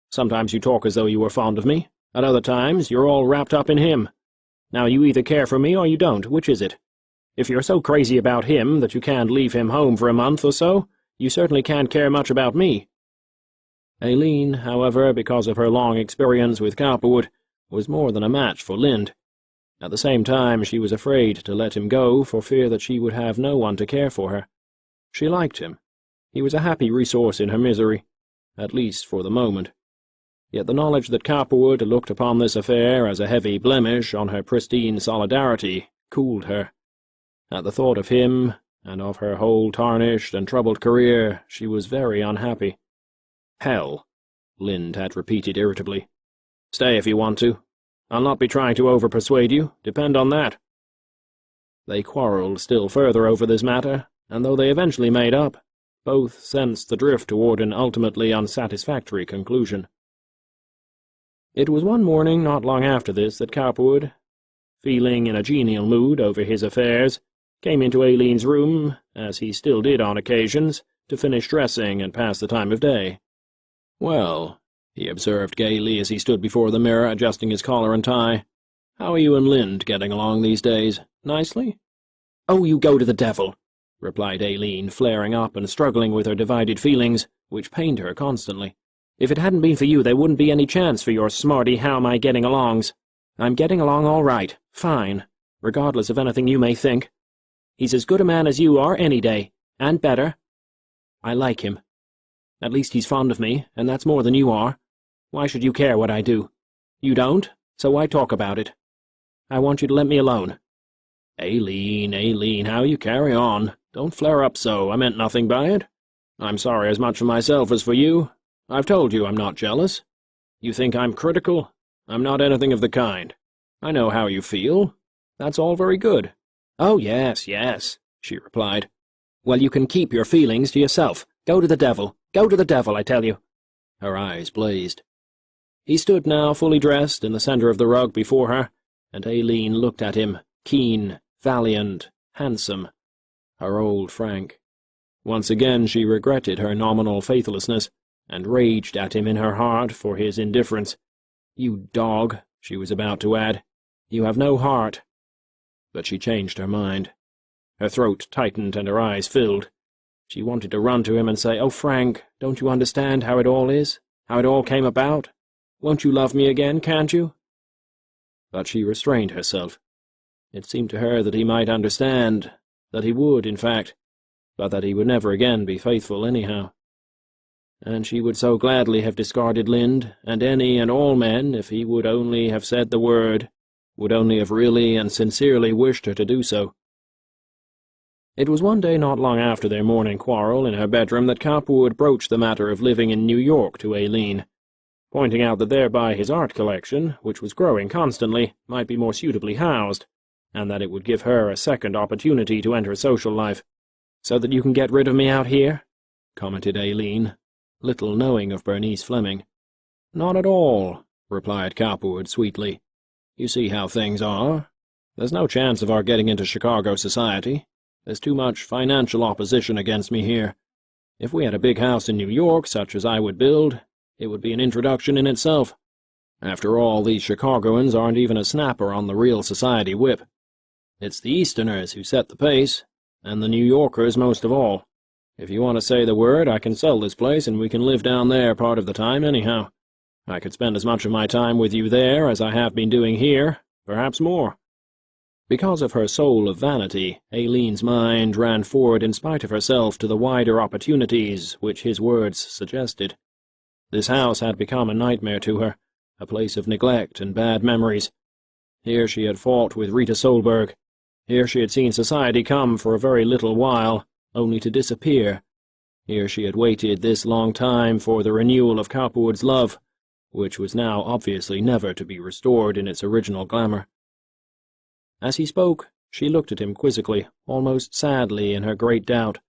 Sometimes you talk as though you were fond of me. At other times you're all wrapped up in him. Now you either care for me or you don't. Which is it? If you're so crazy about him that you can't leave him home for a month or so, you certainly can't care much about me." Aileen, however, because of her long experience with Cowperwood, was more than a match for Lind. At the same time, she was afraid to let him go for fear that she would have no one to care for her. She liked him. He was a happy resource in her misery, at least for the moment. Yet the knowledge that Cowperwood looked upon this affair as a heavy blemish on her pristine solidarity cooled her. At the thought of him, and of her whole tarnished and troubled career, she was very unhappy. "Hell," Lind had repeated irritably. "Stay if you want to. I'll not be trying to over-persuade you, depend on that." They quarrelled still further over this matter, and though they eventually made up, both sensed the drift toward an ultimately unsatisfactory conclusion. It was one morning not long after this that Cowperwood, feeling in a genial mood over his affairs, came into Aileen's room, as he still did on occasions, to finish dressing and pass the time of day. "Well," he observed gaily as he stood before the mirror adjusting his collar and tie, "how are you and Lind getting along these days? Nicely?" "Oh, you go to the devil," replied Aileen, flaring up and struggling with her divided feelings, which pained her constantly. "If it hadn't been for you, there wouldn't be any chance for your smarty how-am-I-getting-alongs. I'm getting along all right, fine, regardless of anything you may think. He's as good a man as you are any day, and better. I like him. At least he's fond of me, and that's more than you are. Why should you care what I do? You don't, so why talk about it? I want you to let me alone." Aileen, how you carry on. Don't flare up so, I meant nothing by it. I'm sorry as much for myself as for you. I've told you I'm not jealous. You think I'm critical? I'm not anything of the kind. I know how you feel. That's all very good." "Oh, yes, she replied. "Well, you can keep your feelings to yourself. Go to the devil, I tell you." Her eyes blazed. He stood now fully dressed in the centre of the rug before her, and Aileen looked at him, keen, valiant, handsome. Her old Frank. Once again she regretted her nominal faithlessness, and raged at him in her heart for his indifference. "You dog," she was about to add. "You have no heart." But she changed her mind. Her throat tightened and her eyes filled. She wanted to run to him and say, "Oh, Frank, don't you understand how it all is? How it all came about? Won't you love me again, can't you?" But she restrained herself. It seemed to her that he might understand, that he would, in fact, but that he would never again be faithful anyhow. And she would so gladly have discarded Lind, and any and all men, if he would only have said the word, would only have really and sincerely wished her to do so. It was one day not long after their morning quarrel in her bedroom that Cowperwood broached the matter of living in New York to Aileen, pointing out that thereby his art collection, which was growing constantly, might be more suitably housed, and that it would give her a second opportunity to enter social life. "So that you can get rid of me out here?" commented Aileen, little knowing of Bernice Fleming. "Not at all," replied Cowperwood sweetly. "You see how things are. There's no chance of our getting into Chicago society. There's too much financial opposition against me here. If we had a big house in New York, such as I would build, it would be an introduction in itself. After all, these Chicagoans aren't even a snapper on the real society whip. It's the Easterners who set the pace, and the New Yorkers most of all. If you want to say the word, I can sell this place and we can live down there part of the time anyhow. I could spend as much of my time with you there as I have been doing here, perhaps more." Because of her soul of vanity, Aileen's mind ran forward in spite of herself to the wider opportunities which his words suggested. This house had become a nightmare to her, a place of neglect and bad memories. Here she had fought with Rita Solberg. Here she had seen society come for a very little while, only to disappear. Here she had waited this long time for the renewal of Cowperwood's love, which was now obviously never to be restored in its original glamour. As he spoke, she looked at him quizzically, almost sadly in her great doubt.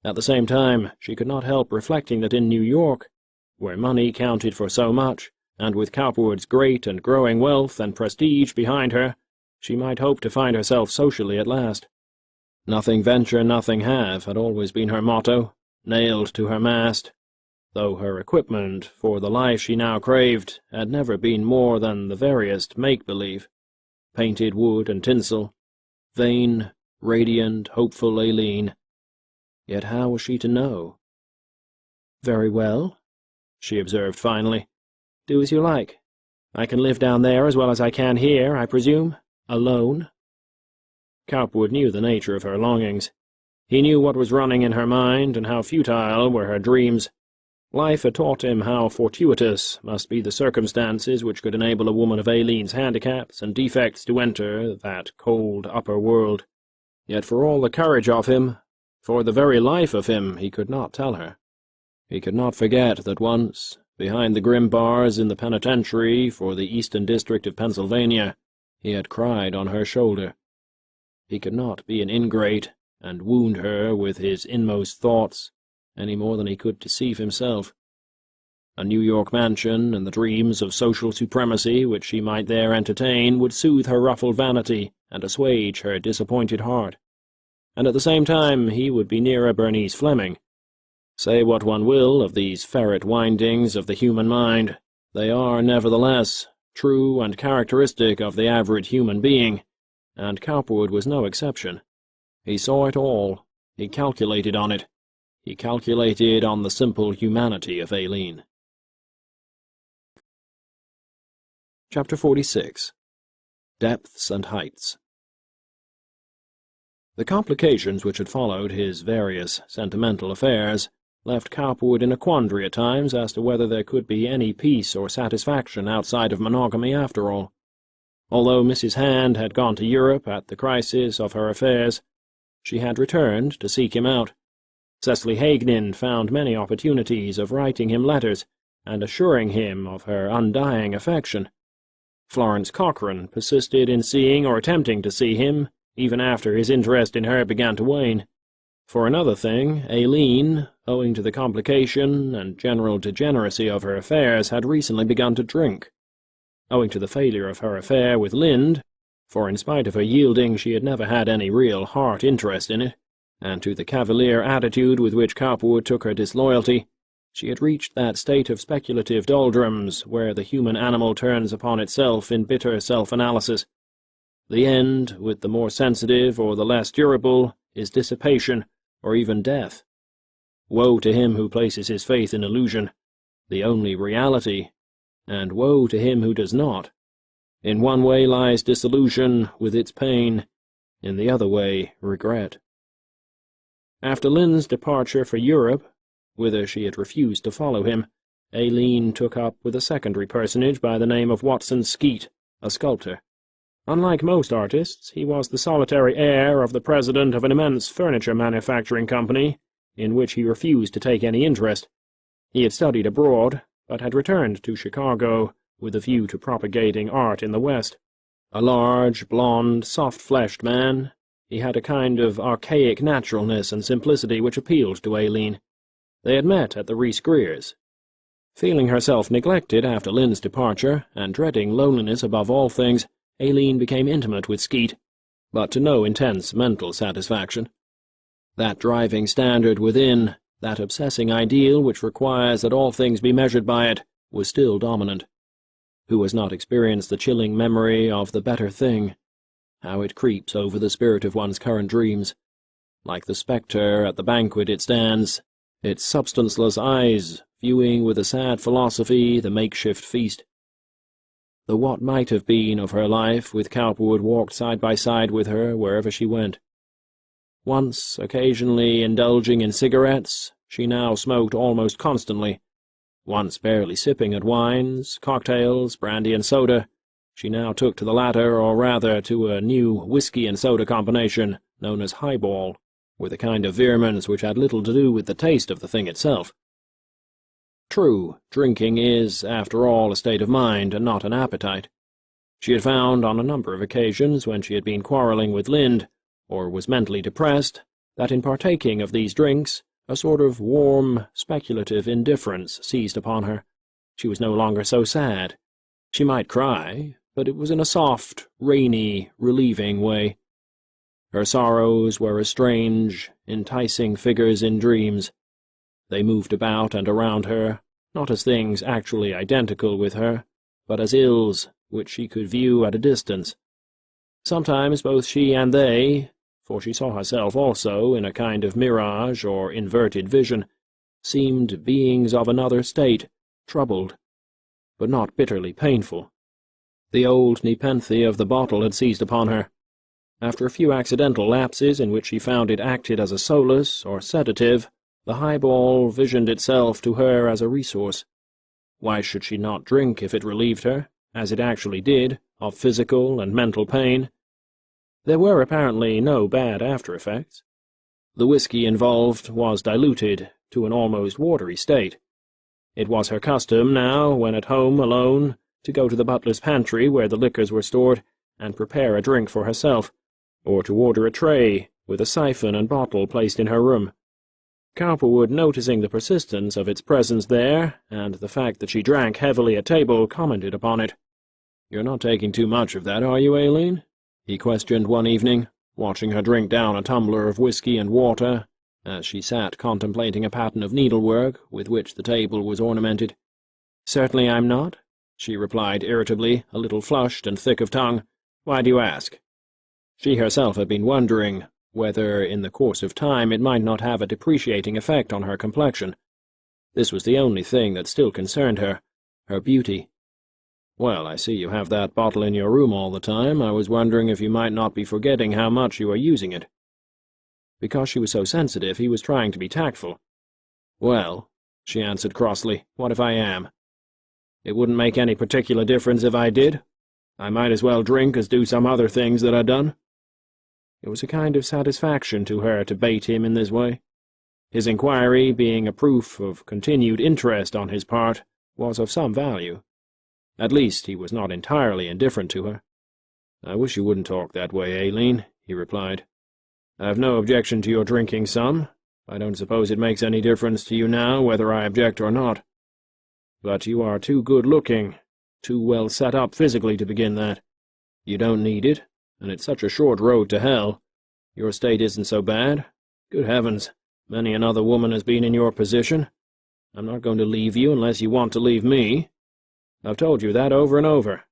At the same time, she could not help reflecting that in New York, where money counted for so much, and with Cowperwood's great and growing wealth and prestige behind her, she might hope to find herself socially at last. Nothing venture, nothing have had always been her motto, nailed to her mast, though her equipment for the life she now craved had never been more than the veriest make-believe. Painted wood and tinsel, vain, radiant, hopeful Aileen. Yet how was she to know? "Very well," she observed finally. "Do as you like. I can live down there as well as I can here, I presume, alone." Cowperwood knew the nature of her longings. He knew what was running in her mind and how futile were her dreams. Life had taught him how fortuitous must be the circumstances which could enable a woman of Aileen's handicaps and defects to enter that cold upper world. Yet for all the courage of him, for the very life of him, he could not tell her. He could not forget that once, behind the grim bars in the penitentiary for the Eastern District of Pennsylvania, he had cried on her shoulder. He could not be an ingrate and wound her with his inmost thoughts, any more than he could deceive himself. A New York mansion and the dreams of social supremacy which she might there entertain would soothe her ruffled vanity and assuage her disappointed heart. and at the same time he would be nearer Bernice Fleming. Say what one will of these ferret windings of the human mind, they are, nevertheless, true and characteristic of the average human being, and Cowperwood was no exception. He saw it all. He calculated on it. He calculated on the simple humanity of Aileen. Chapter 46. Depths and Heights. The complications which had followed his various sentimental affairs left Cowperwood in a quandary at times as to whether there could be any peace or satisfaction outside of monogamy after all. Although Mrs. Hand had gone to Europe at the crisis of her affairs, she had returned to seek him out. Cecily Hagnin found many opportunities of writing him letters and assuring him of her undying affection. Florence Cochrane persisted in seeing or attempting to see him, even after his interest in her began to wane. For another thing, Aileen, owing to the complication and general degeneracy of her affairs, had recently begun to drink. Owing to the failure of her affair with Lind, for in spite of her yielding she had never had any real heart interest in it, and to the cavalier attitude with which Cowperwood took her disloyalty, she had reached that state of speculative doldrums where the human animal turns upon itself in bitter self-analysis. The end, with the more sensitive or the less durable, is dissipation, or even death. Woe to him who places his faith in illusion, the only reality, and woe to him who does not. In one way lies disillusion, with its pain, in the other way regret. After Lynn's departure for Europe, whither she had refused to follow him, Aileen took up with a secondary personage by the name of Watson Skeet, a sculptor. Unlike most artists, he was the solitary heir of the president of an immense furniture manufacturing company, in which he refused to take any interest. He had studied abroad, but had returned to Chicago with a view to propagating art in the West. A large, blond, soft-fleshed man, he had a kind of archaic naturalness and simplicity which appealed to Aileen. They had met at the Reese Greers. Feeling herself neglected after Lynn's departure, and dreading loneliness above all things, Aileen became intimate with Skeet, but to no intense mental satisfaction. That driving standard within, that obsessing ideal which requires that all things be measured by it, was still dominant. Who has not experienced the chilling memory of the better thing, how it creeps over the spirit of one's current dreams? Like the spectre at the banquet it stands, its substanceless eyes viewing with a sad philosophy the makeshift feast. The what might have been of her life with Cowperwood walked side by side with her wherever she went. Once occasionally indulging in cigarettes, she now smoked almost constantly. Once barely sipping at wines, cocktails, brandy and soda, she now took to the latter, or rather to a new whiskey and soda combination known as highball, with a kind of vehemence which had little to do with the taste of the thing itself. True, drinking is, after all, a state of mind and not an appetite. She had found on a number of occasions when she had been quarrelling with Lind, or was mentally depressed, that in partaking of these drinks, a sort of warm, speculative indifference seized upon her. She was no longer so sad. She might cry, but it was in a soft, rainy, relieving way. Her sorrows were as strange, enticing figures in dreams. They moved about and around her, not as things actually identical with her, but as ills which she could view at a distance. Sometimes both she and they, for she saw herself also in a kind of mirage or inverted vision, seemed beings of another state, troubled, but not bitterly painful. The old nepenthe of the bottle had seized upon her. After a few accidental lapses in which she found it acted as a solace or sedative, the highball visioned itself to her as a resource. Why should she not drink if it relieved her, as it actually did, of physical and mental pain? There were apparently no bad after-effects. The whiskey involved was diluted to an almost watery state. It was her custom now, when at home alone, to go to the butler's pantry where the liquors were stored, and prepare a drink for herself, or to order a tray, with a siphon and bottle placed in her room. Cowperwood, noticing the persistence of its presence there, and the fact that she drank heavily at table, commented upon it. "You're not taking too much of that, are you, Aileen?" he questioned one evening, watching her drink down a tumbler of whiskey and water, as she sat contemplating a pattern of needlework with which the table was ornamented. "Certainly I'm not," she replied irritably, a little flushed and thick of tongue. "Why do you ask?" She herself had been wondering whether, in the course of time, it might not have a depreciating effect on her complexion. This was the only thing that still concerned her, her beauty. "Well, I see you have that bottle in your room all the time. I was wondering if you might not be forgetting how much you are using it." Because she was so sensitive, he was trying to be tactful. "Well," she answered crossly, "what if I am? It wouldn't make any particular difference if I did. I might as well drink as do some other things that are done." It was a kind of satisfaction to her to bait him in this way. His inquiry, being a proof of continued interest on his part, was of some value. At least he was not entirely indifferent to her. "I wish you wouldn't talk that way, Aileen," he replied. "I've no objection to your drinking some. I don't suppose it makes any difference to you now whether I object or not. But you are too good-looking, too well set up physically to begin that. You don't need it, and it's such a short road to hell. Your state isn't so bad. Good heavens, many another woman has been in your position. I'm not going to leave you unless you want to leave me. I've told you that over and over.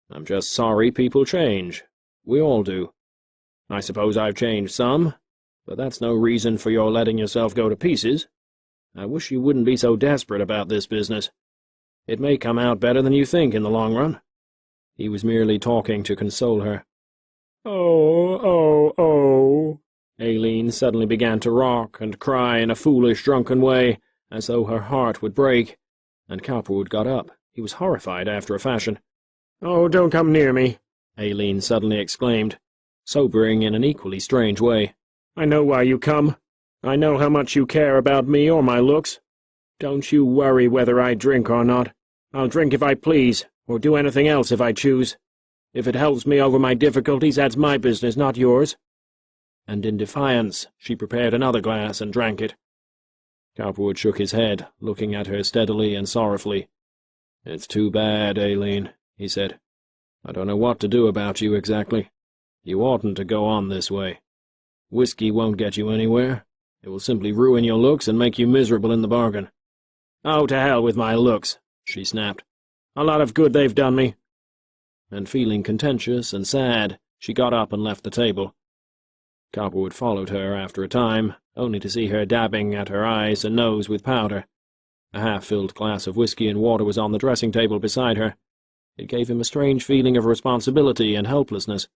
I'm just sorry people change. We all do. I suppose I've changed some, but that's no reason for your letting yourself go to pieces. I wish you wouldn't be so desperate about this business. It may come out better than you think in the long run." He was merely talking to console her. "Oh. Aileen suddenly began to rock and cry in a foolish, drunken way, as though her heart would break, and Cowperwood got up. He was horrified after a fashion. "Oh, don't come near me," Aileen suddenly exclaimed, sobering in an equally strange way. "I know why you come. I know how much you care about me or my looks. Don't you worry whether I drink or not. I'll drink if I please, or do anything else if I choose. If it helps me over my difficulties, that's my business, not yours." And in defiance, she prepared another glass and drank it. Cowperwood shook his head, looking at her steadily and sorrowfully. "It's too bad, Aileen," he said. "I don't know what to do about you exactly. You oughtn't to go on this way. Whiskey won't get you anywhere. It will simply ruin your looks and make you miserable in the bargain." "Oh, to hell with my looks," she snapped. "A lot of good they've done me." And feeling contentious and sad, she got up and left the table. Cowperwood followed her after a time, only to see her dabbing at her eyes and nose with powder. A half-filled glass of whiskey and water was on the dressing-table beside her. It gave him a strange feeling of responsibility and helplessness.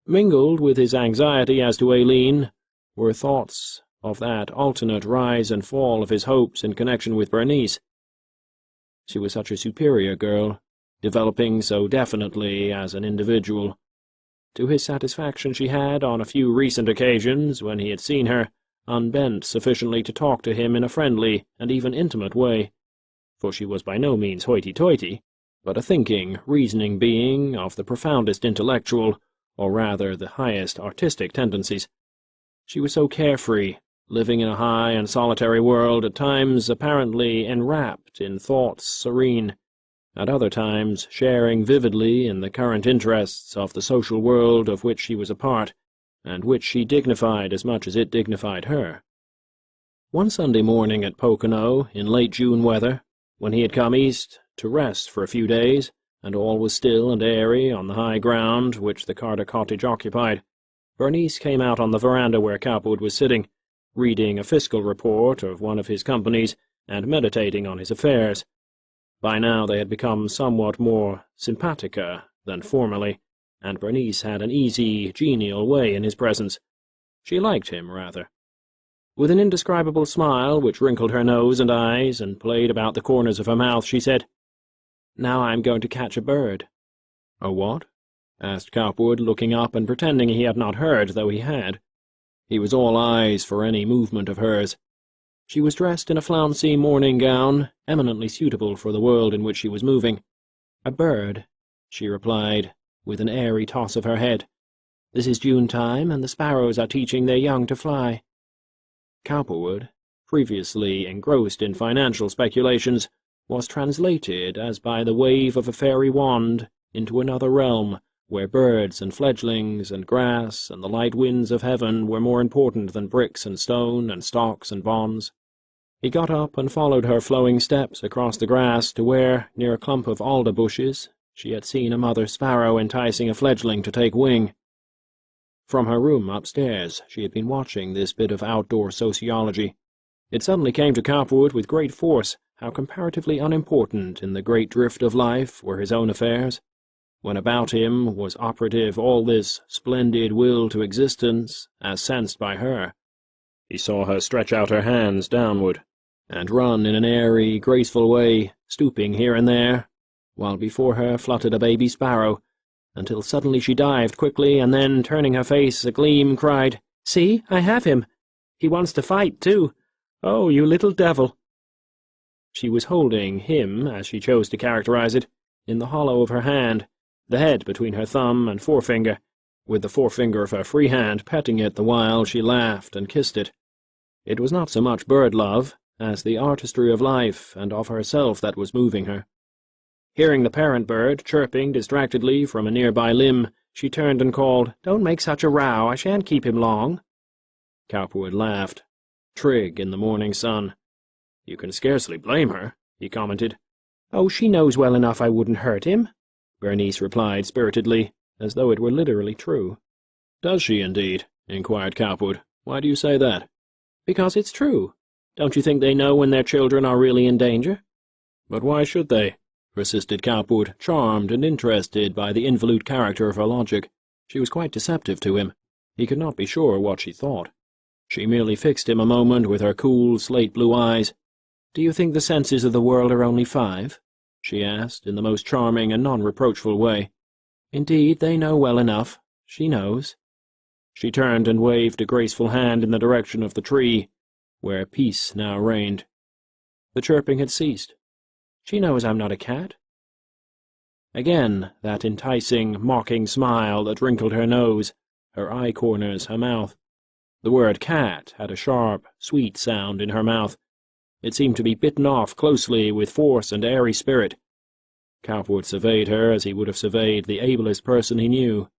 Mingled with his anxiety as to Aileen were thoughts of that alternate rise and fall of his hopes in connection with Bernice. She was such a superior girl, developing so definitely as an individual. To his satisfaction she had, on a few recent occasions when he had seen her, unbent sufficiently to talk to him in a friendly and even intimate way, for she was by no means hoity-toity, but a thinking, reasoning being of the profoundest intellectual, or rather the highest artistic tendencies. She was so carefree, living in a high and solitary world, at times apparently enwrapped in thoughts serene, at other times sharing vividly in the current interests of the social world of which she was a part, and which she dignified as much as it dignified her. One Sunday morning at Pocono, in late June weather, when he had come east to rest for a few days, and all was still and airy on the high ground which the Carter cottage occupied, Bernice came out on the veranda where Cowperwood was sitting, reading a fiscal report of one of his companies and meditating on his affairs. By now they had become somewhat more simpatica than formerly, and Bernice had an easy, genial way in his presence. She liked him, rather. With an indescribable smile which wrinkled her nose and eyes and played about the corners of her mouth, she said, "Now I am going to catch a bird." "A what?" asked Cowperwood, looking up and pretending he had not heard, though he had. He was all eyes for any movement of hers. She was dressed in a flouncy morning gown, eminently suitable for the world in which she was moving. "A bird," she replied, with an airy toss of her head. "This is June time, and the sparrows are teaching their young to fly." Cowperwood, previously engrossed in financial speculations, was translated as by the wave of a fairy wand into another realm where birds and fledglings and grass and the light winds of heaven were more important than bricks and stone and stocks and bonds. He got up and followed her flowing steps across the grass to where, near a clump of alder bushes, she had seen a mother sparrow enticing a fledgling to take wing. From her room upstairs, she had been watching this bit of outdoor sociology. It suddenly came to Cowperwood with great force how comparatively unimportant in the great drift of life were his own affairs, when about him was operative all this splendid will to existence as sensed by her. He saw her stretch out her hands downward, and run in an airy, graceful way, stooping here and there, while before her fluttered a baby sparrow, until suddenly she dived quickly, and then, turning her face agleam, cried, "See, I have him! He wants to fight, too! Oh, you little devil!" She was holding him, as she chose to characterize it, in the hollow of her hand, the head between her thumb and forefinger, with the forefinger of her free hand petting it the while she laughed and kissed it. It was not so much bird-love as the artistry of life and of herself that was moving her. Hearing the parent bird chirping distractedly from a nearby limb, she turned and called, "Don't make such a row, I shan't keep him long." Cowperwood laughed. Trig in the morning sun. "You can scarcely blame her," he commented. "Oh, she knows well enough I wouldn't hurt him," Bernice replied spiritedly, as though it were literally true. "Does she, indeed?" inquired Cowperwood. "Why do you say that?" "Because it's true. Don't you think they know when their children are really in danger?" "But why should they?" persisted Cowperwood, charmed and interested by the involute character of her logic. She was quite deceptive to him. He could not be sure what she thought. She merely fixed him a moment with her cool, slate-blue eyes. "Do you think the senses of the world are only 5? She asked, in the most charming and non-reproachful way. "Indeed, they know well enough. She knows." She turned and waved a graceful hand in the direction of the tree, where peace now reigned. The chirping had ceased. "She knows I'm not a cat." Again that enticing, mocking smile that wrinkled her nose, her eye corners, her mouth. The word cat had a sharp, sweet sound in her mouth. It seemed to be bitten off closely with force and airy spirit. Cowperwood surveyed her as he would have surveyed the ablest person he knew.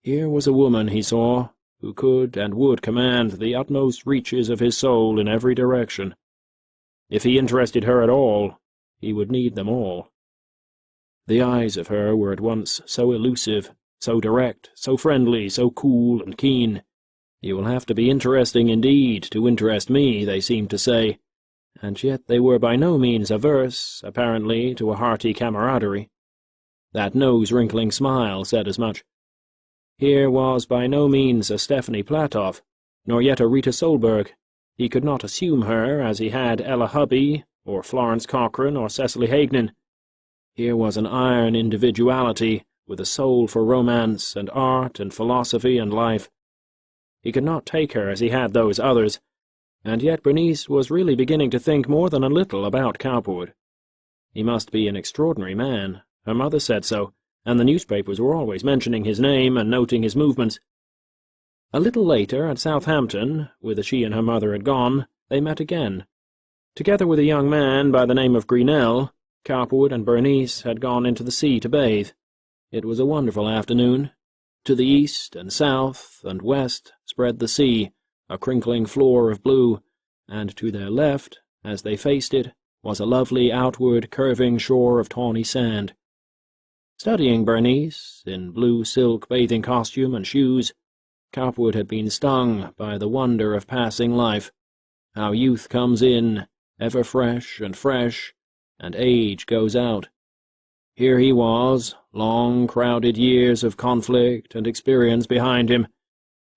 Here was a woman, he saw, who could and would command the utmost reaches of his soul in every direction. If he interested her at all, he would need them all. The eyes of her were at once so elusive, so direct, so friendly, so cool and keen. "You will have to be interesting indeed to interest me," they seemed to say, and yet they were by no means averse, apparently, to a hearty camaraderie. That nose-wrinkling smile said as much. Here was by no means a Stephanie Platoff, nor yet a Rita Solberg. He could not assume her as he had Ella Hubby, or Florence Cochrane, or Cecily Hagnin. Here was an iron individuality, with a soul for romance and art and philosophy and life. He could not take her as he had those others, and yet Bernice was really beginning to think more than a little about Cowperwood. He must be an extraordinary man. Her mother said so, and the newspapers were always mentioning his name and noting his movements. A little later, at Southampton, whither she and her mother had gone, they met again. Together with a young man by the name of Grinnell, Cowperwood and Bernice had gone into the sea to bathe. It was a wonderful afternoon. To the east and south and west spread the sea, a crinkling floor of blue, and to their left, as they faced it, was a lovely outward curving shore of tawny sand. Studying Bernice, in blue silk bathing costume and shoes, Cowperwood had been stung by the wonder of passing life, how youth comes in, ever fresh, and age goes out. Here he was, long, crowded years of conflict and experience behind him,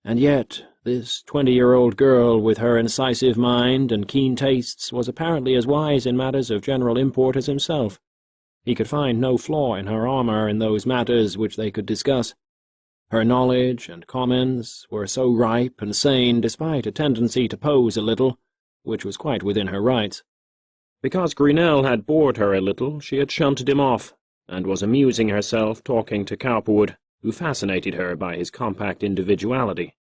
and yet this 20-year-old girl with her incisive mind and keen tastes was apparently as wise in matters of general import as himself. He could find no flaw in her armor in those matters which they could discuss. Her knowledge and comments were so ripe and sane despite a tendency to pose a little, which was quite within her rights. Because Grinnell had bored her a little, she had shunted him off, and was amusing herself talking to Cowperwood, who fascinated her by his compact individuality.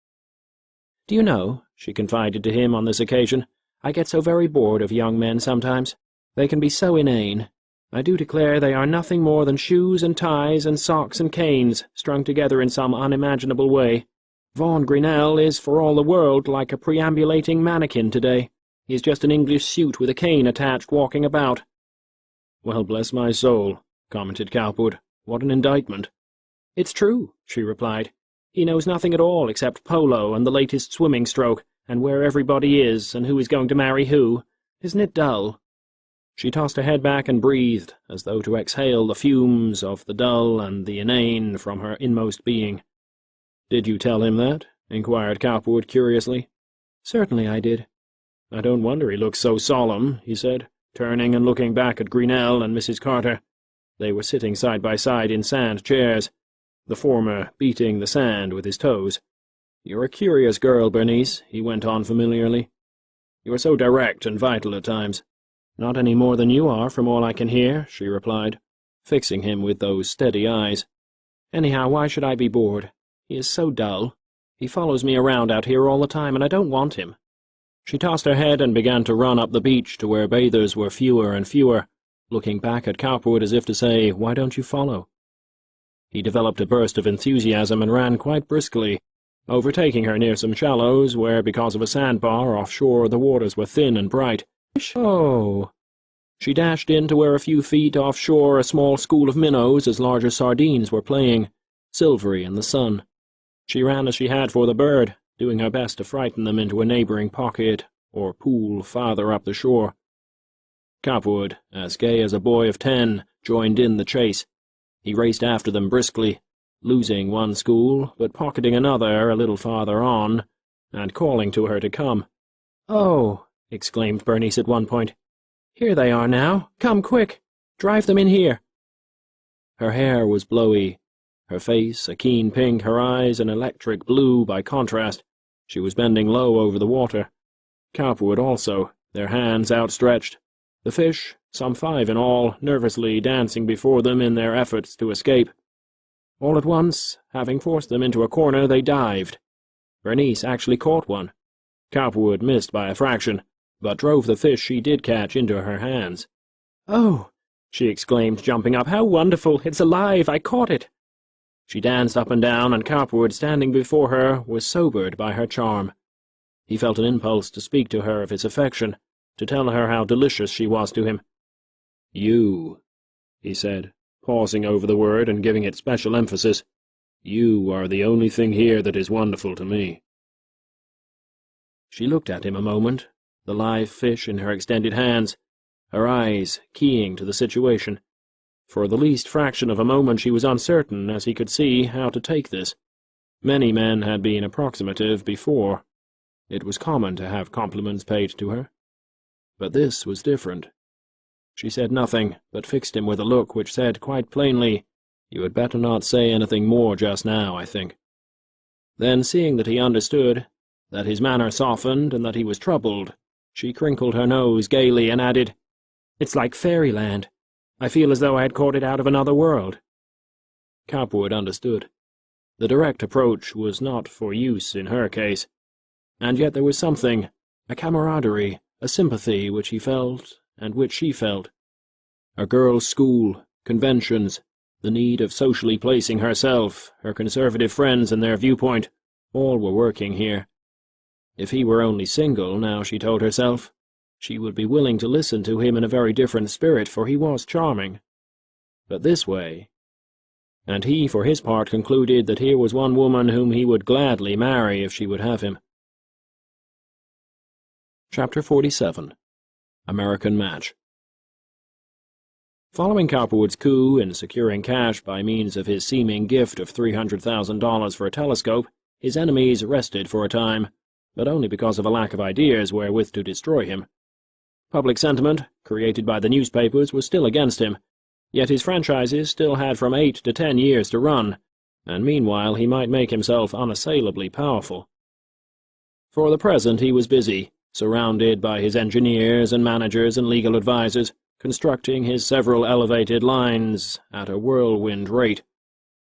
"Do you know," she confided to him on this occasion, "I get so very bored of young men sometimes. They can be so inane. I do declare they are nothing more than shoes and ties and socks and canes strung together in some unimaginable way. Vaughan Grinnell is for all the world like a preambulating mannequin today. He is just an English suit with a cane attached walking about." "Well, bless my soul," commented Cowperwood. "What an indictment." "It's true," she replied. "He knows nothing at all except polo and the latest swimming stroke, and where everybody is, and who is going to marry who. Isn't it dull?" She tossed her head back and breathed, as though to exhale the fumes of the dull and the inane from her inmost being. "Did you tell him that?" inquired Cowperwood curiously. "Certainly I did." "I don't wonder he looks so solemn," he said, turning and looking back at Grinnell and Mrs. Carter. They were sitting side by side in sand chairs, the former beating the sand with his toes. "You're a curious girl, Bernice," he went on familiarly. "You are so direct and vital at times." "Not any more than you are, from all I can hear," she replied, fixing him with those steady eyes. "Anyhow, why should I be bored? He is so dull. He follows me around out here all the time, and I don't want him." She tossed her head and began to run up the beach to where bathers were fewer and fewer, looking back at Cowperwood as if to say, "Why don't you follow?" He developed a burst of enthusiasm and ran quite briskly, overtaking her near some shallows where, because of a sandbar offshore, the waters were thin and bright. "Oh!" She dashed in to where a few feet offshore a small school of minnows as large as sardines were playing, silvery in the sun. She ran as she had for the bird, doing her best to frighten them into a neighbouring pocket or pool farther up the shore. Cowperwood, as gay as a boy of 10, joined in the chase. He raced after them briskly, losing one school, but pocketing another a little farther on, and calling to her to come. "Oh!" exclaimed Bernice at one point. "Here they are now. Come quick! Drive them in here!" Her hair was blowy, her face a keen pink, her eyes an electric blue by contrast. She was bending low over the water. Cowperwood also, their hands outstretched. The fish, some 5 in all, nervously dancing before them in their efforts to escape. All at once, having forced them into a corner, they dived. Bernice actually caught one. Cowperwood missed by a fraction, but drove the fish she did catch into her hands. "Oh!" she exclaimed, jumping up. "How wonderful! It's alive! I caught it!" She danced up and down, and Cowperwood, standing before her, was sobered by her charm. He felt an impulse to speak to her of his affection, to tell her how delicious she was to him. "You," he said, pausing over the word and giving it special emphasis, "you are the only thing here that is wonderful to me." She looked at him a moment, the live fish in her extended hands, her eyes keying to the situation. For the least fraction of a moment she was uncertain, as he could see, how to take this. Many men had been approximative before. It was common to have compliments paid to her. But this was different. She said nothing, but fixed him with a look which said quite plainly, "You had better not say anything more just now, I think." Then, seeing that he understood, that his manner softened and that he was troubled, she crinkled her nose gaily and added, "It's like fairyland. I feel as though I had caught it out of another world." Cowperwood understood. The direct approach was not for use in her case, and yet there was something, a camaraderie, a sympathy which he felt and which she felt. A girls' school, conventions, the need of socially placing herself, her conservative friends and their viewpoint, all were working here. If he were only single, now she told herself, she would be willing to listen to him in a very different spirit, for he was charming. But this way— And he, for his part, concluded that here was one woman whom he would gladly marry if she would have him. Chapter 47. American Match. Following Cowperwood's coup in securing cash by means of his seeming gift of $300,000 for a telescope, his enemies rested for a time, but only because of a lack of ideas wherewith to destroy him. Public sentiment, created by the newspapers, was still against him, yet his franchises still had from 8 to 10 years to run, and meanwhile he might make himself unassailably powerful. For the present he was busy, surrounded by his engineers and managers and legal advisers, constructing his several elevated lines at a whirlwind rate.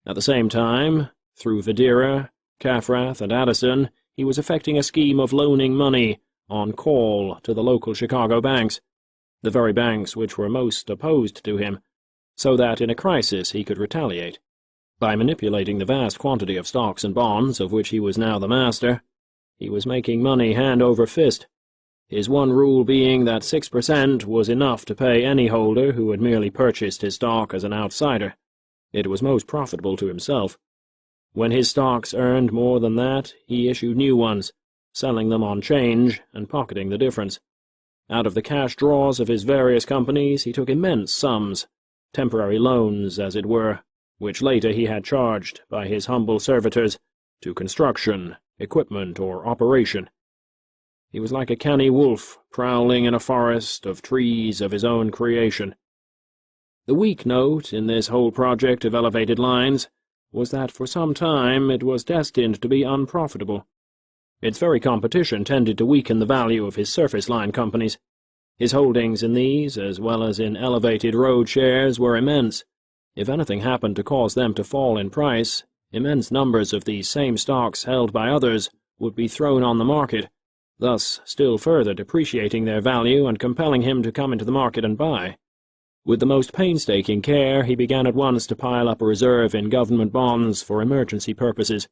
At the same time, through Videra, Caffrath, and Addison, he was effecting a scheme of loaning money on call to the local Chicago banks. the very banks which were most opposed to him, so that in a crisis he could retaliate. By manipulating the vast quantity of stocks and bonds of which he was now the master, he was making money hand over fist, his one rule being that 6% was enough to pay any holder who had merely purchased his stock as an outsider. It was most profitable to himself. When his stocks earned more than that, he issued new ones, selling them on change and pocketing the difference. Out of the cash draws of his various companies he took immense sums, temporary loans, as it were, which later he had charged by his humble servitors to construction, equipment, or operation. He was like a canny wolf prowling in a forest of trees of his own creation. The weak note in this whole project of elevated lines was that for some time it was destined to be unprofitable. Its very competition tended to weaken the value of his surface line companies. His holdings in these, as well as in elevated road shares, were immense. If anything happened to cause them to fall in price, immense numbers of these same stocks held by others would be thrown on the market, thus still further depreciating their value and compelling him to come into the market and buy. With the most painstaking care he began at once to pile up a reserve in government bonds for emergency purposes,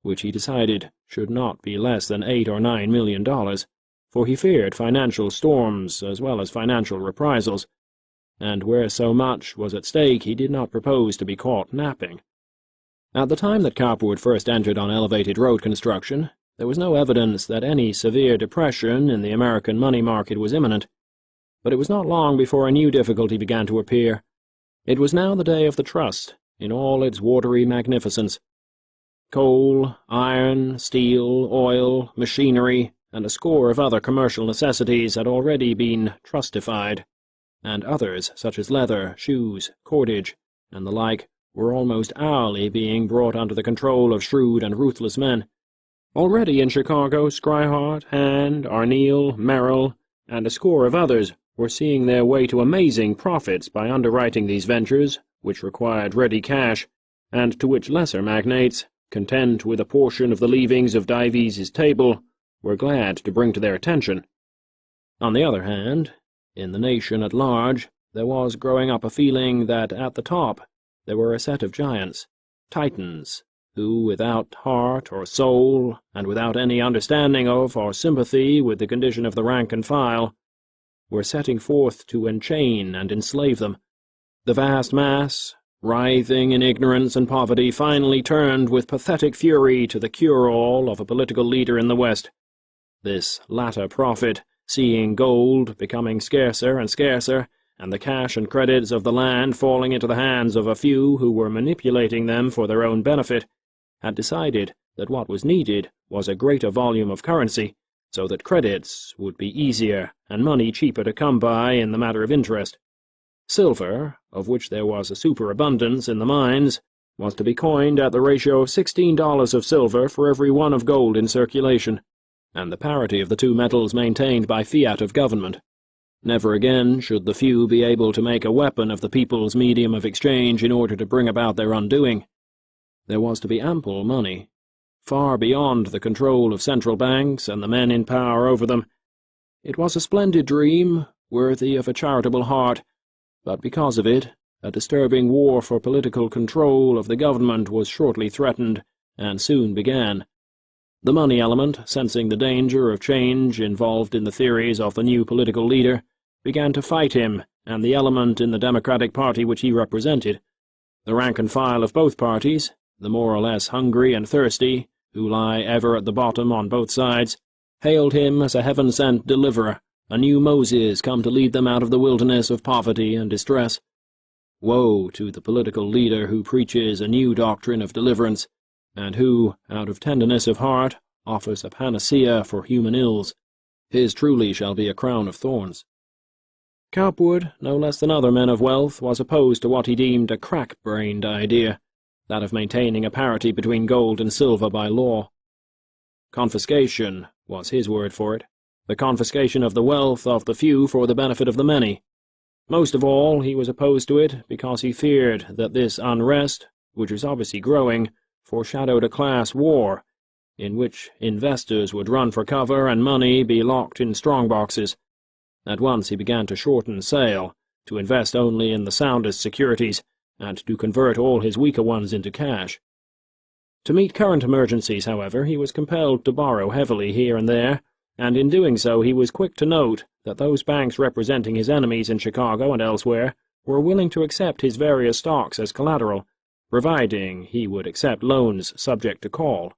which he decided should not be less than $8 or $9 million, for he feared financial storms as well as financial reprisals, and where so much was at stake he did not propose to be caught napping. At the time that Cowperwood first entered on elevated road construction, there was no evidence that any severe depression in the American money market was imminent, but it was not long before a new difficulty began to appear. It was now the day of the trust, in all its watery magnificence. Coal, iron, steel, oil, machinery, and a score of other commercial necessities had already been trustified, and others, such as leather, shoes, cordage, and the like, were almost hourly being brought under the control of shrewd and ruthless men. Already in Chicago, Scrihart, Hand, Arneal, Merrill, and a score of others were seeing their way to amazing profits by underwriting these ventures, which required ready cash, and to which lesser magnates, content with a portion of the leavings of Dives's table, were glad to bring to their attention. On the other hand, in the nation at large, there was growing up a feeling that at the top there were a set of giants, titans, who, without heart or soul, and without any understanding of or sympathy with the condition of the rank and file, were setting forth to enchain and enslave them. The vast mass, writhing in ignorance and poverty, finally turned with pathetic fury to the cure-all of a political leader in the West. This latter prophet, seeing gold becoming scarcer and scarcer, and the cash and credits of the land falling into the hands of a few who were manipulating them for their own benefit, had decided that what was needed was a greater volume of currency, so that credits would be easier and money cheaper to come by in the matter of interest. Silver, of which there was a superabundance in the mines, was to be coined at the ratio of $16 of silver for every one of gold in circulation, and the parity of the two metals maintained by fiat of government. Never again should the few be able to make a weapon of the people's medium of exchange in order to bring about their undoing. There was to be ample money, far beyond the control of central banks and the men in power over them. It was a splendid dream, worthy of a charitable heart, but because of it, a disturbing war for political control of the government was shortly threatened, and soon began. The money element, sensing the danger of change involved in the theories of the new political leader, began to fight him and the element in the Democratic Party which he represented. The rank and file of both parties, the more or less hungry and thirsty, who lie ever at the bottom on both sides, hailed him as a heaven-sent deliverer, a new Moses come to lead them out of the wilderness of poverty and distress. Woe to the political leader who preaches a new doctrine of deliverance, and who, out of tenderness of heart, offers a panacea for human ills. His truly shall be a crown of thorns. Cowperwood, no less than other men of wealth, was opposed to what he deemed a crack-brained idea, that of maintaining a parity between gold and silver by law. Confiscation was his word for it, the confiscation of the wealth of the few for the benefit of the many. Most of all, he was opposed to it because he feared that this unrest, which was obviously growing, foreshadowed a class war, in which investors would run for cover and money be locked in strong boxes. At once he began to shorten sail, to invest only in the soundest securities, and to convert all his weaker ones into cash. To meet current emergencies, however, he was compelled to borrow heavily here and there, and in doing so he was quick to note that those banks representing his enemies in Chicago and elsewhere were willing to accept his various stocks as collateral, providing he would accept loans subject to call.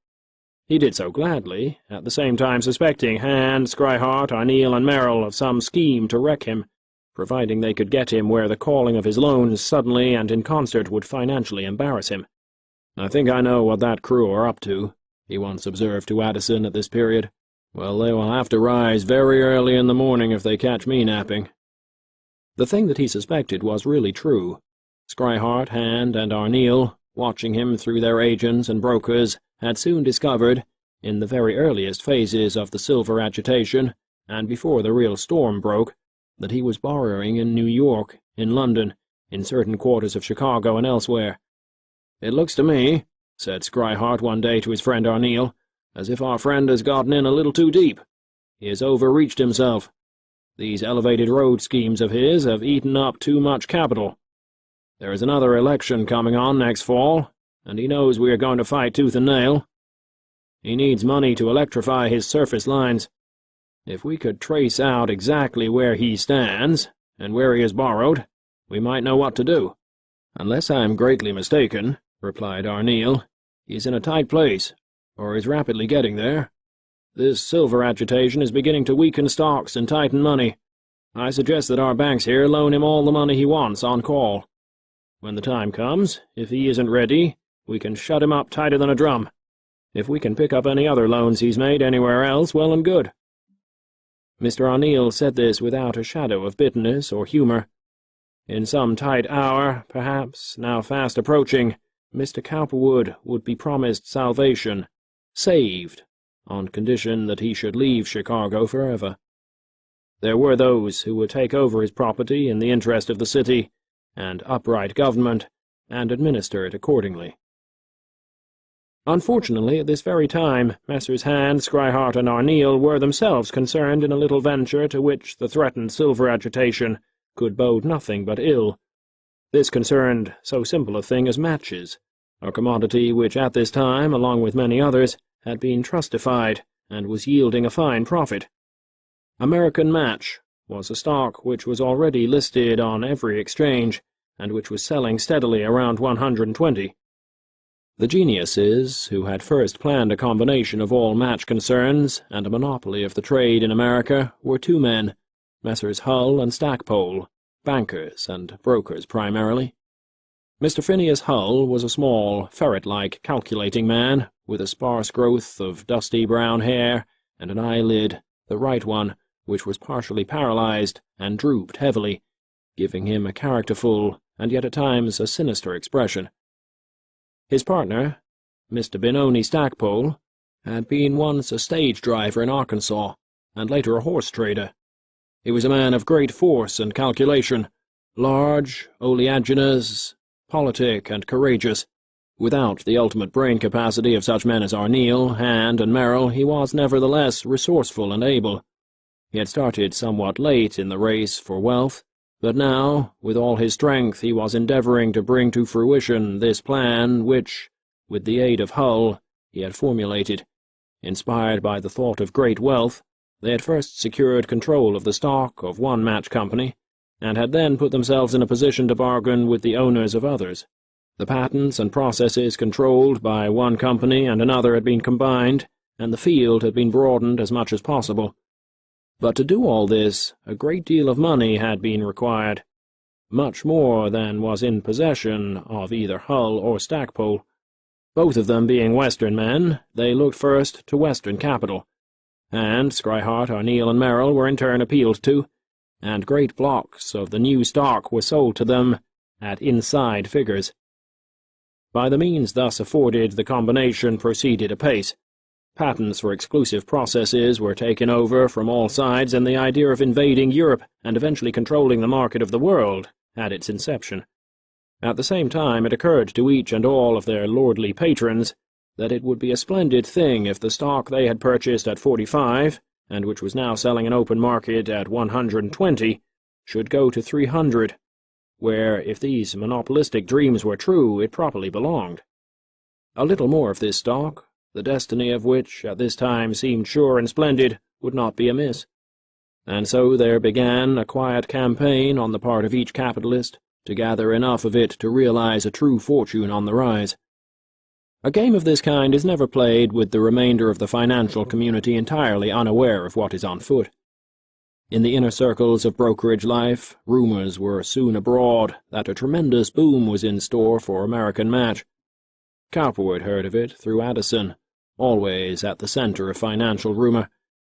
He did so gladly, at the same time suspecting Hand, Scrihart, Arneel, and Merrill of some scheme to wreck him, providing they could get him where the calling of his loans suddenly and in concert would financially embarrass him. "I think I know what that crew are up to," he once observed to Addison at this period. "Well, they will have to rise very early in the morning if they catch me napping." The thing that he suspected was really true. Scrihart, Hand, and Arneel, watching him through their agents and brokers, had soon discovered, in the very earliest phases of the silver agitation, and before the real storm broke, that he was borrowing in New York, in London, in certain quarters of Chicago and elsewhere. "It looks to me," said Scrihart one day to his friend Arneel, "as if our friend has gotten in a little too deep. He has overreached himself. These elevated road schemes of his have eaten up too much capital. There is another election coming on next fall, and he knows we are going to fight tooth and nail. He needs money to electrify his surface lines. If we could trace out exactly where he stands, and where he has borrowed, we might know what to do." "Unless I am greatly mistaken," replied Arneel, "he is in a tight place, or is rapidly getting there. This silver agitation is beginning to weaken stocks and tighten money. I suggest that our banks here loan him all the money he wants on call. When the time comes, if he isn't ready, we can shut him up tighter than a drum. If we can pick up any other loans he's made anywhere else, well and good." Mr. Arneel said this without a shadow of bitterness or humour. In some tight hour, perhaps, now fast approaching, Mr. Cowperwood would be promised salvation, saved, on condition that he should leave Chicago forever. There were those who would take over his property in the interest of the city and upright government, and administer it accordingly. Unfortunately, at this very time, Messrs. Hand, Scrihart, and Arneel were themselves concerned in a little venture to which the threatened silver agitation could bode nothing but ill. This concerned so simple a thing as matches, a commodity which at this time, along with many others, had been trustified, and was yielding a fine profit. American Match was a stock which was already listed on every exchange, and which was selling steadily around 120. The geniuses who had first planned a combination of all match concerns and a monopoly of the trade in America were two men, Messrs. Hull and Stackpole, bankers and brokers primarily. Mr. Phineas Hull was a small, ferret-like, calculating man, with a sparse growth of dusty brown hair and an eyelid, the right one, which was partially paralyzed and drooped heavily, giving him a characterful and yet at times a sinister expression. His partner, Mr. Benoni Stackpole, had been once a stage driver in Arkansas, and later a horse trader. He was a man of great force and calculation, large, oleaginous, politic, and courageous. Without the ultimate brain capacity of such men as Arneel, Hand, and Merrill, he was nevertheless resourceful and able. He had started somewhat late in the race for wealth, but now, with all his strength, he was endeavoring to bring to fruition this plan which, with the aid of Hull, he had formulated. Inspired by the thought of great wealth, they had first secured control of the stock of one match company, and had then put themselves in a position to bargain with the owners of others. The patents and processes controlled by one company and another had been combined, and the field had been broadened as much as possible. But to do all this, a great deal of money had been required, much more than was in possession of either Hull or Stackpole. Both of them being Western men, they looked first to Western capital, and Scrihart, Arneel, and Merrill were in turn appealed to, and great blocks of the new stock were sold to them at inside figures. By the means thus afforded, the combination proceeded apace. Patents for exclusive processes were taken over from all sides, and the idea of invading Europe and eventually controlling the market of the world had its inception. At the same time, it occurred to each and all of their lordly patrons that it would be a splendid thing if the stock they had purchased at 45 and which was now selling an open market at 120, should go to 300, where, if these monopolistic dreams were true, it properly belonged. A little more of this stock, the destiny of which at this time seemed sure and splendid, would not be amiss. And so there began a quiet campaign on the part of each capitalist to gather enough of it to realize a true fortune on the rise. A game of this kind is never played with the remainder of the financial community entirely unaware of what is on foot. In the inner circles of brokerage life, rumors were soon abroad that a tremendous boom was in store for American Match. Cowperwood heard of it through Addison, always at the center of financial rumor,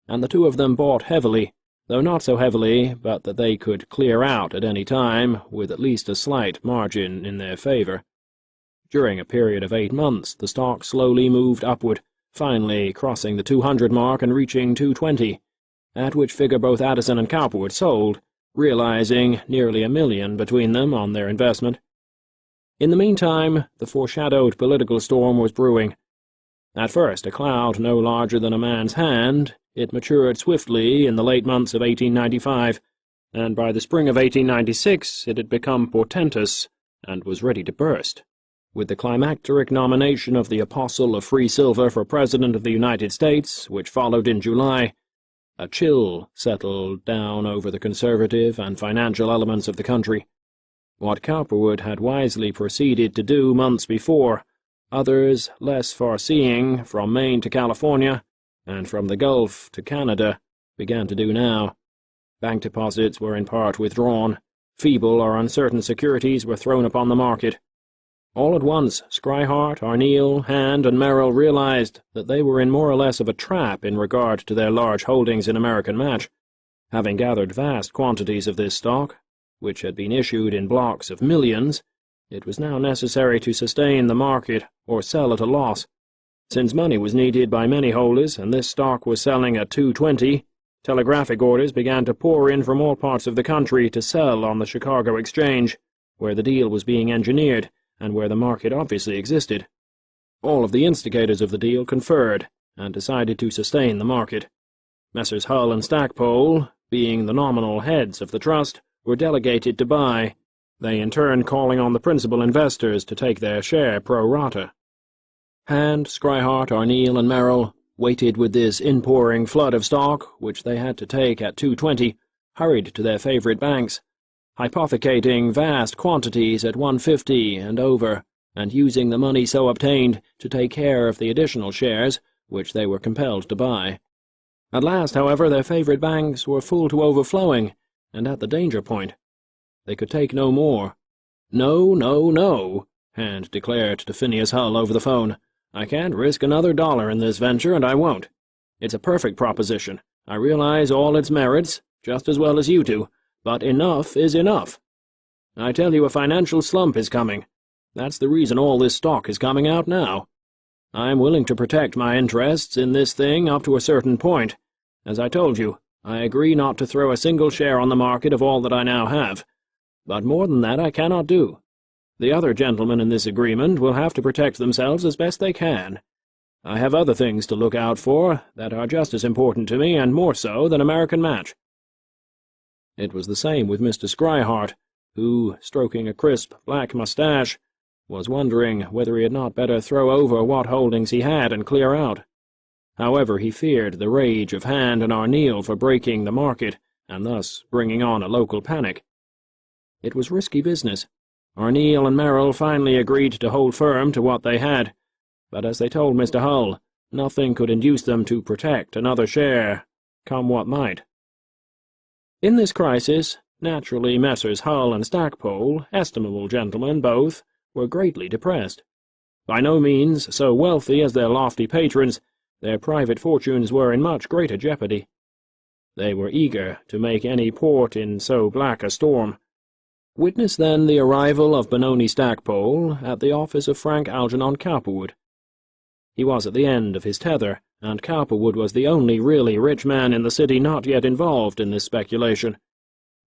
and the two of them bought heavily, though not so heavily but that they could clear out at any time with at least a slight margin in their favor. During a period of 8 months, the stock slowly moved upward, finally crossing the 200 mark and reaching 220, at which figure both Addison and Cowperwood sold, realizing nearly $1 million between them on their investment. In the meantime, the foreshadowed political storm was brewing. At first a cloud no larger than a man's hand, it matured swiftly in the late months of 1895, and by the spring of 1896 it had become portentous and was ready to burst. With the climacteric nomination of the Apostle of Free Silver for President of the United States, which followed in July, a chill settled down over the conservative and financial elements of the country. What Cowperwood had wisely proceeded to do months before, others, less far-seeing, from Maine to California, and from the Gulf to Canada, began to do now. Bank deposits were in part withdrawn, feeble or uncertain securities were thrown upon the market. All at once, Schryhart, Arneel, Hand, and Merrill realized that they were in more or less of a trap in regard to their large holdings in American Match. Having gathered vast quantities of this stock, which had been issued in blocks of millions, it was now necessary to sustain the market or sell at a loss. Since money was needed by many holders, and this stock was selling at 220, telegraphic orders began to pour in from all parts of the country to sell on the Chicago Exchange, where the deal was being engineered, and where the market obviously existed. All of the instigators of the deal conferred, and decided to sustain the market. Messrs. Hull and Stackpole, being the nominal heads of the trust, were delegated to buy, they in turn calling on the principal investors to take their share pro rata. Hand, Schryhart, Arneel, and Merrill waited with this inpouring flood of stock, which they had to take at 220, hurried to their favorite banks, hypothecating vast quantities at 150 and over, and using the money so obtained to take care of the additional shares which they were compelled to buy. At last, however, their favorite banks were full to overflowing, and at the danger point. They could take no more. "No, no, no," Hand declared to Phineas Hull over the phone. "I can't risk another dollar in this venture, and I won't. It's a perfect proposition. I realize all its merits, just as well as you do, but enough is enough. I tell you a financial slump is coming. That's the reason all this stock is coming out now. I'm willing to protect my interests in this thing up to a certain point. As I told you, I agree not to throw a single share on the market of all that I now have, but more than that I cannot do. The other gentlemen in this agreement will have to protect themselves as best they can. I have other things to look out for that are just as important to me, and more so, than American Match." It was the same with Mr. Schryhart, who, stroking a crisp black mustache, was wondering whether he had not better throw over what holdings he had and clear out. However, he feared the rage of Hand and Arneel for breaking the market, and thus bringing on a local panic. It was risky business. Arneel and Merrill finally agreed to hold firm to what they had, but as they told Mr. Hull, nothing could induce them to protect another share, come what might. In this crisis, naturally Messrs. Hull and Stackpole, estimable gentlemen both, were greatly depressed. By no means so wealthy as their lofty patrons, their private fortunes were in much greater jeopardy. They were eager to make any port in so black a storm. Witness then the arrival of Benoni Stackpole at the office of Frank Algernon Cowperwood. He was at the end of his tether, and Cowperwood was the only really rich man in the city not yet involved in this speculation.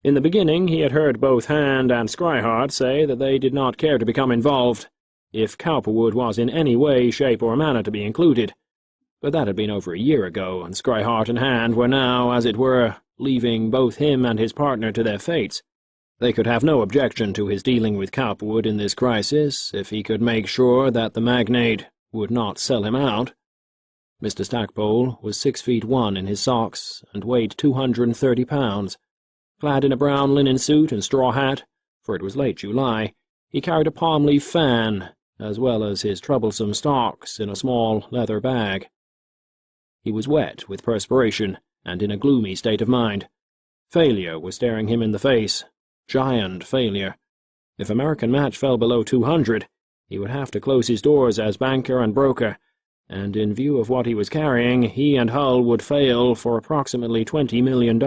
In the beginning he had heard both Hand and Schryhart say that they did not care to become involved, if Cowperwood was in any way, shape, or manner to be included. But that had been over a year ago, and Scryhart and Hand were now, as it were, leaving both him and his partner to their fates. They could have no objection to his dealing with Cowperwood in this crisis, if he could make sure that the magnate would not sell him out. Mr. Stackpole was 6'1" in his socks, and weighed 230 pounds. Clad in a brown linen suit and straw hat, for it was late July, he carried a palm-leaf fan, as well as his troublesome stocks, in a small leather bag. He was wet with perspiration, and in a gloomy state of mind. Failure was staring him in the face. Giant failure. If American Match fell below 200, he would have to close his doors as banker and broker, and in view of what he was carrying, he and Hull would fail for approximately $20 million.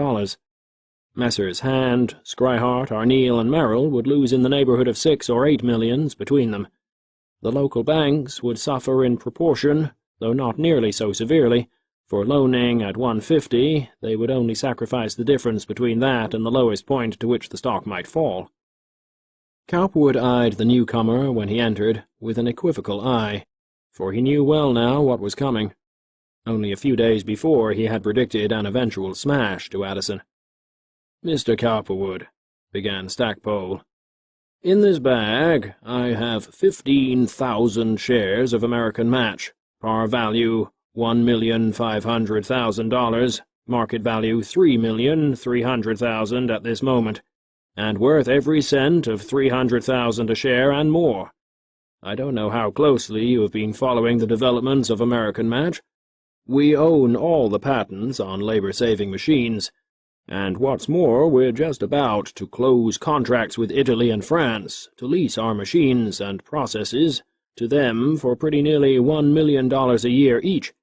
Messrs. Hand, Scryhart, Arneel, and Merrill would lose in the neighborhood of 6 or 8 millions between them. The local banks would suffer in proportion, though not nearly so severely. For loaning at 150, they would only sacrifice the difference between that and the lowest point to which the stock might fall. Cowperwood eyed the newcomer when he entered with an equivocal eye, for he knew well now what was coming. Only a few days before he had predicted an eventual smash to Addison. "Mr. Cowperwood," began Stackpole, "in this bag I have 15,000 shares of American Match, par value $1,500,000, market value $3,300,000 at this moment, and worth every cent of $300,000 a share and more. I don't know how closely you have been following the developments of American Match. We own all the patents on labor-saving machines, and what's more, we're just about to close contracts with Italy and France to lease our machines and processes to them for pretty nearly $1 million a year each.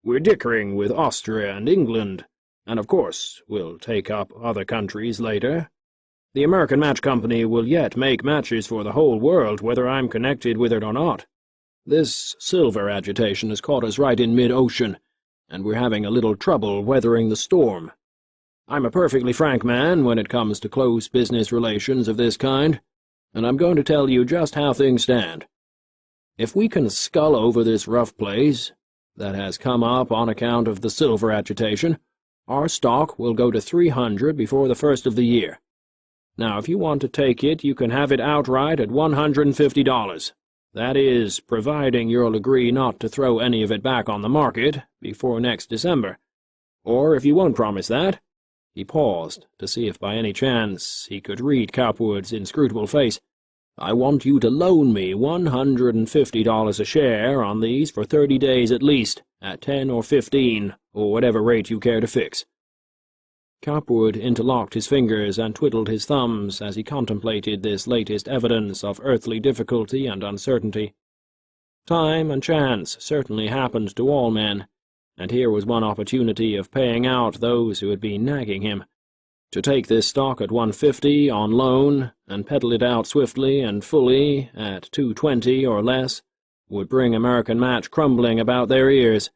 We're dickering with Austria and England, and of course we'll take up other countries later. The American Match Company will yet make matches for the whole world, whether I'm connected with it or not. This silver agitation has caught us right in mid-ocean, and we're having a little trouble weathering the storm. I'm a perfectly frank man when it comes to close business relations of this kind, and I'm going to tell you just how things stand. If we can scull over this rough place that has come up on account of the silver agitation, our stock will go to 300 before the first of the year. Now, if you want to take it, you can have it outright at $150. That is, providing you'll agree not to throw any of it back on the market before next December. Or if you won't promise that—" He paused to see if by any chance he could read Cowperwood's inscrutable face. "I want you to loan me $150 a share on these for 30 days at least, at 10 or 15, or whatever rate you care to fix." Cowperwood interlocked his fingers and twiddled his thumbs as he contemplated this latest evidence of earthly difficulty and uncertainty. Time and chance certainly happened to all men, and here was one opportunity of paying out those who had been nagging him. To take this stock at 150 on loan and peddle it out swiftly and fully at 220 or less would bring American Match crumbling about their ears.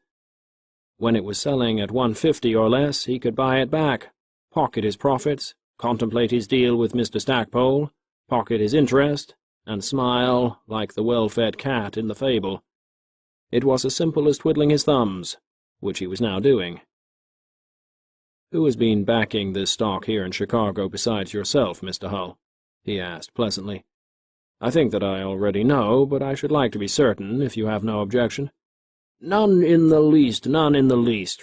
When it was selling at 150 or less, he could buy it back, pocket his profits, contemplate his deal with Mr. Stackpole, pocket his interest, and smile like the well-fed cat in the fable. It was as simple as twiddling his thumbs, which he was now doing. "Who has been backing this stock here in Chicago besides yourself, Mr. Hull?" he asked pleasantly. "I think that I already know, but I should like to be certain, if you have no objection." "None in the least,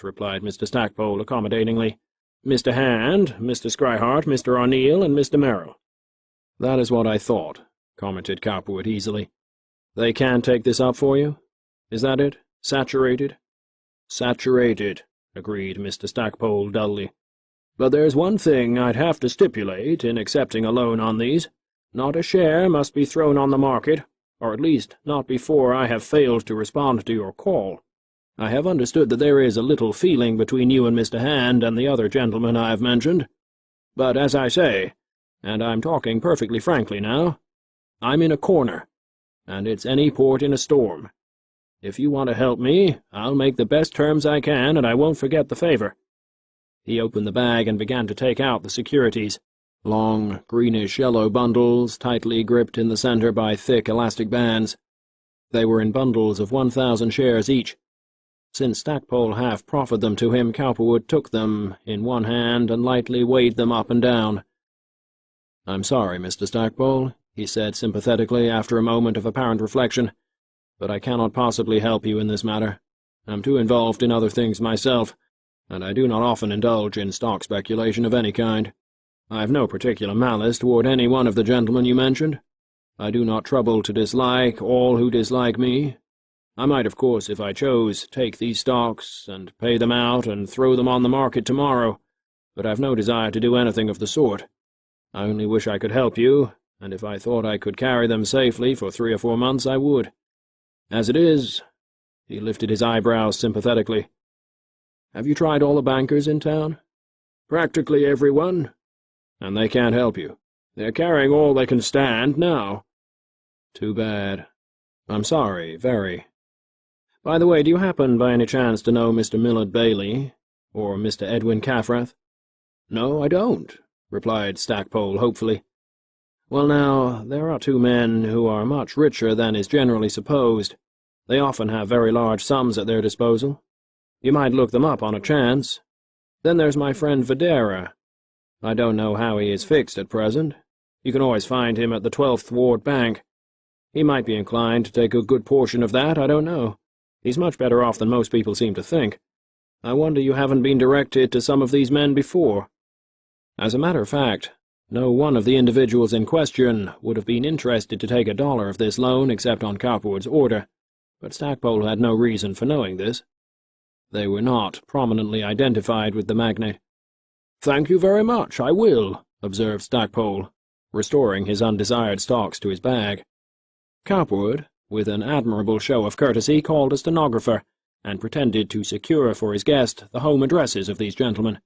replied Mr. Stackpole accommodatingly. "Mr. Hand, Mr. Scryhart, Mr. Arneel, and Mr. Merrill." "That is what I thought," commented Cowperwood easily. "They can't take this up for you? Is that it? Saturated?" "Saturated," agreed Mr. Stackpole dully. "But there's one thing I'd have to stipulate in accepting a loan on these. Not a share must be thrown on the market, or at least not before I have failed to respond to your call. I have understood that there is a little feeling between you and Mr. Hand and the other gentleman I have mentioned. But as I say, and I'm talking perfectly frankly now, I'm in a corner, and it's any port in a storm. If you want to help me, I'll make the best terms I can, and I won't forget the favor." He opened the bag and began to take out the securities, long, greenish-yellow bundles tightly gripped in the center by thick elastic bands. They were in bundles of 1,000 shares each. Since Stackpole half proffered them to him, Cowperwood took them in one hand and lightly weighed them up and down. "I'm sorry, Mr. Stackpole," he said sympathetically after a moment of apparent reflection, "but I cannot possibly help you in this matter. I'm too involved in other things myself, and I do not often indulge in stock speculation of any kind. I have no particular malice toward any one of the gentlemen you mentioned. I do not trouble to dislike all who dislike me. I might, of course, if I chose, take these stocks and pay them out and throw them on the market tomorrow, but I've no desire to do anything of the sort. I only wish I could help you, and if I thought I could carry them safely for 3 or 4 months, I would. As it is—" he lifted his eyebrows sympathetically. "Have you tried all the bankers in town?" "Practically everyone." "And they can't help you. They're carrying all they can stand now." "Too bad. I'm sorry, very. By the way, do you happen by any chance to know Mr. Millard Bailey, or Mr. Edwin Caffrath?" "No, I don't," replied Stackpole hopefully. "Well now, there are 2 men who are much richer than is generally supposed. They often have very large sums at their disposal. You might look them up on a chance. Then there's my friend Videra. I don't know how he is fixed at present. You can always find him at the 12th Ward Bank. He might be inclined to take a good portion of that, I don't know. He's much better off than most people seem to think. I wonder you haven't been directed to some of these men before." As a matter of fact, no one of the individuals in question would have been interested to take $1 of this loan except on Cowperwood's order, but Stackpole had no reason for knowing this. They were not prominently identified with the magnate. "Thank you very much, I will," observed Stackpole, restoring his undesired stocks to his bag. Cowperwood, with an admirable show of courtesy, called a stenographer, and pretended to secure for his guest the home addresses of these gentlemen.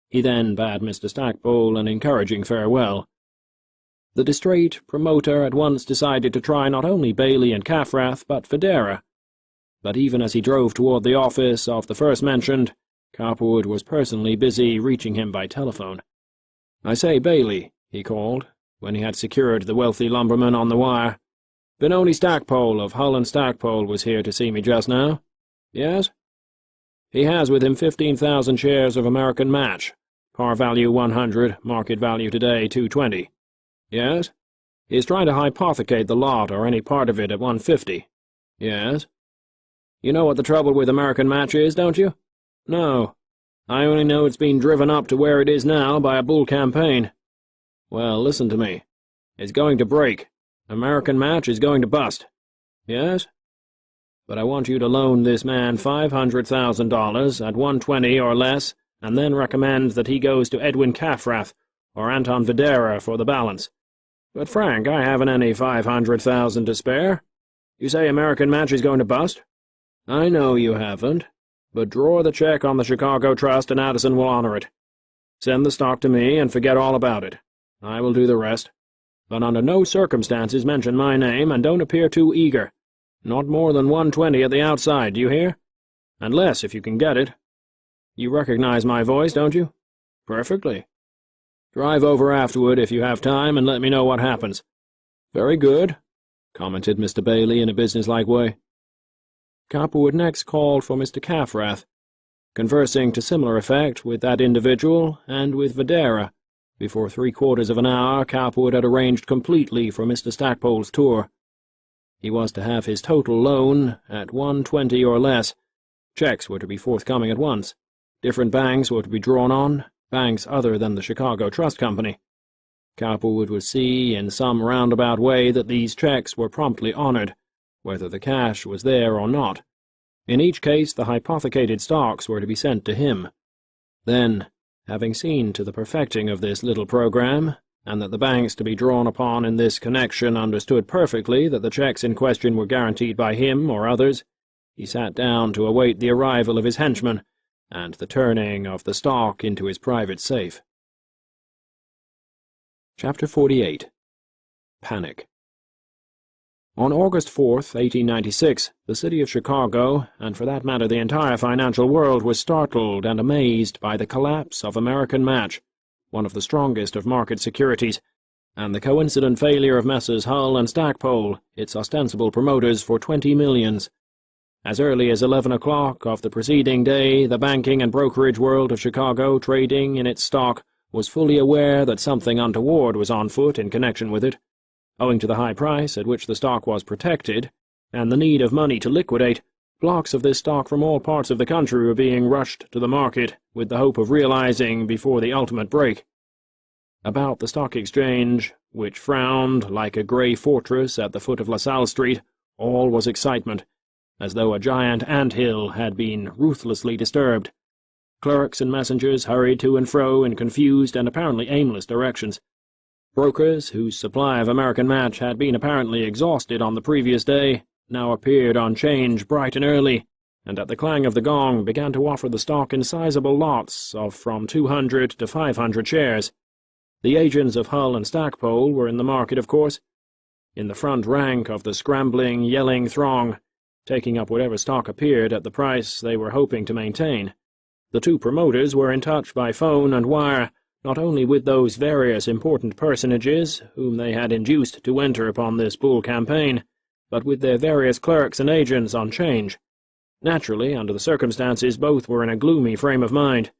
He then bade Mr. Stackpole an encouraging farewell. The distrait promoter at once decided to try not only Bailey and Caffrath, but Videra. But even as he drove toward the office of the first mentioned, Cowperwood was personally busy reaching him by telephone. "I say, Bailey," he called, when he had secured the wealthy lumberman on the wire. "Benoni Stackpole of Hull and Stackpole was here to see me just now." "Yes?" "He has with him 15,000 shares of American Match. Par value 100, market value today 220. "Yes?" "He is trying to hypothecate the lot or any part of it at 150. "Yes?" "You know what the trouble with American Match is, don't you?" "No. I only know it's been driven up to where it is now by a bull campaign." "Well, listen to me. It's going to break. American Match is going to bust." "Yes?" "But I want you to loan this man $500,000 at 120 or less, and then recommend that he goes to Edwin Caffrath or Anton Videra for the balance." "But, Frank, I haven't any 500,000 to spare. You say American Match is going to bust?" "I know you haven't, but draw the check on the Chicago Trust and Addison will honor it. Send the stock to me and forget all about it. I will do the rest. But under no circumstances mention my name, and don't appear too eager. Not more than 120 at the outside, do you hear? And less if you can get it. You recognize my voice, don't you?" "Perfectly." "Drive over afterward if you have time and let me know what happens." "Very good," commented Mr. Bailey in a businesslike way. Cowperwood next called for Mr. Caffrath, conversing to similar effect with that individual and with Videra. Before 3/4 of an hour, Cowperwood had arranged completely for Mr. Stackpole's tour. He was to have his total loan at 120 or less. Checks were to be forthcoming at once. Different banks were to be drawn on, banks other than the Chicago Trust Company. Cowperwood would see in some roundabout way that these checks were promptly honored, whether the cash was there or not. In each case, the hypothecated stocks were to be sent to him. Then, having seen to the perfecting of this little program, and that the banks to be drawn upon in this connection understood perfectly that the checks in question were guaranteed by him or others, he sat down to await the arrival of his henchmen and the turning of the stock into his private safe. Chapter 48. Panic. On August 4th, 1896, the city of Chicago, and for that matter the entire financial world, was startled and amazed by the collapse of American Match, one of the strongest of market securities, and the coincident failure of Messrs. Hull and Stackpole, its ostensible promoters, for $20 millions. As early as 11 o'clock of the preceding day, the banking and brokerage world of Chicago, trading in its stock, was fully aware that something untoward was on foot in connection with it. Owing to the high price at which the stock was protected, and the need of money to liquidate, blocks of this stock from all parts of the country were being rushed to the market with the hope of realizing before the ultimate break. About the stock exchange, which frowned like a grey fortress at the foot of LaSalle Street, all was excitement, as though a giant ant-hill had been ruthlessly disturbed. Clerks and messengers hurried to and fro in confused and apparently aimless directions. Brokers, whose supply of American Match had been apparently exhausted on the previous day, now appeared on 'change bright and early, and at the clang of the gong began to offer the stock in sizable lots of from 200 to 500 shares. The agents of Hull and Stackpole were in the market, of course, in the front rank of the scrambling, yelling throng, taking up whatever stock appeared at the price they were hoping to maintain. The two promoters were in touch by phone and wire, not only with those various important personages whom they had induced to enter upon this bull campaign, but with their various clerks and agents on 'change. Naturally, under the circumstances, both were in a gloomy frame of mind.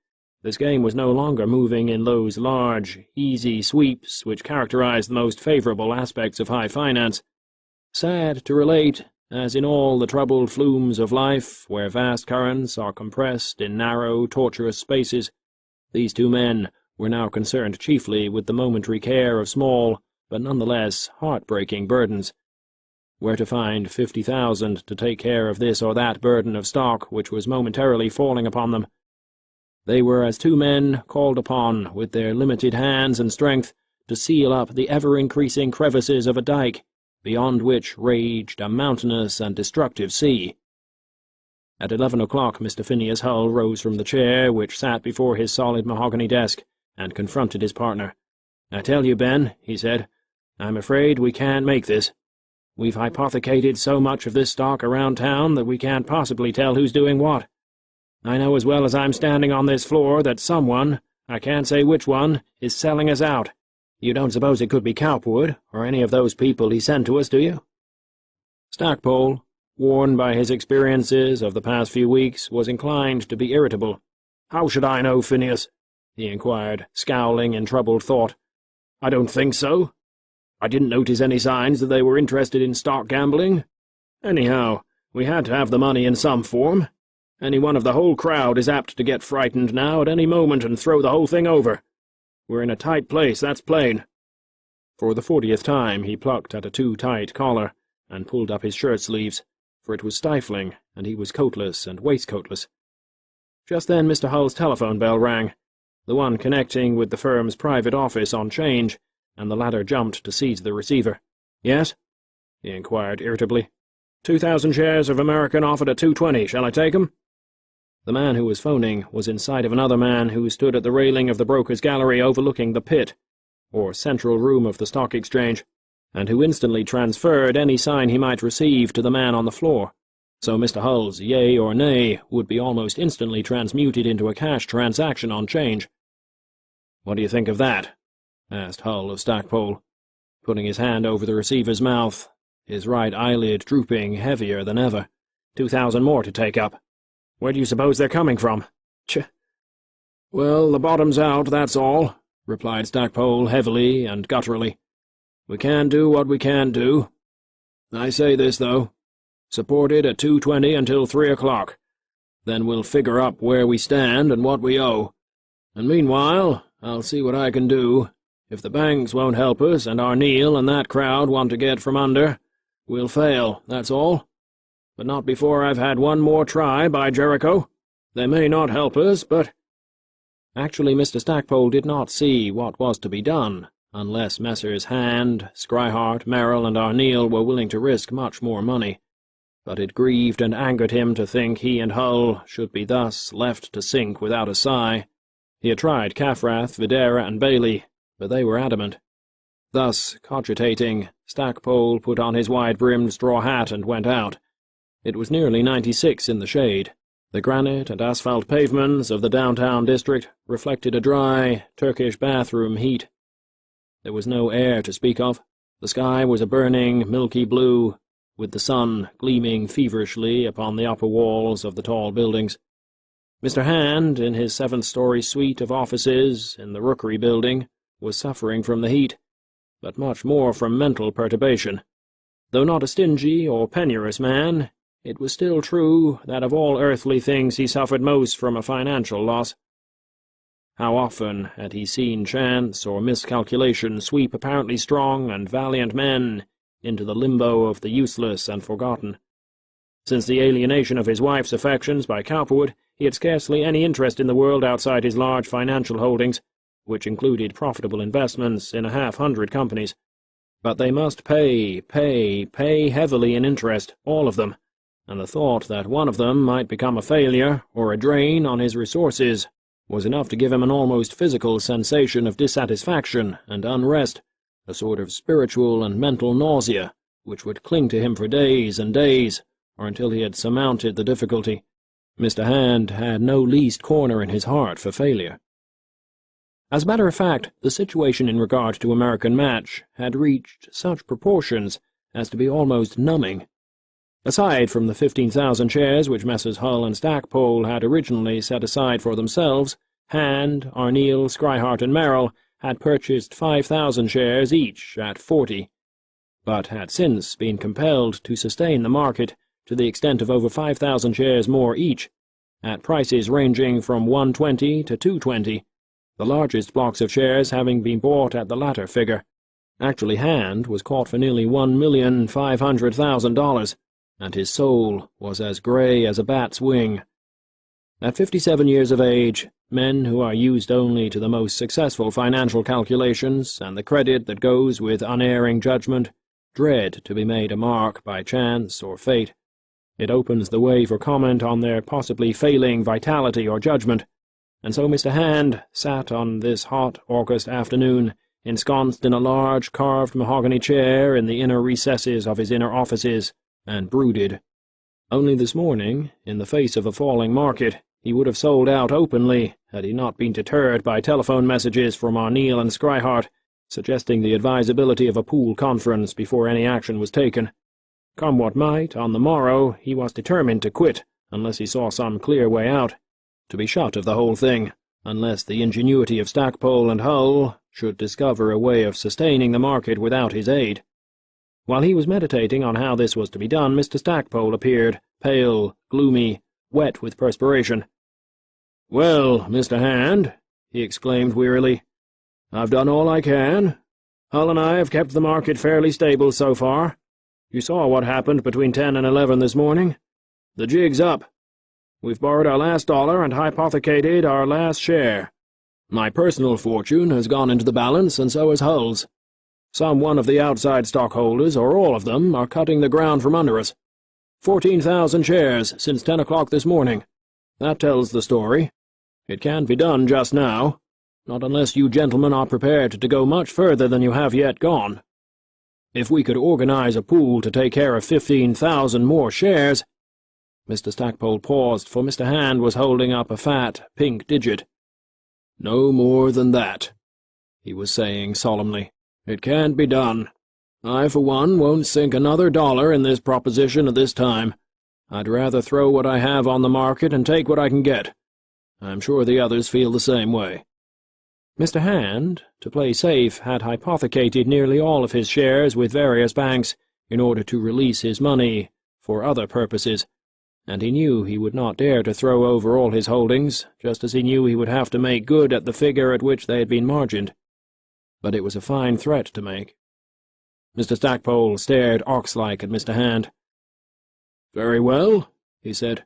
This game was no longer moving in those large, easy sweeps which characterized the most favorable aspects of high finance. Sad to relate, as in all the troubled flumes of life, where vast currents are compressed in narrow, tortuous spaces, these two men were now concerned chiefly with the momentary care of small, but nonetheless heart-breaking burdens. Where to find 50,000 to take care of this or that burden of stock which was momentarily falling upon them? They were as two men called upon, with their limited hands and strength, to seal up the ever-increasing crevices of a dike, beyond which raged a mountainous and destructive sea. At 11 o'clock Mr. Phineas Hull rose from the chair which sat before his solid mahogany desk, and confronted his partner. "I tell you, Ben," he said, "I'm afraid we can't make this. We've hypothecated so much of this stock around town that we can't possibly tell who's doing what. I know as well as I'm standing on this floor that someone, I can't say which one, is selling us out. You don't suppose it could be Cowperwood, or any of those people he sent to us, do you?" Stackpole, worn by his experiences of the past few weeks, was inclined to be irritable. "How should I know, Phineas?" he inquired, scowling in troubled thought. "I don't think so. I didn't notice any signs that they were interested in stock gambling. Anyhow, we had to have the money in some form. Any one of the whole crowd is apt to get frightened now at any moment and throw the whole thing over. We're in a tight place, that's plain." For the 40th time he plucked at a too-tight collar, and pulled up his shirt-sleeves, for it was stifling, and he was coatless and waistcoatless. Just then Mr. Hull's telephone bell rang, the one connecting with the firm's private office on 'change, and the latter jumped to seize the receiver. "Yes?" he inquired irritably. 2,000 shares of American offered at 220. Shall I take 'em?" The man who was phoning was in sight of another man who stood at the railing of the broker's gallery overlooking the pit, or central room of the stock exchange, and who instantly transferred any sign he might receive to the man on the floor. So Mr. Hull's yea or nay would be almost instantly transmuted into a cash transaction on 'change. "What do you think of that?" asked Hull of Stackpole, putting his hand over the receiver's mouth, his right eyelid drooping heavier than ever. 2,000 more to take up. Where do you suppose they're coming from? Ch. "Well, the bottom's out, that's all," replied Stackpole heavily and gutturally. "We can't do what we can't do. I say this, though. Support it at 220 until 3 o'clock. Then we'll figure up where we stand and what we owe. And meanwhile, I'll see what I can do. If the banks won't help us, and our Neil and that crowd want to get from under, we'll fail, that's all. But not before I've had one more try, by Jericho. They may not help us, but—" Actually, Mr. Stackpole did not see what was to be done, unless Messrs. Hand, Scryhart, Merrill, and Arneil were willing to risk much more money. But it grieved and angered him to think he and Hull should be thus left to sink without a sigh. He had tried Caffrath, Videra, and Bailey, but they were adamant. Thus, cogitating, Stackpole put on his wide-brimmed straw hat and went out. It was nearly 96 in the shade. The granite and asphalt pavements of the downtown district reflected a dry, Turkish bathroom heat. There was no air to speak of. The sky was a burning, milky blue, with the sun gleaming feverishly upon the upper walls of the tall buildings. Mr. Hand, in his 7th-story suite of offices in the Rookery Building, was suffering from the heat, but much more from mental perturbation. Though not a stingy or penurious man, it was still true that of all earthly things he suffered most from a financial loss. How often had he seen chance or miscalculation sweep apparently strong and valiant men into the limbo of the useless and forgotten. Since the alienation of his wife's affections by Cowperwood, he had scarcely any interest in the world outside his large financial holdings, which included profitable investments in 100 companies. But they must pay heavily in interest, all of them, and the thought that one of them might become a failure or a drain on his resources was enough to give him an almost physical sensation of dissatisfaction and unrest, a sort of spiritual and mental nausea, which would cling to him for days and days, or until he had surmounted the difficulty. Mr. Hand had no least corner in his heart for failure. As a matter of fact, the situation in regard to American Match had reached such proportions as to be almost numbing. Aside from the 15,000 shares which Messrs. Hull and Stackpole had originally set aside for themselves, Hand, Arneel, Schryhart, and Merrill had purchased 5,000 shares each at 40, but had since been compelled to sustain the market to the extent of over 5,000 shares more each, at prices ranging from 120 to 220, the largest blocks of shares having been bought at the latter figure. Actually, Hand was caught for nearly $1,500,000, and his soul was as grey as a bat's wing. At 57 years of age, men who are used only to the most successful financial calculations and the credit that goes with unerring judgment dread to be made a mark by chance or fate. It opens the way for comment on their possibly failing vitality or judgment, and so Mr. Hand sat on this hot August afternoon, ensconced in a large carved mahogany chair in the inner recesses of his inner offices, and brooded. Only this morning, in the face of a falling market, he would have sold out openly had he not been deterred by telephone messages from Arneel and Schryhart, suggesting the advisability of a pool conference before any action was taken. Come what might, on the morrow he was determined to quit, unless he saw some clear way out, to be shut of the whole thing, unless the ingenuity of Stackpole and Hull should discover a way of sustaining the market without his aid. While he was meditating on how this was to be done, Mr. Stackpole appeared, pale, gloomy, wet with perspiration. "Well, Mr. Hand," he exclaimed wearily, "I've done all I can. Hull and I have kept the market fairly stable so far. You saw what happened between 10 and 11 this morning. The jig's up. We've borrowed our last dollar and hypothecated our last share. My personal fortune has gone into the balance, and so has Hull's. Some one of the outside stockholders, or all of them, are cutting the ground from under us. 14,000 shares since 10 o'clock this morning. That tells the story. It can't be done just now, not unless you gentlemen are prepared to go much further than you have yet gone. If we could organize a pool to take care of 15,000 more shares—" Mr. Stackpole paused, for Mr. Hand was holding up a fat, pink digit. "No more than that," he was saying solemnly. "It can't be done. I, for one, won't sink another dollar in this proposition at this time. I'd rather throw what I have on the market and take what I can get. I'm sure the others feel the same way." Mr. Hand, to play safe, had hypothecated nearly all of his shares with various banks in order to release his money for other purposes, and he knew he would not dare to throw over all his holdings, just as he knew he would have to make good at the figure at which they had been margined. But it was a fine threat to make. Mr. Stackpole stared ox-like at Mr. Hand. "Very well," he said.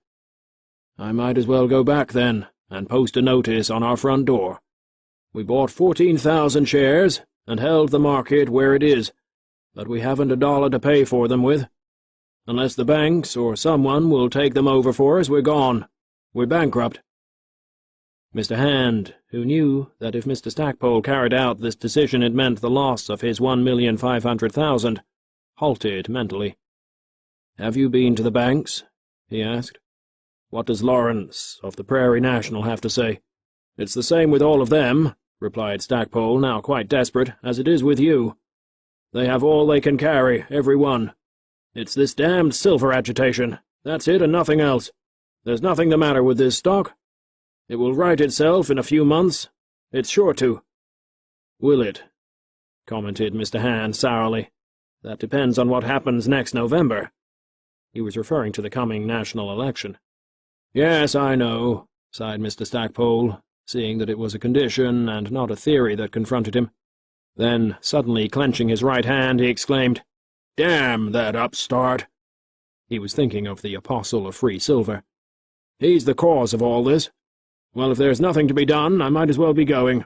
"I might as well go back, then, and post a notice on our front door. We bought 14,000 shares, and held the market where it is, but we haven't a dollar to pay for them with. Unless the banks or someone will take them over for us, we're gone. We're bankrupt." Mr. Hand, who knew that if Mr. Stackpole carried out this decision it meant the loss of his $1,500,000, halted mentally. "Have you been to the banks?" he asked. "What does Lawrence of the Prairie National have to say?" "It's the same with all of them," replied Stackpole, now quite desperate, "as it is with you. They have all they can carry, every one. It's this damned silver agitation. That's it and nothing else. There's nothing the matter with this stock. It will right itself in a few months. It's sure to." "Will it?" commented Mr. Hand sourly. "That depends on what happens next November." He was referring to the coming national election. "Yes, I know," sighed Mr. Stackpole, seeing that it was a condition and not a theory that confronted him. Then, suddenly clenching his right hand, he exclaimed, "Damn that upstart!" He was thinking of the apostle of free silver. "He's the cause of all this. Well, if there's nothing to be done, I might as well be going.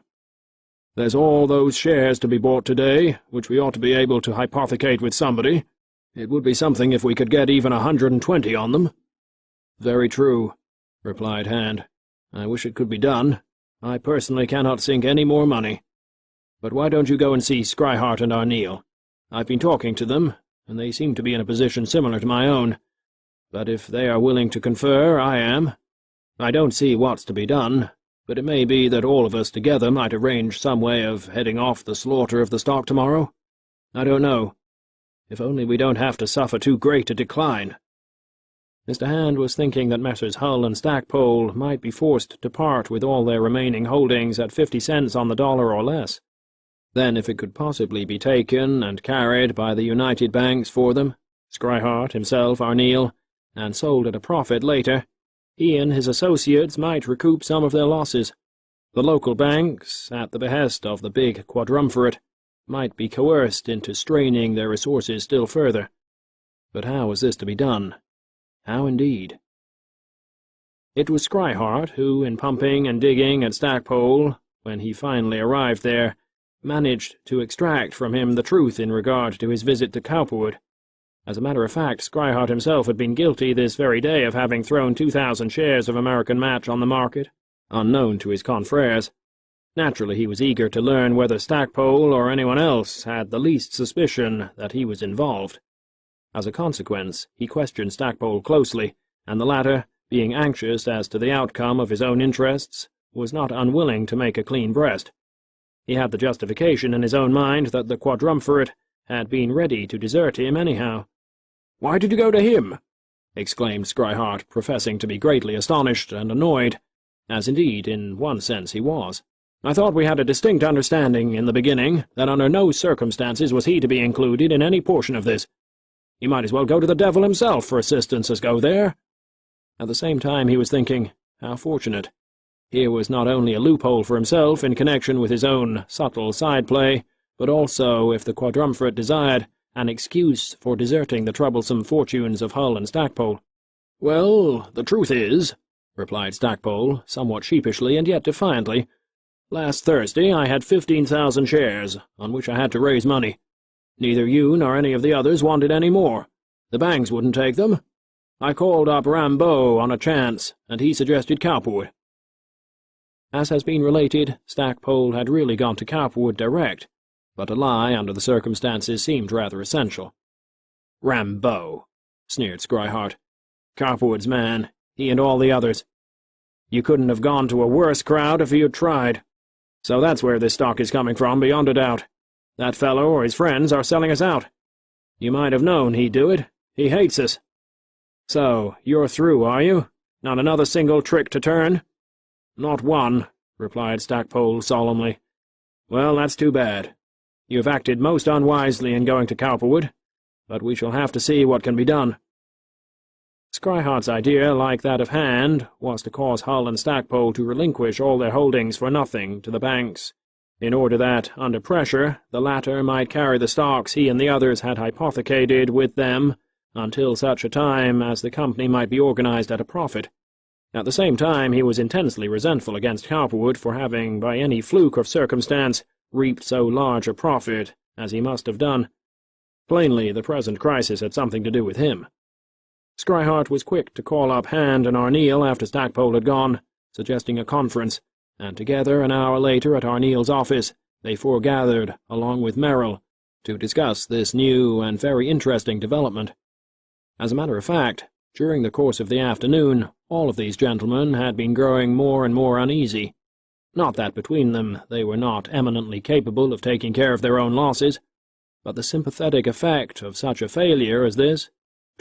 There's all those shares to be bought today, which we ought to be able to hypothecate with somebody. It would be something if we could get even 120 on them." "Very true," replied Hand. "I wish it could be done. I personally cannot sink any more money. But why don't you go and see Scrihart and Arneil? I've been talking to them, and they seem to be in a position similar to my own. But if they are willing to confer, I am. I don't see what's to be done, but it may be that all of us together might arrange some way of heading off the slaughter of the stock tomorrow. I don't know. If only we don't have to suffer too great a decline." Mr. Hand was thinking that Messrs. Hull and Stackpole might be forced to part with all their remaining holdings at 50 cents on the dollar or less. Then, if it could possibly be taken and carried by the United Banks for them, Scrihart, himself, Arneil, and sold at a profit later, he and his associates might recoup some of their losses. The local banks, at the behest of the big quadrumvirate, might be coerced into straining their resources still further. But how was this to be done? How indeed? It was Scrihart who, in pumping and digging at Stackpole, when he finally arrived there, managed to extract from him the truth in regard to his visit to Cowperwood. As a matter of fact, Scrihart himself had been guilty this very day of having thrown 2,000 shares of American Match on the market, unknown to his confreres. Naturally, he was eager to learn whether Stackpole or anyone else had the least suspicion that he was involved. As a consequence, he questioned Stackpole closely, and the latter, being anxious as to the outcome of his own interests, was not unwilling to make a clean breast. He had the justification in his own mind that the quadrumvirate had been ready to desert him anyhow. "Why did you go to him?" exclaimed Scrihart, professing to be greatly astonished and annoyed, as indeed, in one sense, he was. "I thought we had a distinct understanding in the beginning that under no circumstances was he to be included in any portion of this. He might as well go to the devil himself for assistance as go there." At the same time he was thinking, how fortunate. Here was not only a loophole for himself in connection with his own subtle side-play, but also, if the quadrumvirate desired, an excuse for deserting the troublesome fortunes of Hull and Stackpole. "Well, the truth is," replied Stackpole, somewhat sheepishly and yet defiantly, "last Thursday I had 15,000 shares, on which I had to raise money. Neither you nor any of the others wanted any more. The banks wouldn't take them. I called up Rambaud on a chance, and he suggested Cowperwood." As has been related, Stackpole had really gone to Cowperwood direct, but a lie under the circumstances seemed rather essential. "Rambaud," sneered Scrihart. "Cowperwood's man, he and all the others. You couldn't have gone to a worse crowd if you had tried. So that's where this stock is coming from, beyond a doubt. That fellow or his friends are selling us out. You might have known he'd do it. He hates us. So, you're through, are you? Not another single trick to turn?" "Not one," replied Stackpole solemnly. "Well, that's too bad. You have acted most unwisely in going to Cowperwood, but we shall have to see what can be done." Scrihart's idea, like that of Hand, was to cause Hull and Stackpole to relinquish all their holdings for nothing to the banks, in order that, under pressure, the latter might carry the stocks he and the others had hypothecated with them until such a time as the company might be organized at a profit. At the same time, he was intensely resentful against Cowperwood for having, by any fluke of circumstance, reaped so large a profit as he must have done. Plainly, the present crisis had something to do with him. Scrihart was quick to call up Hand and Arneil after Stackpole had gone, suggesting a conference, and together an hour later at Arneil's office they foregathered, along with Merrill, to discuss this new and very interesting development. As a matter of fact, during the course of the afternoon, all of these gentlemen had been growing more and more uneasy. Not that between them they were not eminently capable of taking care of their own losses. But the sympathetic effect of such a failure as this,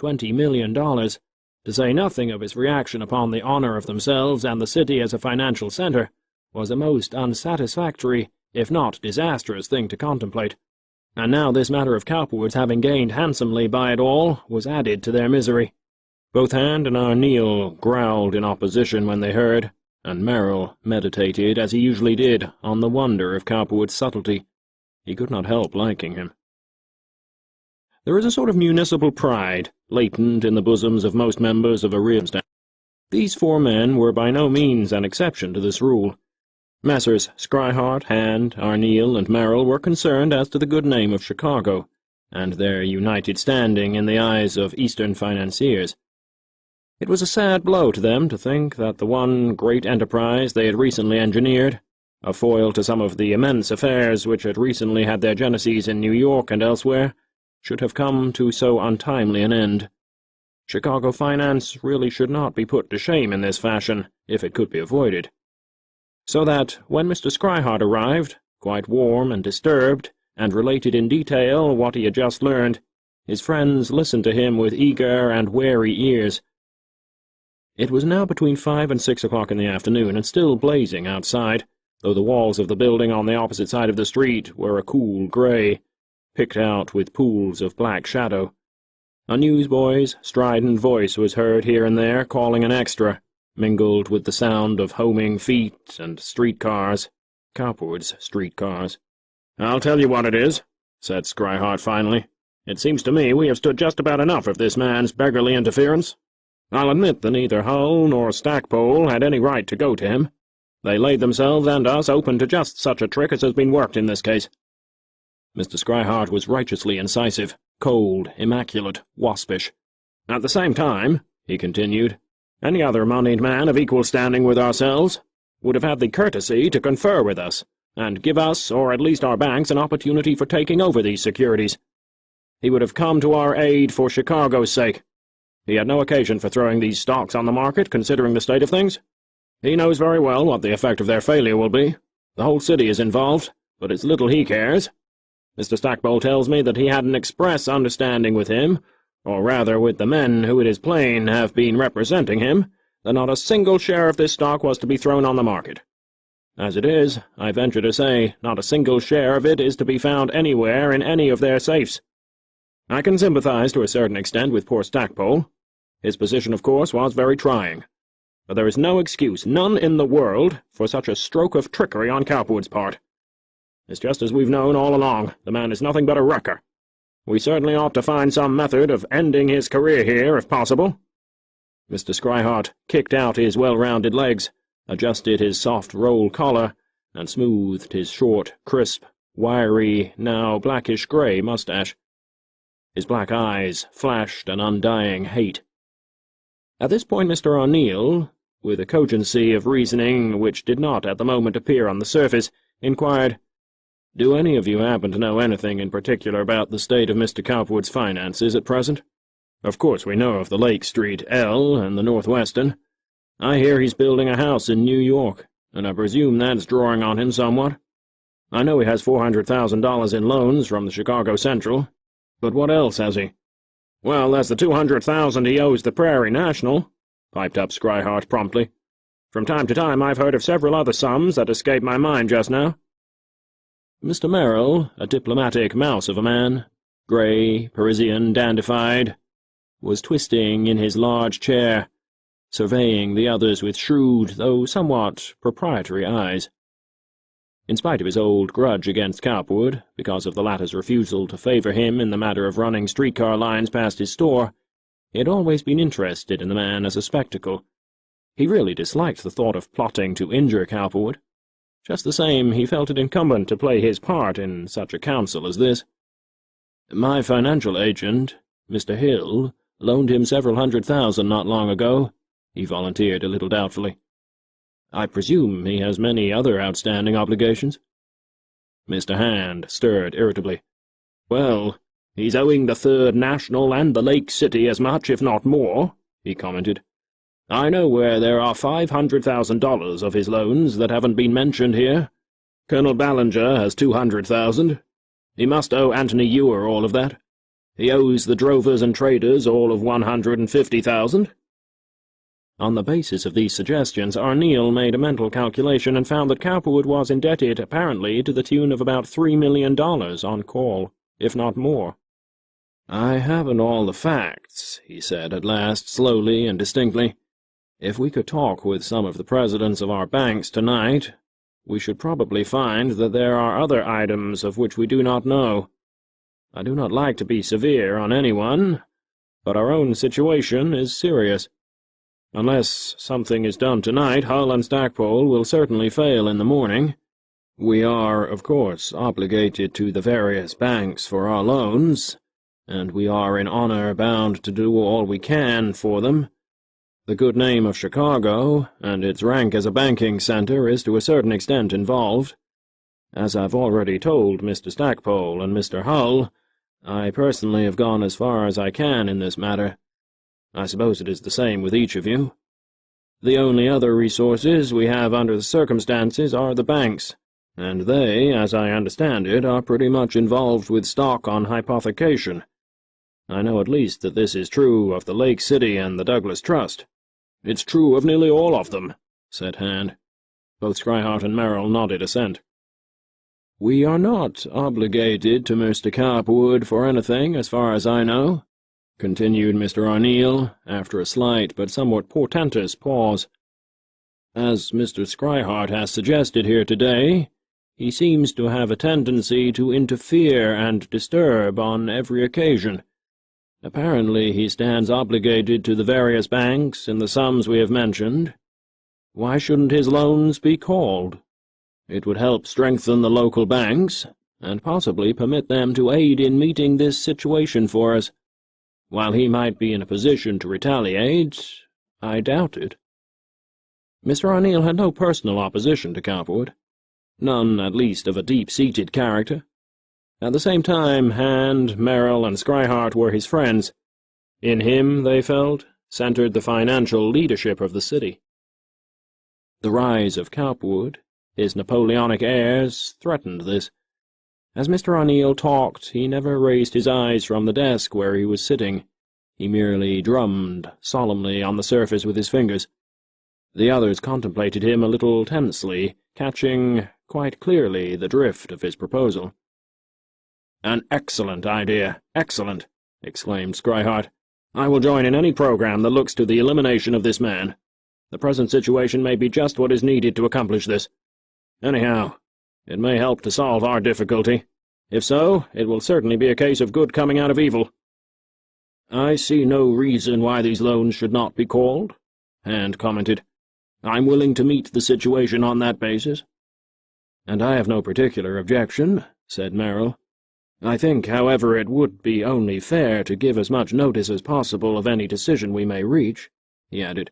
$20 million, to say nothing of its reaction upon the honor of themselves and the city as a financial center, was a most unsatisfactory, if not disastrous, thing to contemplate. And now this matter of Cowperwood's having gained handsomely by it all was added to their misery. Both Hand and Arneel growled in opposition when they heard, and Merrill meditated, as he usually did, on the wonder of Cowperwood's subtlety. He could not help liking him. There is a sort of municipal pride latent in the bosoms of most members of a real estate. These four men were by no means an exception to this rule. Messrs. Scrihart, Hand, Arneel, and Merrill were concerned as to the good name of Chicago, and their united standing in the eyes of Eastern financiers. It was a sad blow to them to think that the one great enterprise they had recently engineered, a foil to some of the immense affairs which had recently had their genesis in New York and elsewhere, should have come to so untimely an end. Chicago finance really should not be put to shame in this fashion, if it could be avoided. So that, when Mr. Scrihart arrived, quite warm and disturbed, and related in detail what he had just learned, his friends listened to him with eager and wary ears. It was now between 5 and 6 o'clock in the afternoon, and still blazing outside, though the walls of the building on the opposite side of the street were a cool grey, picked out with pools of black shadow. A newsboy's strident voice was heard here and there calling an extra, mingled with the sound of homing feet and streetcars, Cowperwood's streetcars. "I'll tell you what it is," said Scrihart finally. "It seems to me we have stood just about enough of this man's beggarly interference. I'll admit that neither Hull nor Stackpole had any right to go to him. They laid themselves and us open to just such a trick as has been worked in this case." Mr. Scrihart was righteously incisive, cold, immaculate, waspish. "At the same time," he continued, "any other moneyed man of equal standing with ourselves would have had the courtesy to confer with us, and give us, or at least our banks, an opportunity for taking over these securities. He would have come to our aid for Chicago's sake. He had no occasion for throwing these stocks on the market, considering the state of things. He knows very well what the effect of their failure will be. The whole city is involved, but it's little he cares. Mr. Stackpole tells me that he had an express understanding with him, or rather with the men who it is plain have been representing him, that not a single share of this stock was to be thrown on the market. As it is, I venture to say, not a single share of it is to be found anywhere in any of their safes. I can sympathize to a certain extent with poor Stackpole. His position, of course, was very trying. But there is no excuse, none in the world, for such a stroke of trickery on Cowperwood's part. It's just as we've known all along. The man is nothing but a wrecker. We certainly ought to find some method of ending his career here, if possible." Mr. Scrihart kicked out his well-rounded legs, adjusted his soft roll collar, and smoothed his short, crisp, wiry, now blackish-grey moustache. His black eyes flashed an undying hate. At this point Mr. Arneel, with a cogency of reasoning which did not at the moment appear on the surface, inquired, "Do any of you happen to know anything in particular about the state of Mr. Cowperwood's finances at present? Of course we know of the Lake Street L and the Northwestern. I hear he's building a house in New York, and I presume that's drawing on him somewhat. I know he has $400,000 in loans from the Chicago Central, but what else has he?" "Well, there's the $200,000 he owes the Prairie National," piped up Scrihart promptly. "From time to time I've heard of several other sums that escape my mind just now." Mr. Merrill, a diplomatic mouse of a man, grey, Parisian, dandified, was twisting in his large chair, surveying the others with shrewd, though somewhat proprietary eyes. In spite of his old grudge against Cowperwood, because of the latter's refusal to favour him in the matter of running streetcar lines past his store, he had always been interested in the man as a spectacle. He really disliked the thought of plotting to injure Cowperwood. Just the same, he felt it incumbent to play his part in such a council as this. "My financial agent, Mr. Hill, loaned him several $100,000 not long ago," he volunteered a little doubtfully. "I presume he has many other outstanding obligations?" Mr. Hand stirred irritably. "Well, he's owing the Third National and the Lake City as much, if not more," he commented. "I know where there are $500,000 of his loans that haven't been mentioned here. Colonel Ballinger has $200,000. He must owe Anthony Ewer all of that. He owes the drovers and traders all of $150,000. On the basis of these suggestions, Arneil made a mental calculation and found that Cowperwood was indebted, apparently, to the tune of about $3 million on call, if not more. "I haven't all the facts," he said at last, slowly and distinctly. "If we could talk with some of the presidents of our banks tonight, we should probably find that there are other items of which we do not know. I do not like to be severe on anyone, but our own situation is serious. Unless something is done tonight, Hull and Stackpole will certainly fail in the morning. We are, of course, obligated to the various banks for our loans, and we are in honor bound to do all we can for them. The good name of Chicago, and its rank as a banking center, is to a certain extent involved. As I've already told Mr. Stackpole and Mr. Hull, I personally have gone as far as I can in this matter. I suppose it is the same with each of you. The only other resources we have under the circumstances are the banks, and they, as I understand it, are pretty much involved with stock on hypothecation. I know at least that this is true of the Lake City and the Douglas Trust." "It's true of nearly all of them," said Hand. Both Schryhart and Merrill nodded assent. "We are not obligated to Mr. Cowperwood for anything, as far as I know," continued Mr. Arneil, after a slight but somewhat portentous pause. "As Mr. Schryhart has suggested here today, he seems to have a tendency to interfere and disturb on every occasion. Apparently he stands obligated to the various banks in the sums we have mentioned. Why shouldn't his loans be called? It would help strengthen the local banks, and possibly permit them to aid in meeting this situation for us. While he might be in a position to retaliate, I doubt it." Mr. Arneil had no personal opposition to Cowperwood, none at least of a deep-seated character. At the same time, Hand, Merrill, and Schryhart were his friends. In him, they felt, centered the financial leadership of the city. The rise of Cowperwood, his Napoleonic airs, threatened this. As Mr. Arneil talked, he never raised his eyes from the desk where he was sitting. He merely drummed solemnly on the surface with his fingers. The others contemplated him a little tensely, catching quite clearly the drift of his proposal. "An excellent idea, excellent!" exclaimed Schryhart. "I will join in any program that looks to the elimination of this man. The present situation may be just what is needed to accomplish this. Anyhow, it may help to solve our difficulty. If so, it will certainly be a case of good coming out of evil." "I see no reason why these loans should not be called," Hand commented. "I'm willing to meet the situation on that basis." "And I have no particular objection," said Merrill. "I think, however, it would be only fair to give as much notice as possible of any decision we may reach," he added.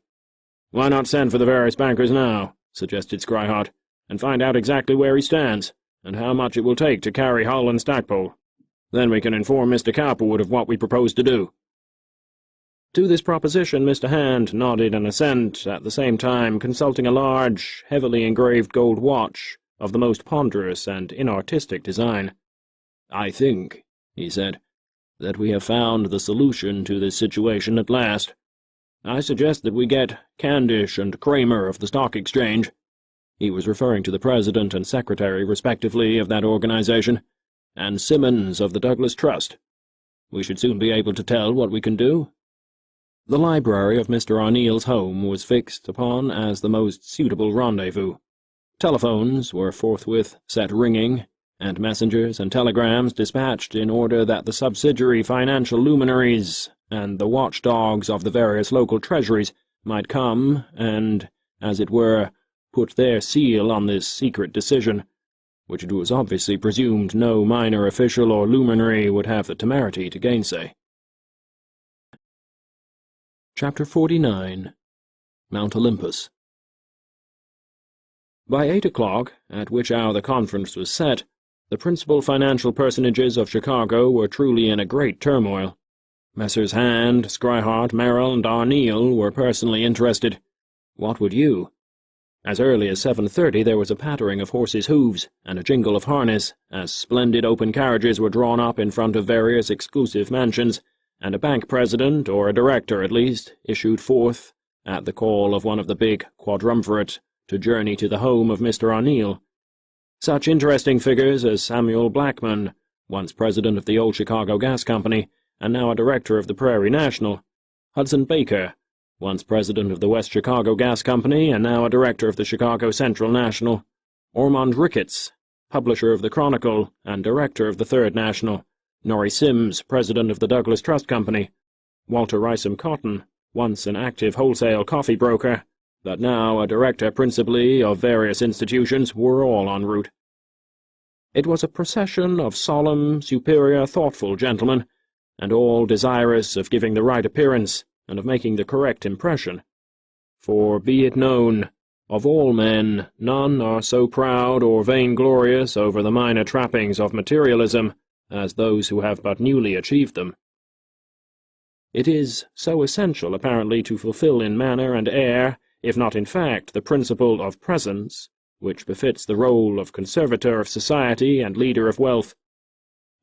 "Why not send for the various bankers now," suggested Schryhart, "and find out exactly where he stands, and how much it will take to carry Hull and Stackpole. Then we can inform Mr. Cowperwood of what we propose to do." To this proposition Mr. Hand nodded an assent, at the same time consulting a large, heavily engraved gold watch of the most ponderous and inartistic design. "I think," he said, "that we have found the solution to this situation at last. I suggest that we get Candish and Kramer of the Stock Exchange." He was referring to the president and secretary, respectively, of that organization, "and Simmons of the Douglas Trust. We should soon be able to tell what we can do." The library of Mr. Arneil's home was fixed upon as the most suitable rendezvous. Telephones were forthwith set ringing, and messengers and telegrams dispatched in order that the subsidiary financial luminaries and the watchdogs of the various local treasuries might come and, as it were, put their seal on this secret decision, which it was obviously presumed no minor official or luminary would have the temerity to gainsay. Chapter 49. Mount Olympus. By 8 o'clock, at which hour the conference was set, the principal financial personages of Chicago were truly in a great turmoil. Messrs. Hand, Schryhart, Merrill, and Arneil were personally interested. What would you? As early as 7:30 there was a pattering of horses' hooves and a jingle of harness, as splendid open carriages were drawn up in front of various exclusive mansions, and a bank president, or a director at least, issued forth, at the call of one of the big quadrumvirate, to journey to the home of Mr. O'Neill. Such interesting figures as Samuel Blackman, once president of the old Chicago Gas Company, and now a director of the Prairie National; Hudson Baker, once president of the West Chicago Gas Company, and now a director of the Chicago Central National; Ormond Ricketts, publisher of the Chronicle and director of the Third National; Norrie Sims, president of the Douglas Trust Company; Walter Rysam Cotton, once an active wholesale coffee broker, but now a director principally of various institutions, were all en route. It was a procession of solemn, superior, thoughtful gentlemen, and all desirous of giving the right appearance and of making the correct impression. For, be it known, of all men, none are so proud or vainglorious over the minor trappings of materialism as those who have but newly achieved them. It is so essential, apparently, to fulfill in manner and air, if not in fact, the principle of presence, which befits the role of conservator of society and leader of wealth.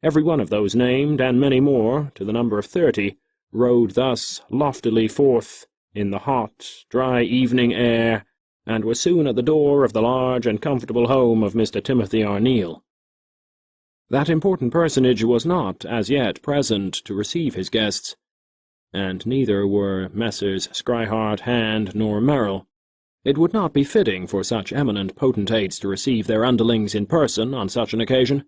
Every one of those named, and many more, to the number of 30, rode thus loftily forth in the hot, dry evening air, and was soon at the door of the large and comfortable home of Mr. Timothy O'Neill. That important personage was not, as yet, present to receive his guests, and neither were Messrs. Schryhart, Hand, nor Merrill. It would not be fitting for such eminent potentates to receive their underlings in person on such an occasion.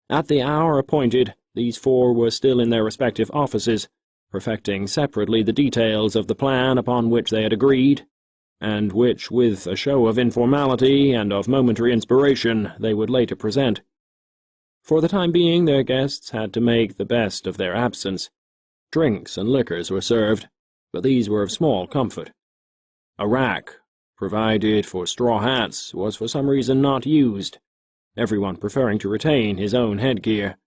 At the hour appointed, these four were still in their respective offices, perfecting separately the details of the plan upon which they had agreed, and which, with a show of informality and of momentary inspiration, they would later present. For the time being, their guests had to make the best of their absence. Drinks and liquors were served, but these were of small comfort. A rack, provided for straw hats, was for some reason not used, everyone preferring to retain his own headgear.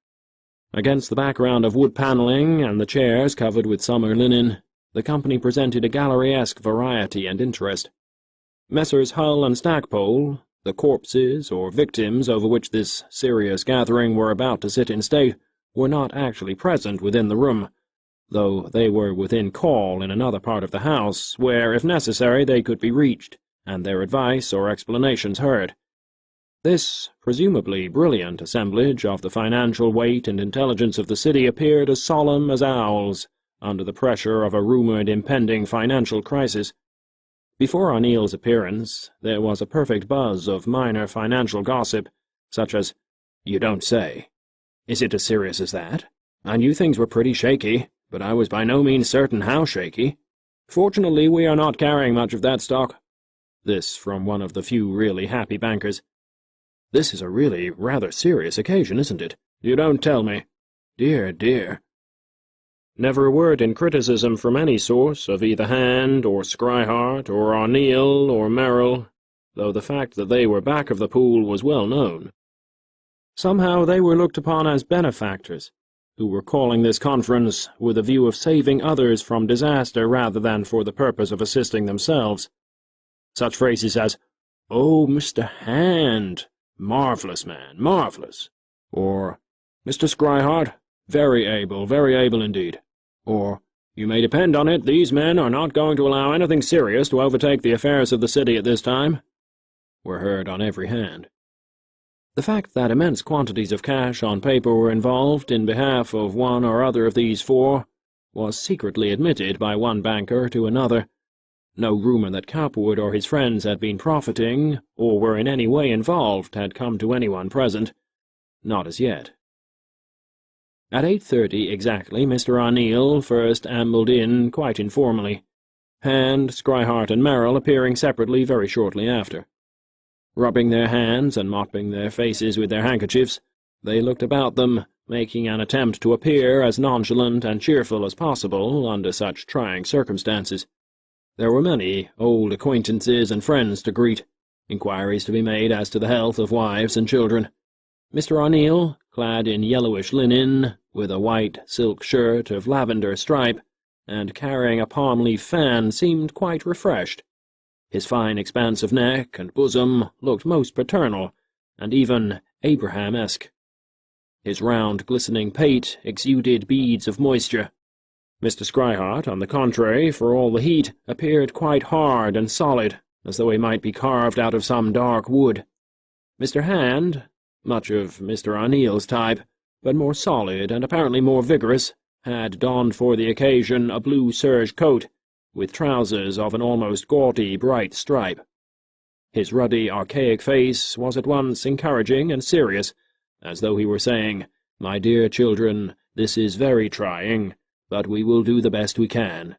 Against the background of wood panelling and the chairs covered with summer linen, the company presented a gallery-esque variety and interest. Messrs. Hull and Stackpole, the corpses or victims over which this serious gathering were about to sit in state, were not actually present within the room, though they were within call in another part of the house, where, if necessary, they could be reached, and their advice or explanations heard. This presumably brilliant assemblage of the financial weight and intelligence of the city appeared as solemn as owls under the pressure of a rumoured impending financial crisis. Before O'Neill's appearance, there was a perfect buzz of minor financial gossip, such as, "You don't say. Is it as serious as that? I knew things were pretty shaky, but I was by no means certain how shaky. Fortunately, we are not carrying much of that stock." This from one of the few really happy bankers. "This is a really rather serious occasion, isn't it? You don't tell me. Dear, dear." Never a word in criticism from any source of either Hand, or Schryhart, or O'Neill, or Merrill, though the fact that they were back of the pool was well known. Somehow they were looked upon as benefactors, who were calling this conference with a view of saving others from disaster rather than for the purpose of assisting themselves. Such phrases as, "Oh, Mr. Hand, marvellous man, marvellous," or "Mr. Schryhart, very able indeed," or "You may depend on it, these men are not going to allow anything serious to overtake the affairs of the city at this time," were heard on every hand. The fact that immense quantities of cash on paper were involved in behalf of one or other of these four was secretly admitted by one banker to another. No rumour that Cowperwood or his friends had been profiting, or were in any way involved, had come to anyone present. Not as yet. At 8:30 exactly, Mr. O'Neill first ambled in quite informally, Hand, Schryhart, and Merrill appearing separately very shortly after. Rubbing their hands and mopping their faces with their handkerchiefs, they looked about them, making an attempt to appear as nonchalant and cheerful as possible under such trying circumstances. There were many old acquaintances and friends to greet, inquiries to be made as to the health of wives and children. Mr. O'Neill, clad in yellowish linen, with a white silk shirt of lavender stripe, and carrying a palm-leaf fan, seemed quite refreshed. His fine expanse of neck and bosom looked most paternal, and even Abraham-esque. His round, glistening pate exuded beads of moisture. Mr. Scrihart, on the contrary, for all the heat, appeared quite hard and solid, as though he might be carved out of some dark wood. Mr. Hand, much of Mr. O'Neill's type, but more solid and apparently more vigorous, had donned for the occasion a blue serge coat, with trousers of an almost gaudy bright stripe. His ruddy, archaic face was at once encouraging and serious, as though he were saying, "My dear children, this is very trying, but we will do the best we can."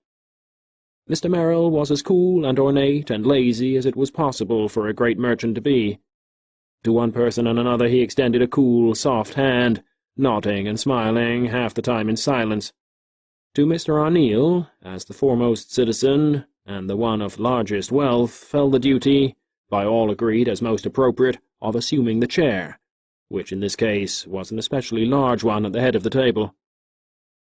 Mr. Merrill was as cool and ornate and lazy as it was possible for a great merchant to be. To one person and another he extended a cool, soft hand, nodding and smiling half the time in silence. To Mr. O'Neill, as the foremost citizen, and the one of largest wealth, fell the duty, by all agreed as most appropriate, of assuming the chair, which in this case was an especially large one at the head of the table.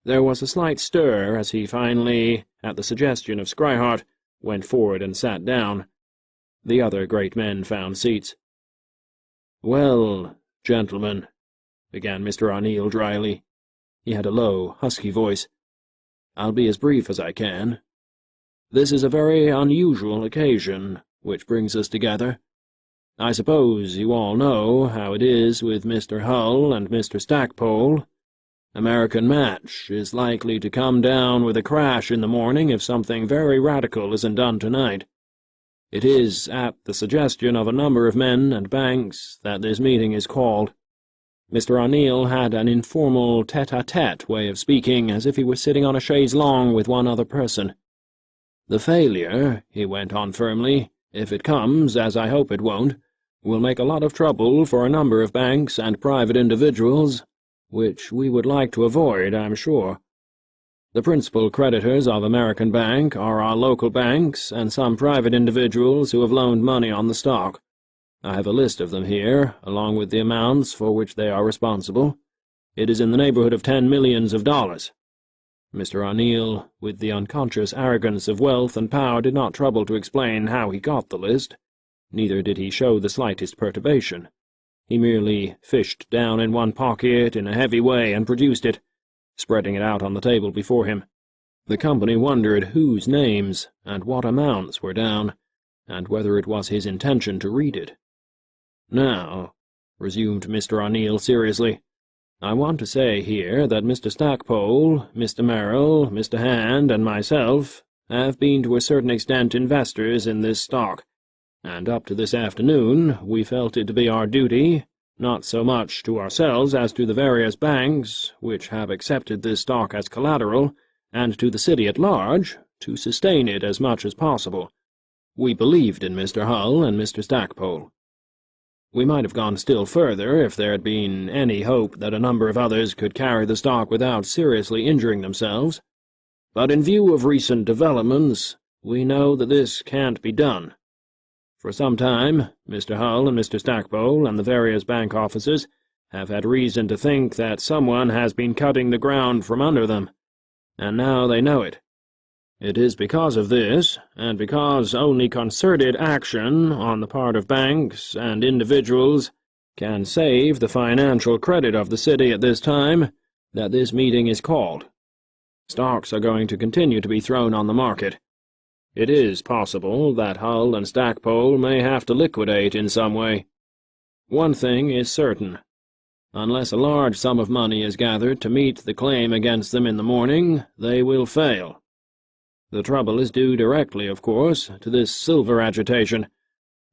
There was a slight stir as he finally, at the suggestion of Scrihart, went forward and sat down. The other great men found seats. "Well, gentlemen," began Mr. O'Neill dryly. He had a low, husky voice. "I'll be as brief as I can. This is a very unusual occasion which brings us together. I suppose you all know how it is with Mr. Hull and Mr. Stackpole. American Match is likely to come down with a crash in the morning if something very radical isn't done tonight. It is at the suggestion of a number of men and banks that this meeting is called." Mr. O'Neill had an informal tete-a-tete way of speaking, as if he were sitting on a chaise longue with one other person. "The failure," he went on firmly, "if it comes, as I hope it won't, will make a lot of trouble for a number of banks and private individuals, which we would like to avoid, I'm sure. The principal creditors of American Bank are our local banks and some private individuals who have loaned money on the stock. I have a list of them here, along with the amounts for which they are responsible. It is in the neighborhood of $10 millions. Mr. O'Neill, with the unconscious arrogance of wealth and power, did not trouble to explain how he got the list. Neither did he show the slightest perturbation. He merely fished down in one pocket in a heavy way and produced it, spreading it out on the table before him. The company wondered whose names and what amounts were down, and whether it was his intention to read it. "Now," resumed Mr. O'Neill seriously, "I want to say here that Mr. Stackpole, Mr. Merrill, Mr. Hand, and myself have been to a certain extent investors in this stock, and up to this afternoon we felt it to be our duty, not so much to ourselves as to the various banks which have accepted this stock as collateral, and to the city at large, to sustain it as much as possible. We believed in Mr. Hull and Mr. Stackpole. We might have gone still further if there had been any hope that a number of others could carry the stock without seriously injuring themselves. But in view of recent developments, we know that this can't be done. For some time, Mr. Hull and Mr. Stackpole and the various bank officers have had reason to think that someone has been cutting the ground from under them, and now they know it. It is because of this, and because only concerted action on the part of banks and individuals can save the financial credit of the city at this time, that this meeting is called. Stocks are going to continue to be thrown on the market. It is possible that Hull and Stackpole may have to liquidate in some way. One thing is certain. Unless a large sum of money is gathered to meet the claim against them in the morning, they will fail. The trouble is due directly, of course, to this silver agitation,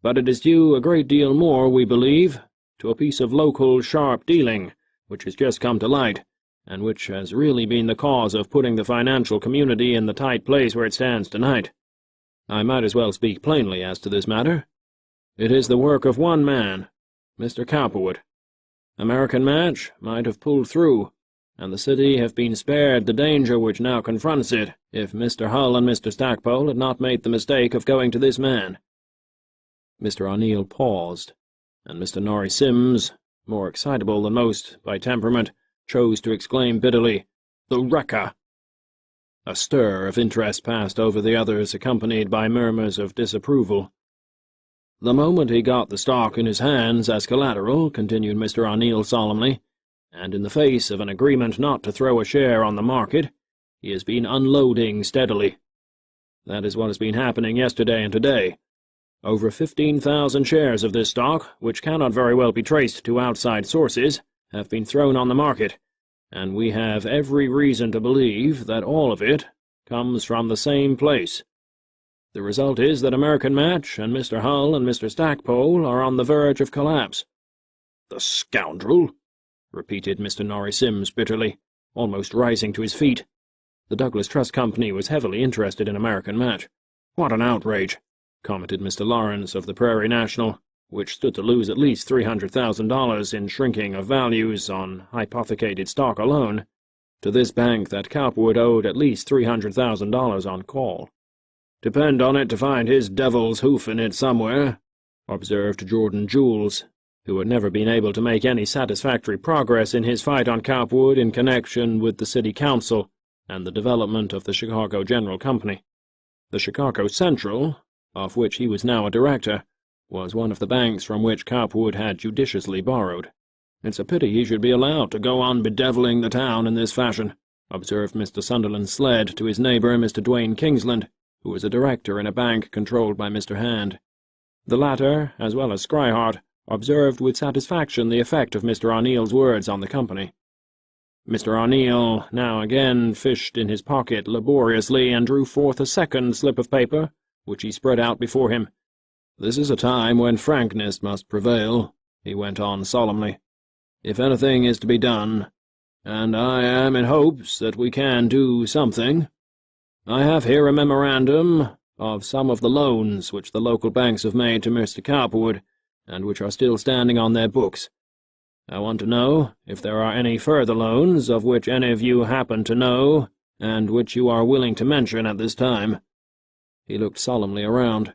but it is due a great deal more, we believe, to a piece of local sharp dealing which has just come to light, and which has really been the cause of putting the financial community in the tight place where it stands tonight. I might as well speak plainly as to this matter. It is the work of one man, Mr. Cowperwood. American Match might have pulled through, and the city have been spared the danger which now confronts it if Mr. Hull and Mr. Stackpole had not made the mistake of going to this man." Mr. O'Neill paused, and Mr. Norrie Sims, more excitable than most by temperament, chose to exclaim bitterly, "The wrecker!" A stir of interest passed over the others, accompanied by murmurs of disapproval. "The moment he got the stock in his hands as collateral," continued Mr. O'Neill solemnly, "and in the face of an agreement not to throw a share on the market, he has been unloading steadily. That is what has been happening yesterday and today. Over 15,000 shares of this stock, which cannot very well be traced to outside sources, have been thrown on the market, and we have every reason to believe that all of it comes from the same place. The result is that American Match and Mr. Hull and Mr. Stackpole are on the verge of collapse." "The scoundrel!" repeated Mr. Norris Sims bitterly, almost rising to his feet. The Douglas Trust Company was heavily interested in American Match. "What an outrage!" commented Mr. Lawrence of the Prairie National, which stood to lose at least $300,000 in shrinking of values on hypothecated stock alone. To this bank that Cowperwood owed at least $300,000 on call. "Depend on it to find his devil's hoof in it somewhere," observed Jordan Jules, who had never been able to make any satisfactory progress in his fight on Cowperwood in connection with the City Council and the development of the Chicago General Company. The Chicago Central, of which he was now a director, was one of the banks from which Cowperwood had judiciously borrowed. "It's a pity he should be allowed to go on bedeviling the town in this fashion," observed Mr. Sunderland Sled to his neighbour, Mr. Dwayne Kingsland, who was a director in a bank controlled by Mr. Hand. The latter, as well as Scryhart, observed with satisfaction the effect of Mr. O'Neill's words on the company. Mr. O'Neill now again fished in his pocket laboriously and drew forth a second slip of paper, which he spread out before him. "This is a time when frankness must prevail," he went on solemnly. "If anything is to be done, and I am in hopes that we can do something, I have here a memorandum of some of the loans which the local banks have made to Mr. Cowperwood, and which are still standing on their books. I want to know if there are any further loans of which any of you happen to know, and which you are willing to mention at this time." He looked solemnly around.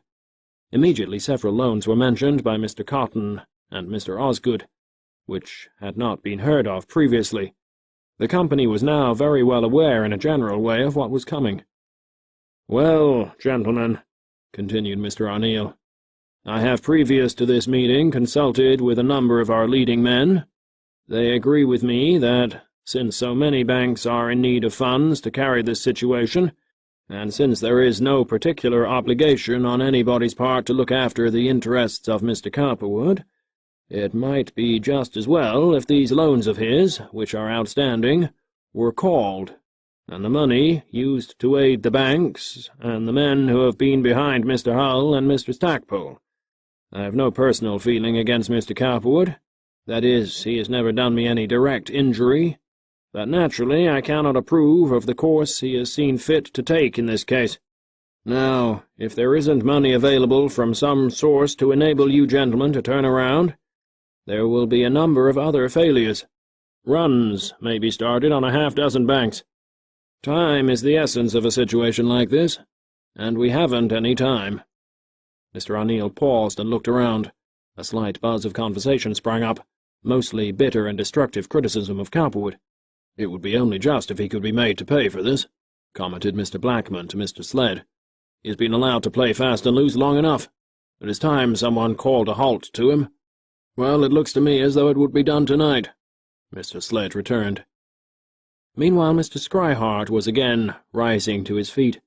Immediately several loans were mentioned by Mr. Cotton and Mr. Osgood, which had not been heard of previously. The company was now very well aware in a general way of what was coming. "Well, gentlemen," continued Mr. O'Neill, "I have previous to this meeting consulted with a number of our leading men. They agree with me that, since so many banks are in need of funds to carry this situation, and since there is no particular obligation on anybody's part to look after the interests of Mr. Cowperwood, it might be just as well if these loans of his, which are outstanding, were called, and the money used to aid the banks and the men who have been behind Mr. Hull and Mr. Stackpole. I have no personal feeling against Mr. Cowperwood. That is, he has never done me any direct injury, but naturally I cannot approve of the course he has seen fit to take in this case. Now, if there isn't money available from some source to enable you gentlemen to turn around, there will be a number of other failures. Runs may be started on a half-dozen banks. Time is the essence of a situation like this, and we haven't any time." Mr. O'Neill paused and looked around. A slight buzz of conversation sprang up, mostly bitter and destructive criticism of Cowperwood. "It would be only just if he could be made to pay for this," commented Mr. Blackman to Mr. Sled. "He has been allowed to play fast and loose long enough. It is time someone called a halt to him." "Well, it looks to me as though it would be done tonight," Mr. Sled returned. Meanwhile Mr. Scryhart was again rising to his feet.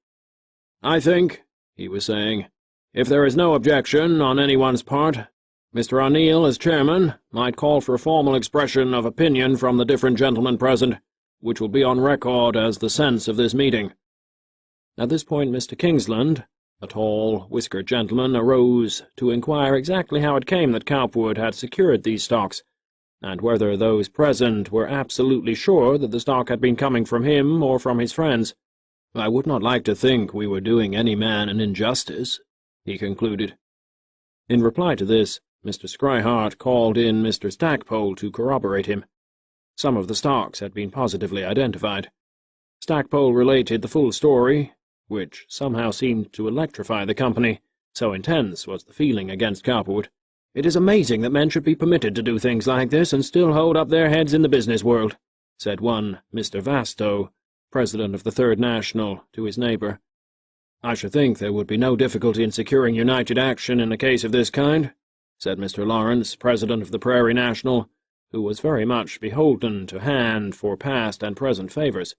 "I think," he was saying, "if there is no objection on anyone's part, Mr. O'Neill, as chairman, might call for a formal expression of opinion from the different gentlemen present, which will be on record as the sense of this meeting." At this point Mr. Kingsland, a tall, whiskered gentleman, arose to inquire exactly how it came that Cowperwood had secured these stocks, and whether those present were absolutely sure that the stock had been coming from him or from his friends. "I would not like to think we were doing any man an injustice," he concluded. In reply to this, Mr. Scryhart called in Mr. Stackpole to corroborate him. Some of the stocks had been positively identified. Stackpole related the full story, which somehow seemed to electrify the company, so intense was the feeling against Cowperwood. "It is amazing that men should be permitted to do things like this and still hold up their heads in the business world," said one Mr. Vasto, president of the Third National, to his neighbour. "I should think there would be no difficulty in securing united action in a case of this kind," said Mr. Lawrence, president of the Prairie National, who was very much beholden to Hand for past and present favours.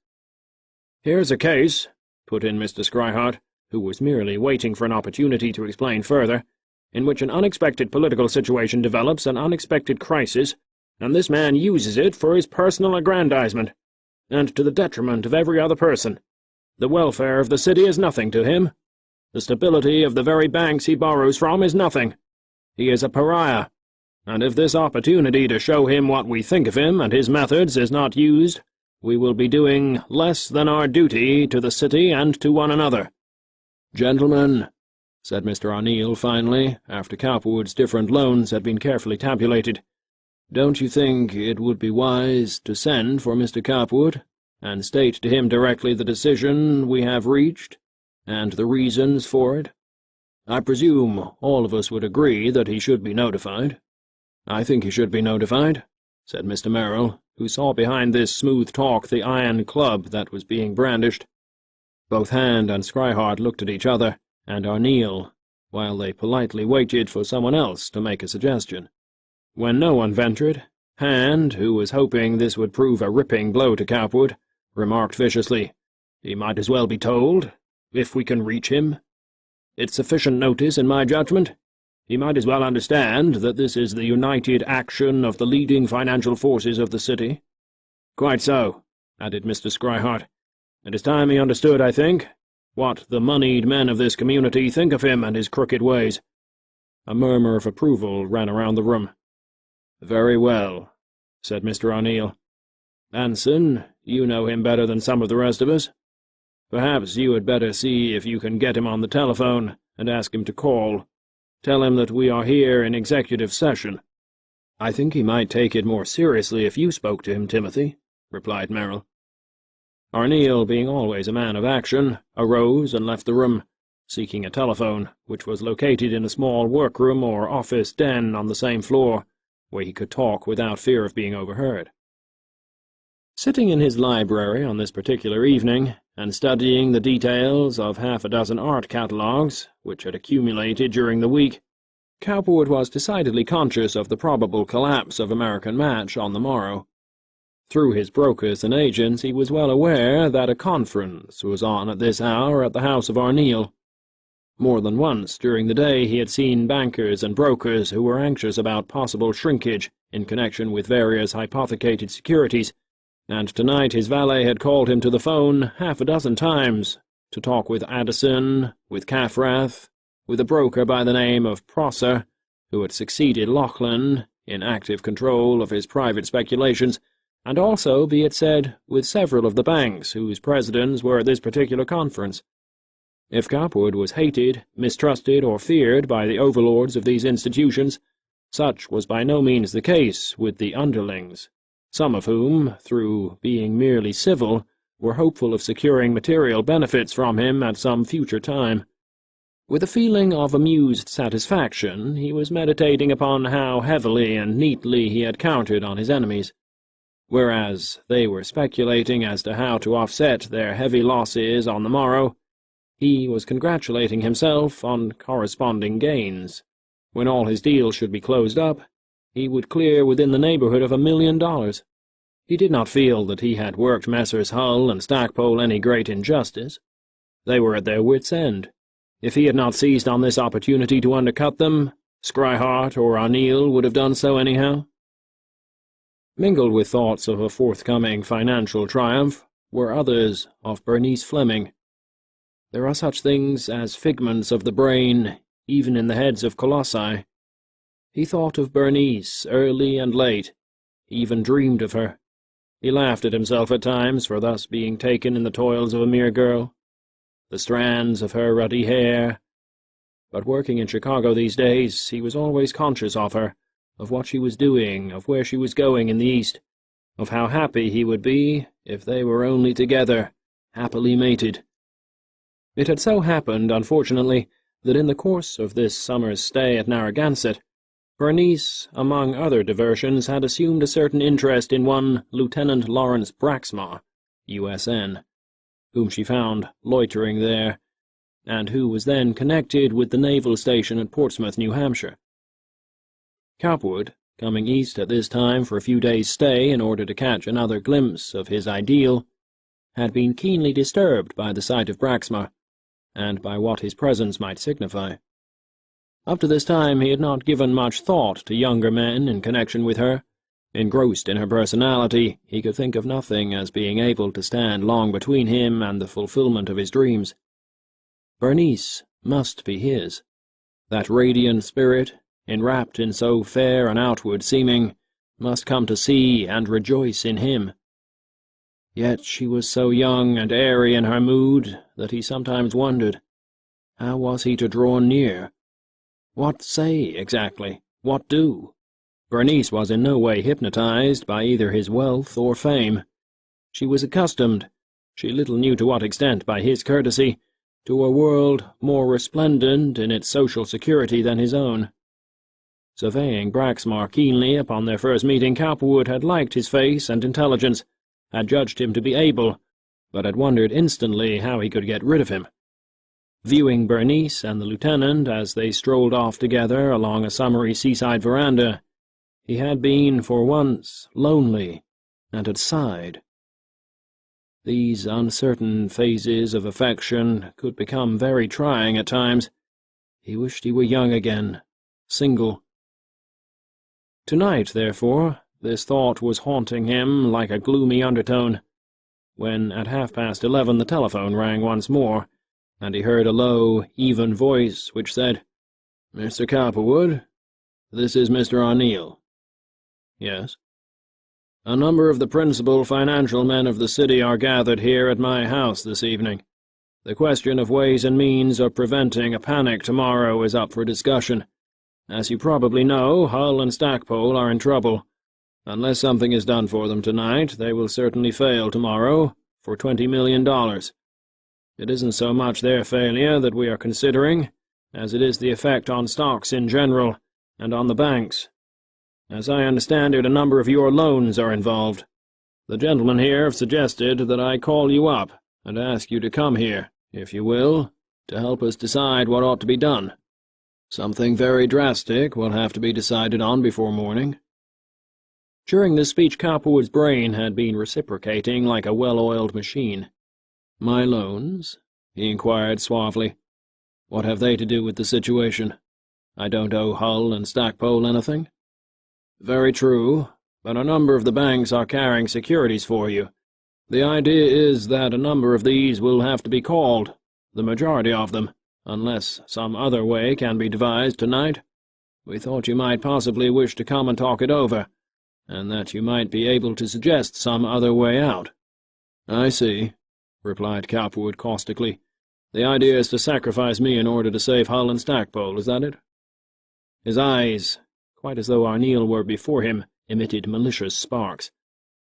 "Here's a case," put in Mr. Schryhart, who was merely waiting for an opportunity to explain further, "in which an unexpected political situation develops an unexpected crisis, and this man uses it for his personal aggrandizement, and to the detriment of every other person. The welfare of the city is nothing to him. The stability of the very banks he borrows from is nothing. He is a pariah, and if this opportunity to show him what we think of him and his methods is not used, we will be doing less than our duty to the city and to one another. Gentlemen," said Mr. O'Neill finally, after Cowperwood's different loans had been carefully tabulated, "don't you think it would be wise to send for Mr. Cowperwood and state to him directly the decision we have reached, and the reasons for it? I presume all of us would agree that he should be notified." "I think he should be notified," said Mr. Merrill, who saw behind this smooth talk the iron club that was being brandished. Both Hand and Schryhart looked at each other, and O'Neill, while they politely waited for someone else to make a suggestion. When no one ventured, Hand, who was hoping this would prove a ripping blow to Cowperwood, remarked viciously, "He might as well be told, if we can reach him. It's sufficient notice, in my judgment. He might as well understand that this is the united action of the leading financial forces of the city." "Quite so," added Mr. Schryhart. "It is time he understood, I think, what the moneyed men of this community think of him and his crooked ways." A murmur of approval ran around the room. "Very well," said Mr. O'Neill. "Anson, you know him better than some of the rest of us. Perhaps you had better see if you can get him on the telephone and ask him to call. Tell him that we are here in executive session." "I think he might take it more seriously if you spoke to him, Timothy," replied Merrill. O'Neill, being always a man of action, arose and left the room, seeking a telephone, which was located in a small workroom or office den on the same floor, where he could talk without fear of being overheard. Sitting in his library on this particular evening, and studying the details of half a dozen art catalogues which had accumulated during the week, Cowperwood was decidedly conscious of the probable collapse of American Match on the morrow. Through his brokers and agents he was well aware that a conference was on at this hour at the house of O'Neill. More than once during the day he had seen bankers and brokers who were anxious about possible shrinkage in connection with various hypothecated securities, and tonight his valet had called him to the phone half a dozen times to talk with Addison, with Caffrath, with a broker by the name of Prosser, who had succeeded Lachlan in active control of his private speculations, and also, be it said, with several of the banks whose presidents were at this particular conference. If Cowperwood was hated, mistrusted, or feared by the overlords of these institutions, such was by no means the case with the underlings, some of whom, through being merely civil, were hopeful of securing material benefits from him at some future time. With a feeling of amused satisfaction, he was meditating upon how heavily and neatly he had counted on his enemies. Whereas they were speculating as to how to offset their heavy losses on the morrow, he was congratulating himself on corresponding gains. When all his deals should be closed up, he would clear within the neighborhood of $1 million. He did not feel that he had worked Messrs. Hull and Stackpole any great injustice. They were at their wits' end. If he had not seized on this opportunity to undercut them, Schryhart or O'Neill would have done so anyhow. Mingled with thoughts of a forthcoming financial triumph were others of Bernice Fleming. There are such things as figments of the brain, even in the heads of colossi. He thought of Bernice early and late, even dreamed of her. He laughed at himself at times for thus being taken in the toils of a mere girl. The strands of her ruddy hair. But working in Chicago these days, he was always conscious of her, of what she was doing, of where she was going in the East, of how happy he would be if they were only together, happily mated. It had so happened, unfortunately, that in the course of this summer's stay at Narragansett, Bernice, among other diversions, had assumed a certain interest in one Lieutenant Lawrence Braxmar, U.S.N., whom she found loitering there, and who was then connected with the naval station at Portsmouth, New Hampshire. Cowperwood, coming east at this time for a few days' stay in order to catch another glimpse of his ideal, had been keenly disturbed by the sight of Braxmar, and by what his presence might signify. Up to this time he had not given much thought to younger men in connection with her. Engrossed in her personality, he could think of nothing as being able to stand long between him and the fulfillment of his dreams. Bernice must be his. That radiant spirit, enwrapped in so fair an outward seeming, must come to see and rejoice in him. Yet she was so young and airy in her mood that he sometimes wondered, how was he to draw near? What say, exactly? What do? Bernice was in no way hypnotized by either his wealth or fame. She was accustomed, she little knew to what extent by his courtesy, to a world more resplendent in its social security than his own. Surveying Braxmar keenly upon their first meeting, Cowperwood had liked his face and intelligence, had judged him to be able, but had wondered instantly how he could get rid of him. Viewing Bernice and the lieutenant as they strolled off together along a summery seaside veranda, he had been, for once, lonely, and had sighed. These uncertain phases of affection could become very trying at times. He wished he were young again, single. Tonight, therefore, this thought was haunting him like a gloomy undertone, when at 11:30 the telephone rang once more, and he heard a low, even voice which said, "Mr. Cowperwood, this is Mr. O'Neill." "Yes." "A number of the principal financial men of the city are gathered here at my house this evening. The question of ways and means of preventing a panic tomorrow is up for discussion. As you probably know, Hull and Stackpole are in trouble. Unless something is done for them tonight, they will certainly fail tomorrow for $20 million. It isn't so much their failure that we are considering, as it is the effect on stocks in general, and on the banks. As I understand it, a number of your loans are involved. The gentlemen here have suggested that I call you up and ask you to come here, if you will, to help us decide what ought to be done. Something very drastic will have to be decided on before morning." During this speech Cowperwood's brain had been reciprocating like a well-oiled machine. "My loans?" he inquired suavely. "What have they to do with the situation? I don't owe Hull and Stackpole anything." "Very true, but a number of the banks are carrying securities for you. The idea is that a number of these will have to be called, the majority of them, unless some other way can be devised tonight. We thought you might possibly wish to come and talk it over, and that you might be able to suggest some other way out." "I see," replied Cowperwood caustically. "The idea is to sacrifice me in order to save Hull and Stackpole, is that it?" His eyes, quite as though O'Neill were before him, emitted malicious sparks.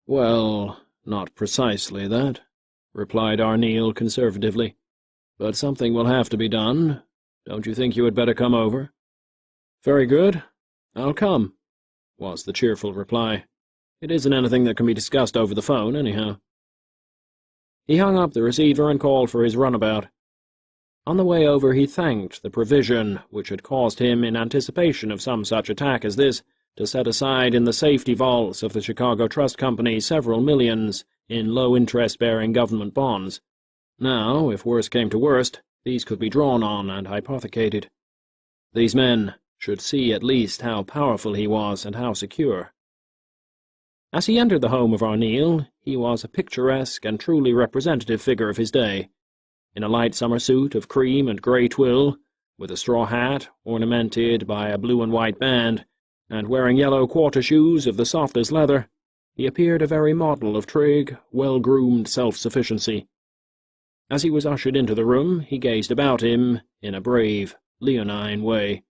"Well, not precisely that," replied O'Neill conservatively. "But something will have to be done. Don't you think you had better come over?" "Very good. I'll come," was the cheerful reply. "It isn't anything that can be discussed over the phone, anyhow." He hung up the receiver and called for his runabout. On the way over he thanked the provision which had caused him, in anticipation of some such attack as this, to set aside in the safety vaults of the Chicago Trust Company several millions in low-interest-bearing government bonds. Now, if worst came to worst, these could be drawn on and hypothecated. These men should see at least how powerful he was and how secure. As he entered the home of O'Neill, he was a picturesque and truly representative figure of his day. In a light summer suit of cream and grey twill, with a straw hat ornamented by a blue and white band, and wearing yellow quarter shoes of the softest leather, he appeared a very model of trig, well-groomed self-sufficiency. As he was ushered into the room, he gazed about him in a brave, leonine way.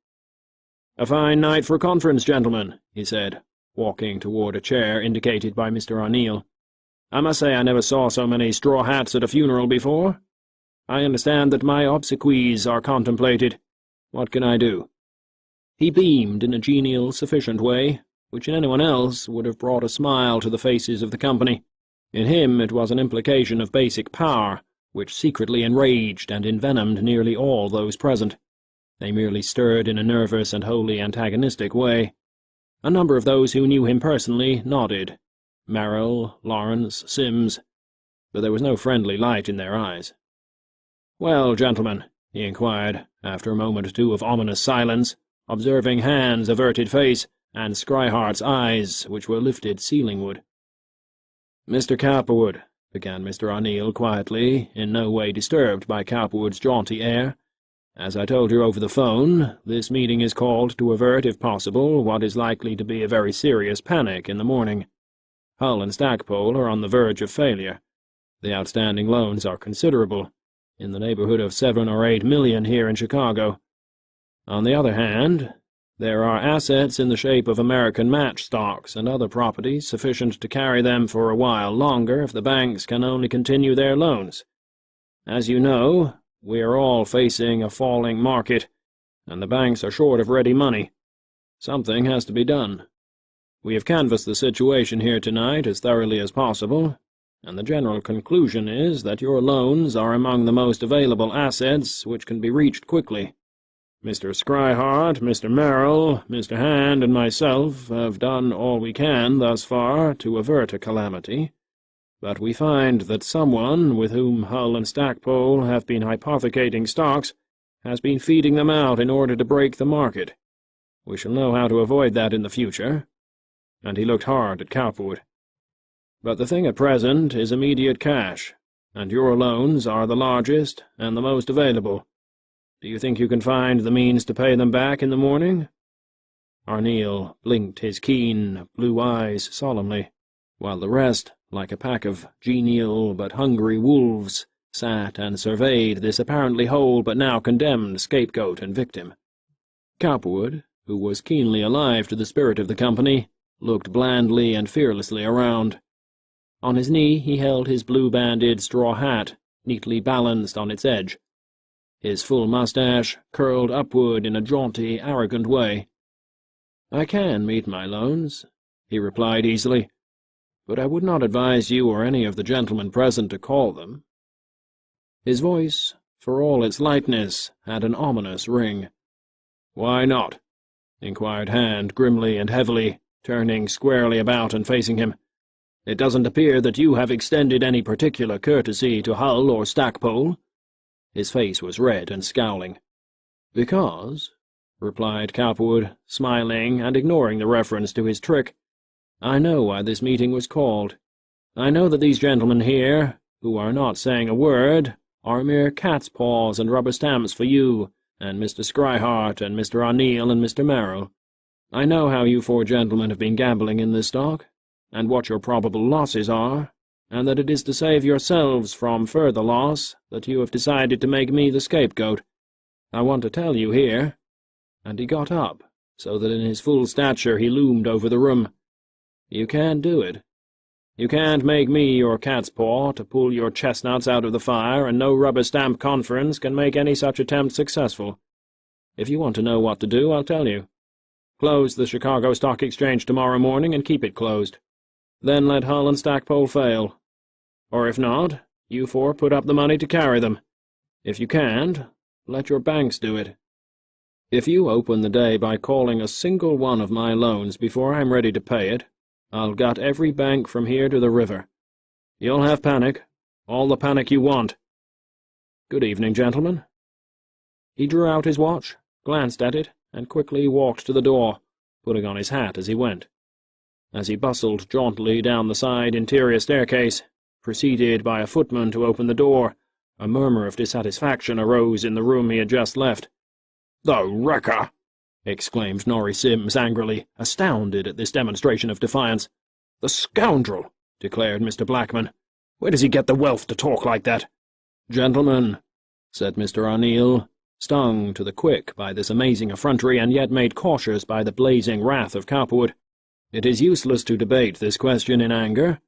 "A fine night for a conference, gentlemen," he said, walking toward a chair indicated by Mr. O'Neill. "I must say I never saw so many straw hats at a funeral before. I understand that my obsequies are contemplated. What can I do?" He beamed in a genial, sufficient way, which in anyone else would have brought a smile to the faces of the company. In him it was an implication of basic power, which secretly enraged and envenomed nearly all those present. They merely stirred in a nervous and wholly antagonistic way. A number of those who knew him personally nodded. Merrill, Lawrence, Sims, but there was no friendly light in their eyes. "Well, gentlemen," he inquired, after a moment or two of ominous silence, observing Hand's averted face and Schryhart's eyes, which were lifted ceilingward. "Mr. Cowperwood," began Mr. O'Neill quietly, in no way disturbed by Cowperwood's jaunty air, "as I told you over the phone, this meeting is called to avert, if possible, what is likely to be a very serious panic in the morning. Hull and Stackpole are on the verge of failure. The outstanding loans are considerable, in the neighborhood of 7 or 8 million here in Chicago. On the other hand, there are assets in the shape of American match stocks and other properties sufficient to carry them for a while longer if the banks can only continue their loans. As you know, we are all facing a falling market, and the banks are short of ready money. Something has to be done. We have canvassed the situation here tonight as thoroughly as possible, and the general conclusion is that your loans are among the most available assets which can be reached quickly. Mr. Schryhart, Mr. Merrill, Mr. Hand, and myself have done all we can thus far to avert a calamity, but we find that someone with whom Hull and Stackpole have been hypothecating stocks has been feeding them out in order to break the market. We shall know how to avoid that in the future." And he looked hard at Cowperwood. "But the thing at present is immediate cash, and your loans are the largest and the most available. Do you think you can find the means to pay them back in the morning?" O'Neill blinked his keen, blue eyes solemnly, while the rest, like a pack of genial but hungry wolves, sat and surveyed this apparently whole but now condemned scapegoat and victim. Cowperwood, who was keenly alive to the spirit of the company, looked blandly and fearlessly around. On his knee he held his blue-banded straw hat, neatly balanced on its edge. His full mustache curled upward in a jaunty, arrogant way. "I can meet my loans," he replied easily, "but I would not advise you or any of the gentlemen present to call them." His voice, for all its lightness, had an ominous ring. "Why not?" inquired Hand grimly and heavily, turning squarely about and facing him. "It doesn't appear that you have extended any particular courtesy to Hull or Stackpole." His face was red and scowling. "Because," replied Cowperwood, smiling and ignoring the reference to his trick, "I know why this meeting was called. I know that these gentlemen here, who are not saying a word, are mere cat's paws and rubber stamps for you, and Mr. Schryhart, and Mr. O'Neill, and Mr. Merrill. I know how you 4 gentlemen have been gambling in this stock, and what your probable losses are, and that it is to save yourselves from further loss that you have decided to make me the scapegoat. I want to tell you here," and he got up, so that in his full stature he loomed over the room, "you can't do it. You can't make me your cat's paw to pull your chestnuts out of the fire, and no rubber-stamp conference can make any such attempt successful. If you want to know what to do, I'll tell you. Close the Chicago Stock Exchange tomorrow morning and keep it closed. Then let Hull and Stackpole fail. Or if not, you 4 put up the money to carry them. If you can't, let your banks do it. If you open the day by calling a single one of my loans before I'm ready to pay it, I'll gut every bank from here to the river. You'll have panic, all the panic you want. Good evening, gentlemen." He drew out his watch, glanced at it, and quickly walked to the door, putting on his hat as he went. As he bustled jauntily down the side interior staircase, preceded by a footman to open the door, a murmur of dissatisfaction arose in the room he had just left. "The wrecker!" exclaimed Norrie Sims angrily, astounded at this demonstration of defiance. "The scoundrel!" declared Mr. Blackman. "Where does he get the wealth to talk like that?" "Gentlemen," said Mr. O'Neill, stung to the quick by this amazing effrontery and yet made cautious by the blazing wrath of Cowperwood, "it is useless to debate this question in anger.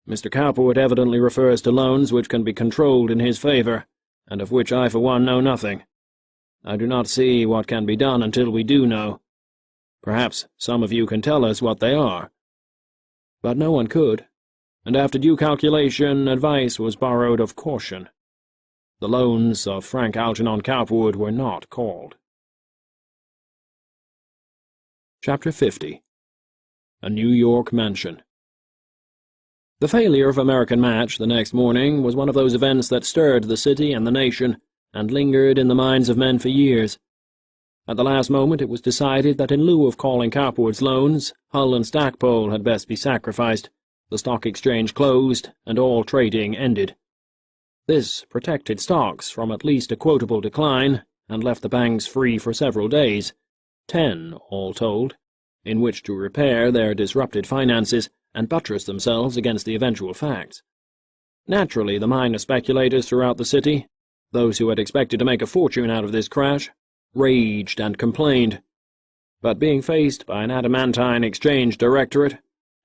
Mr. Cowperwood evidently refers to loans which can be controlled in his favor, and of which I for one know nothing. I do not see what can be done until we do know. Perhaps some of you can tell us what they are." But no one could, and after due calculation advice was borrowed of caution. The loans of Frank Algernon Cowperwood were not called. Chapter 50. A New York Mansion. The failure of American Match the next morning was one of those events that stirred the city and the nation, and lingered in the minds of men for years. At the last moment it was decided that in lieu of calling Cowperwood's loans, Hull and Stackpole had best be sacrificed, the stock exchange closed, and all trading ended. This protected stocks from at least a quotable decline, and left the banks free for several days, 10 all told, in which to repair their disrupted finances and buttress themselves against the eventual facts. Naturally, the minor speculators throughout the city, those who had expected to make a fortune out of this crash, raged and complained. But being faced by an adamantine exchange directorate,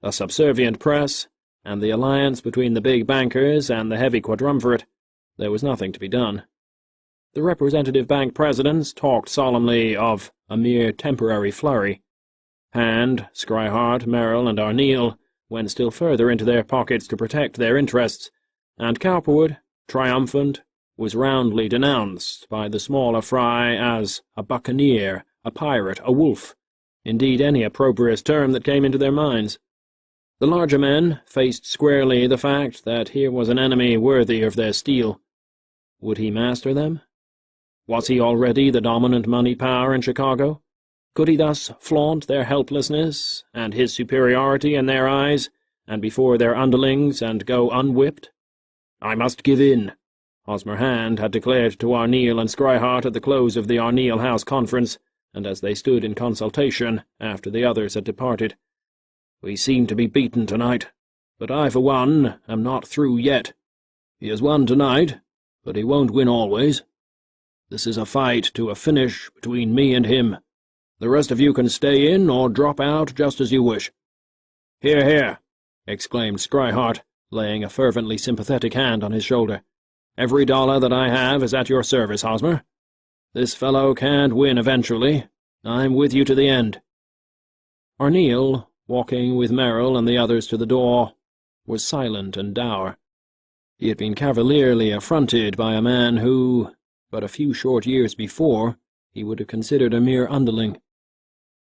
a subservient press, and the alliance between the big bankers and the heavy quadrumvirate, there was nothing to be done. The representative bank presidents talked solemnly of a mere temporary flurry. Hand, Scrihart, Merrill, and Arneel went still further into their pockets to protect their interests, and Cowperwood, triumphant, was roundly denounced by the smaller fry as a buccaneer, a pirate, a wolf, indeed any opprobrious term that came into their minds. The larger men faced squarely the fact that here was an enemy worthy of their steel. Would he master them? Was he already the dominant money power in Chicago? Could he thus flaunt their helplessness and his superiority in their eyes and before their underlings and go unwhipped? "I must give in," Hosmer Hand had declared to Arneel and Scrihart at the close of the Arneel House conference, and as they stood in consultation after the others had departed. "We seem to be beaten tonight, but I, for one, am not through yet. He has won tonight, but he won't win always. This is a fight to a finish between me and him. The rest of you can stay in or drop out just as you wish." "Hear, hear," exclaimed Scrihart, laying a fervently sympathetic hand on his shoulder. "Every dollar that I have is at your service, Hosmer. This fellow can't win eventually. I'm with you to the end." Arneel, walking with Merrill and the others to the door, was silent and dour. He had been cavalierly affronted by a man who, but a few short years before, he would have considered a mere underling.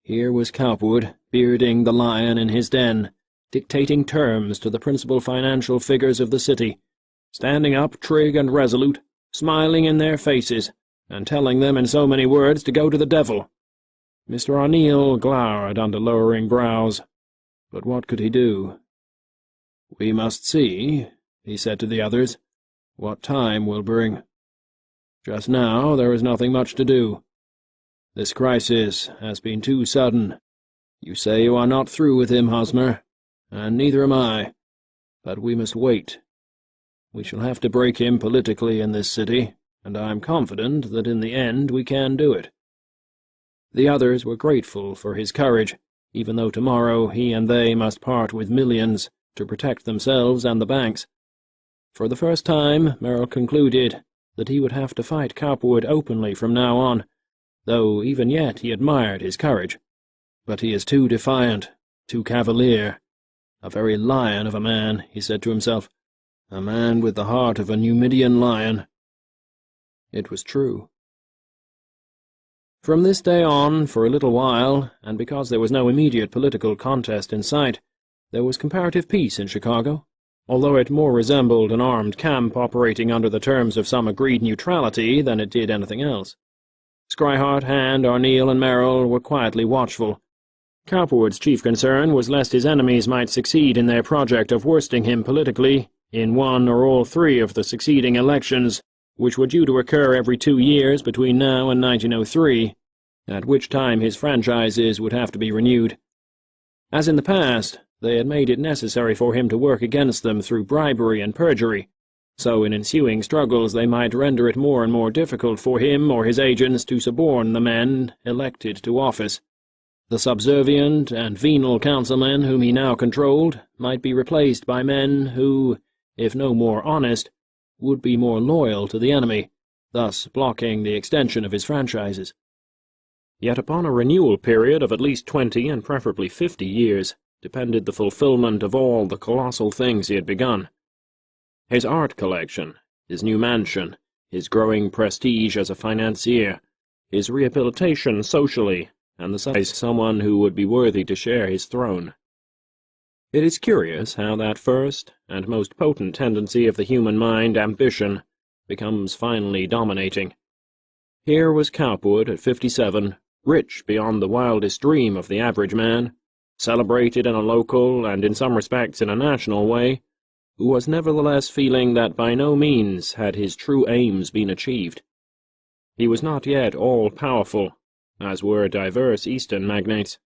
Here was Cowperwood, bearding the lion in his den, dictating terms to the principal financial figures of the city, standing up trig and resolute, smiling in their faces, and telling them in so many words to go to the devil. Mr. Arneel glowered under lowering brows, but what could he do? "We must see," he said to the others, "what time will bring. Just now there is nothing much to do. This crisis has been too sudden. You say you are not through with him, Hosmer, and neither am I. But we must wait. We shall have to break him politically in this city, and I am confident that in the end we can do it." The others were grateful for his courage, even though tomorrow he and they must part with millions to protect themselves and the banks. For the first time, Merrill concluded that he would have to fight Cowperwood openly from now on, though even yet he admired his courage. But he is too defiant, too cavalier. A very lion of a man, he said to himself. A man with the heart of a Numidian lion. It was true. From this day on, for a little while, and because there was no immediate political contest in sight, there was comparative peace in Chicago, although it more resembled an armed camp operating under the terms of some agreed neutrality than it did anything else. Scrihart, Hand, Arneel, and Merrill were quietly watchful. Cowperwood's chief concern was lest his enemies might succeed in their project of worsting him politically in one or all three of the succeeding elections, which were due to occur every 2 years between now and 1903, at which time his franchises would have to be renewed. As in the past, they had made it necessary for him to work against them through bribery and perjury, so in ensuing struggles they might render it more and more difficult for him or his agents to suborn the men elected to office. The subservient and venal councilmen whom he now controlled might be replaced by men who, if no more honest, would be more loyal to the enemy, thus blocking the extension of his franchises. Yet upon a renewal period of at least 20 and preferably 50 years depended the fulfillment of all the colossal things he had begun. His art collection, his new mansion, his growing prestige as a financier, his rehabilitation socially, and the sight of someone who would be worthy to share his throne. It is curious how that first and most potent tendency of the human mind, ambition, becomes finally dominating. Here was Cowperwood at 57, rich beyond the wildest dream of the average man, celebrated in a local and in some respects in a national way, who was nevertheless feeling that by no means had his true aims been achieved. He was not yet all-powerful, as were divers Eastern magnates,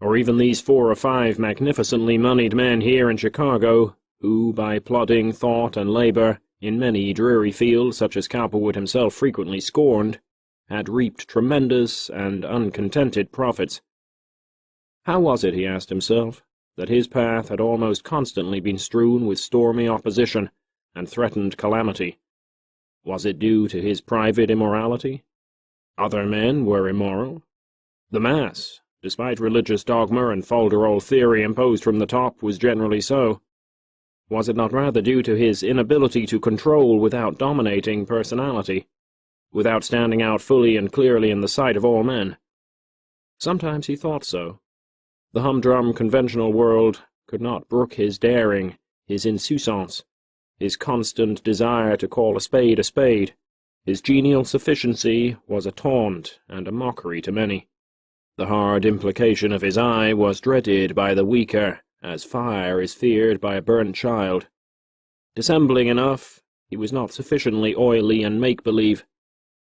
or even these 4 or 5 magnificently moneyed men here in Chicago, who, by plodding thought and labor, in many dreary fields such as Cowperwood himself frequently scorned, had reaped tremendous and uncontented profits. How was it, he asked himself, that his path had almost constantly been strewn with stormy opposition and threatened calamity? Was it due to his private immorality? Other men were immoral. The mass, despite religious dogma and folderol theory imposed from the top, was generally so. Was it not rather due to his inability to control without dominating personality, without standing out fully and clearly in the sight of all men? Sometimes he thought so. The humdrum conventional world could not brook his daring, his insouciance, his constant desire to call a spade. His genial sufficiency was a taunt and a mockery to many. The hard implication of his eye was dreaded by the weaker, as fire is feared by a burnt child. Dissembling enough, he was not sufficiently oily and make-believe.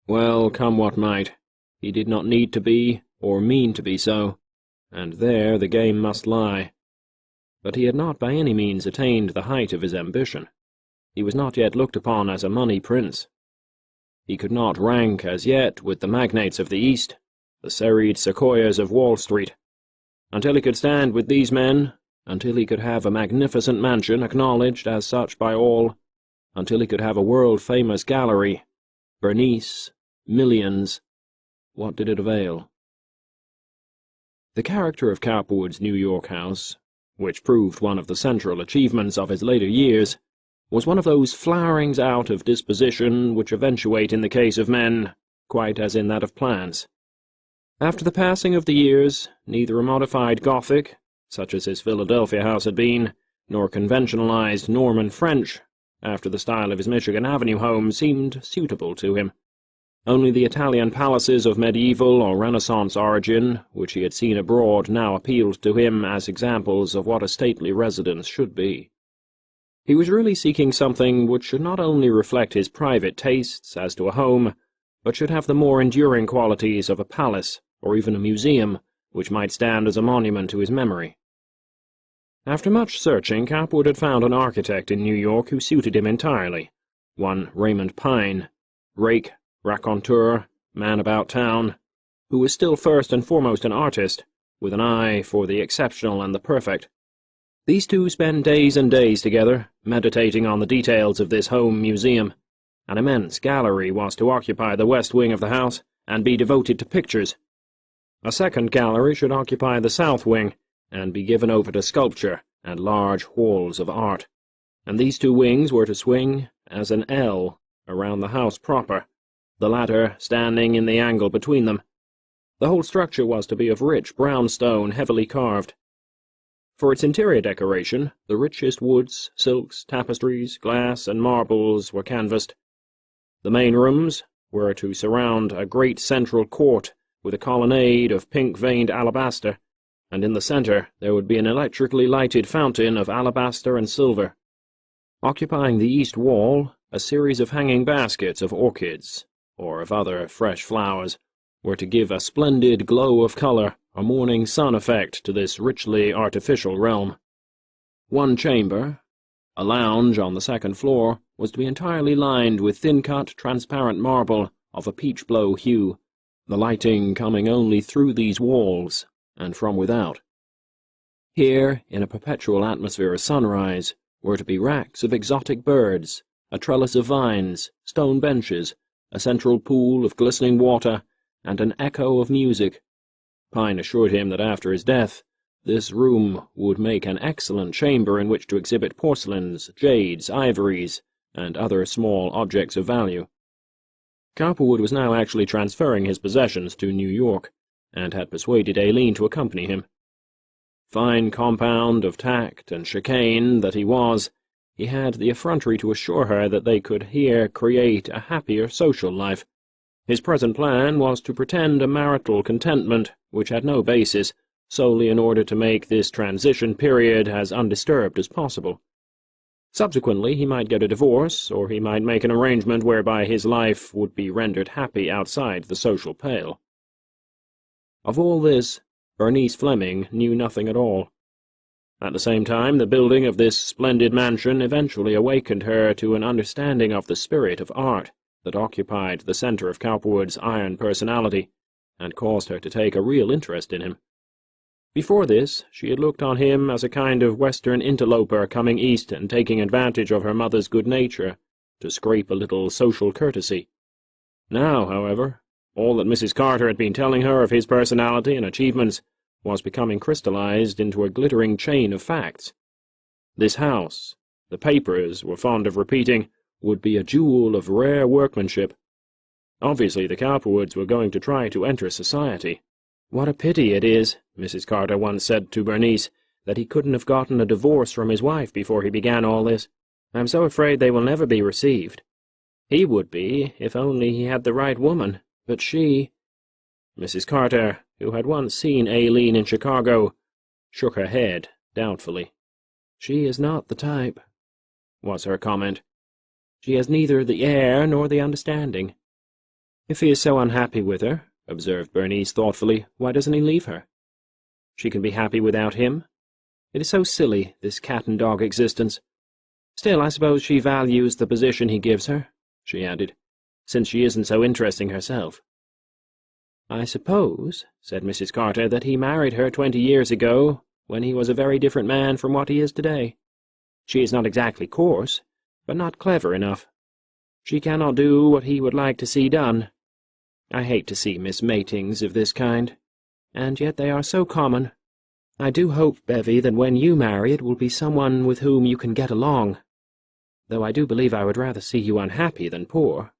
Well, come what might, he did not need to be, or mean to be so, and there the game must lie. But he had not by any means attained the height of his ambition. He was not yet looked upon as a money prince. He could not rank as yet with the magnates of the East, the serried sequoias of Wall Street. Until he could stand with these men, until he could have a magnificent mansion acknowledged as such by all, until he could have a world-famous gallery, Bernice, millions, what did it avail? The character of Cowperwood's New York house, which proved one of the central achievements of his later years, was one of those flowerings out of disposition which eventuate in the case of men, quite as in that of plants. After the passing of the years, neither a modified Gothic, such as his Philadelphia house had been, nor conventionalized Norman French, after the style of his Michigan Avenue home, seemed suitable to him. Only the Italian palaces of medieval or Renaissance origin, which he had seen abroad, now appealed to him as examples of what a stately residence should be. He was really seeking something which should not only reflect his private tastes as to a home, but should have the more enduring qualities of a palace, or even a museum, which might stand as a monument to his memory. After much searching, Cowperwood had found an architect in New York who suited him entirely, one Raymond Pine, rake, raconteur, man about town, who was still first and foremost an artist, with an eye for the exceptional and the perfect. These two spent days and days together, meditating on the details of this home museum. An immense gallery was to occupy the west wing of the house, and be devoted to pictures. A second gallery should occupy the south wing, and be given over to sculpture and large walls of art. And these 2 wings were to swing as an L around the house proper, the latter standing in the angle between them. The whole structure was to be of rich brown stone, heavily carved. For its interior decoration, the richest woods, silks, tapestries, glass, and marbles were canvassed. The main rooms were to surround a great central court with a colonnade of pink-veined alabaster, and in the center there would be an electrically lighted fountain of alabaster and silver. Occupying the east wall, a series of hanging baskets of orchids, or of other fresh flowers, were to give a splendid glow of color, a morning sun effect to this richly artificial realm. One chamber, a lounge on the second floor, was to be entirely lined with thin-cut, transparent marble of a peach-blow hue, the lighting coming only through these walls and from without. Here, in a perpetual atmosphere of sunrise, were to be racks of exotic birds, a trellis of vines, stone benches, a central pool of glistening water, and an echo of music. Pine assured him that after his death, this room would make an excellent chamber in which to exhibit porcelains, jades, ivories, and other small objects of value. Cowperwood was now actually transferring his possessions to New York, and had persuaded Aileen to accompany him. Fine compound of tact and chicane that he was, he had the effrontery to assure her that they could here create a happier social life. His present plan was to pretend a marital contentment which had no basis, solely in order to make this transition period as undisturbed as possible. Subsequently, he might get a divorce, or he might make an arrangement whereby his life would be rendered happy outside the social pale. Of all this, Bernice Fleming knew nothing at all. At the same time, the building of this splendid mansion eventually awakened her to an understanding of the spirit of art that occupied the center of Cowperwood's iron personality, and caused her to take a real interest in him. Before this, she had looked on him as a kind of Western interloper coming east and taking advantage of her mother's good nature to scrape a little social courtesy. Now, however, all that Mrs. Carter had been telling her of his personality and achievements was becoming crystallized into a glittering chain of facts. This house, the papers were fond of repeating, would be a jewel of rare workmanship. Obviously, the Cowperwoods were going to try to enter society. "What a pity it is," Mrs. Carter once said to Bernice, "that he couldn't have gotten a divorce from his wife before he began all this. I'm so afraid they will never be received. He would be, if only he had the right woman, but she—" Mrs. Carter, who had once seen Aileen in Chicago, shook her head doubtfully. "She is not the type," was her comment. "She has neither the air nor the understanding." "If he is so unhappy with her," observed Bernice thoughtfully, "why doesn't he leave her? She can be happy without him. It is so silly, this cat-and-dog existence. Still, I suppose she values the position he gives her," she added, "since she isn't so interesting herself." "I suppose," said Mrs. Carter, "that he married her 20 years ago, when he was a very different man from what he is today. She is not exactly coarse, but not clever enough. She cannot do what he would like to see done. I hate to see mismatings of this kind, and yet they are so common. I do hope, Bevy, that when you marry it will be someone with whom you can get along, though I do believe I would rather see you unhappy than poor."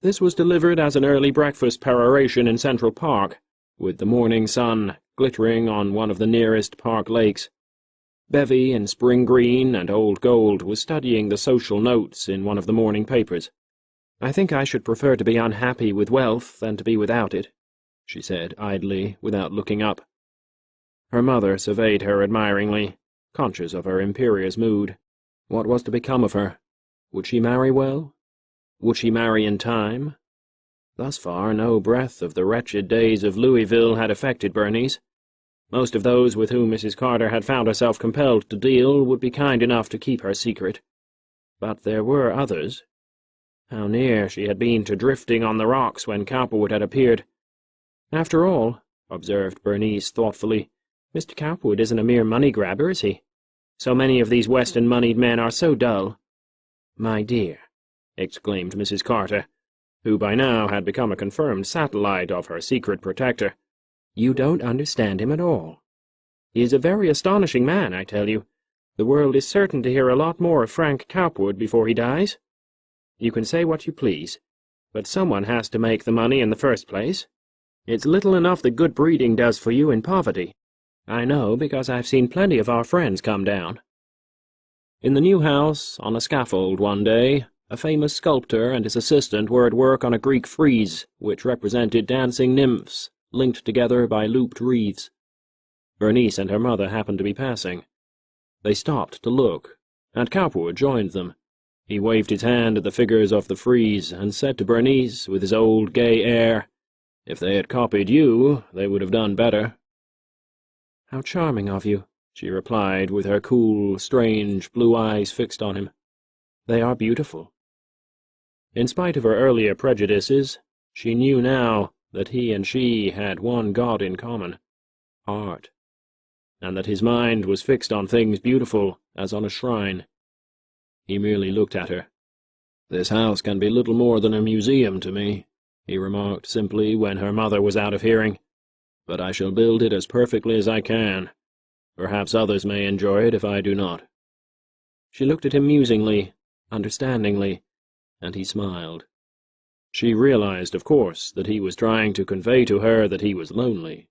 This was delivered as an early breakfast peroration in Central Park, with the morning sun glittering on one of the nearest park lakes. Bevy, in spring green and old gold, was studying the social notes in one of the morning papers. "I think I should prefer to be unhappy with wealth than to be without it," she said idly, without looking up. Her mother surveyed her admiringly, conscious of her imperious mood. What was to become of her? Would she marry well? Would she marry in time? Thus far, no breath of the wretched days of Louisville had affected Bernice. Most of those with whom Mrs. Carter had found herself compelled to deal would be kind enough to keep her secret. But there were others. How near she had been to drifting on the rocks when Cowperwood had appeared. "After all," observed Bernice thoughtfully, "Mr. Cowperwood isn't a mere money-grabber, is he? So many of these Weston-moneyed men are so dull." "My dear," exclaimed Mrs. Carter, who by now had become a confirmed satellite of her secret protector, "you don't understand him at all. He is a very astonishing man, I tell you. The world is certain to hear a lot more of Frank Cowperwood before he dies. You can say what you please, but someone has to make the money in the first place. It's little enough that good breeding does for you in poverty. I know, because I've seen plenty of our friends come down." In the new house, on a scaffold one day, a famous sculptor and his assistant were at work on a Greek frieze which represented dancing nymphs linked together by looped wreaths. Bernice and her mother happened to be passing. They stopped to look, and Cowperwood joined them. He waved his hand at the figures of the frieze and said to Bernice with his old gay air, "If they had copied you, they would have done better." "How charming of you," she replied, with her cool, strange blue eyes fixed on him. "They are beautiful." In spite of her earlier prejudices, she knew now that he and she had one god in common, art, and that his mind was fixed on things beautiful as on a shrine. He merely looked at her. "This house can be little more than a museum to me," he remarked simply when her mother was out of hearing, "but I shall build it as perfectly as I can. Perhaps others may enjoy it if I do not." She looked at him musingly, understandingly, and he smiled. She realized, of course, that he was trying to convey to her that he was lonely.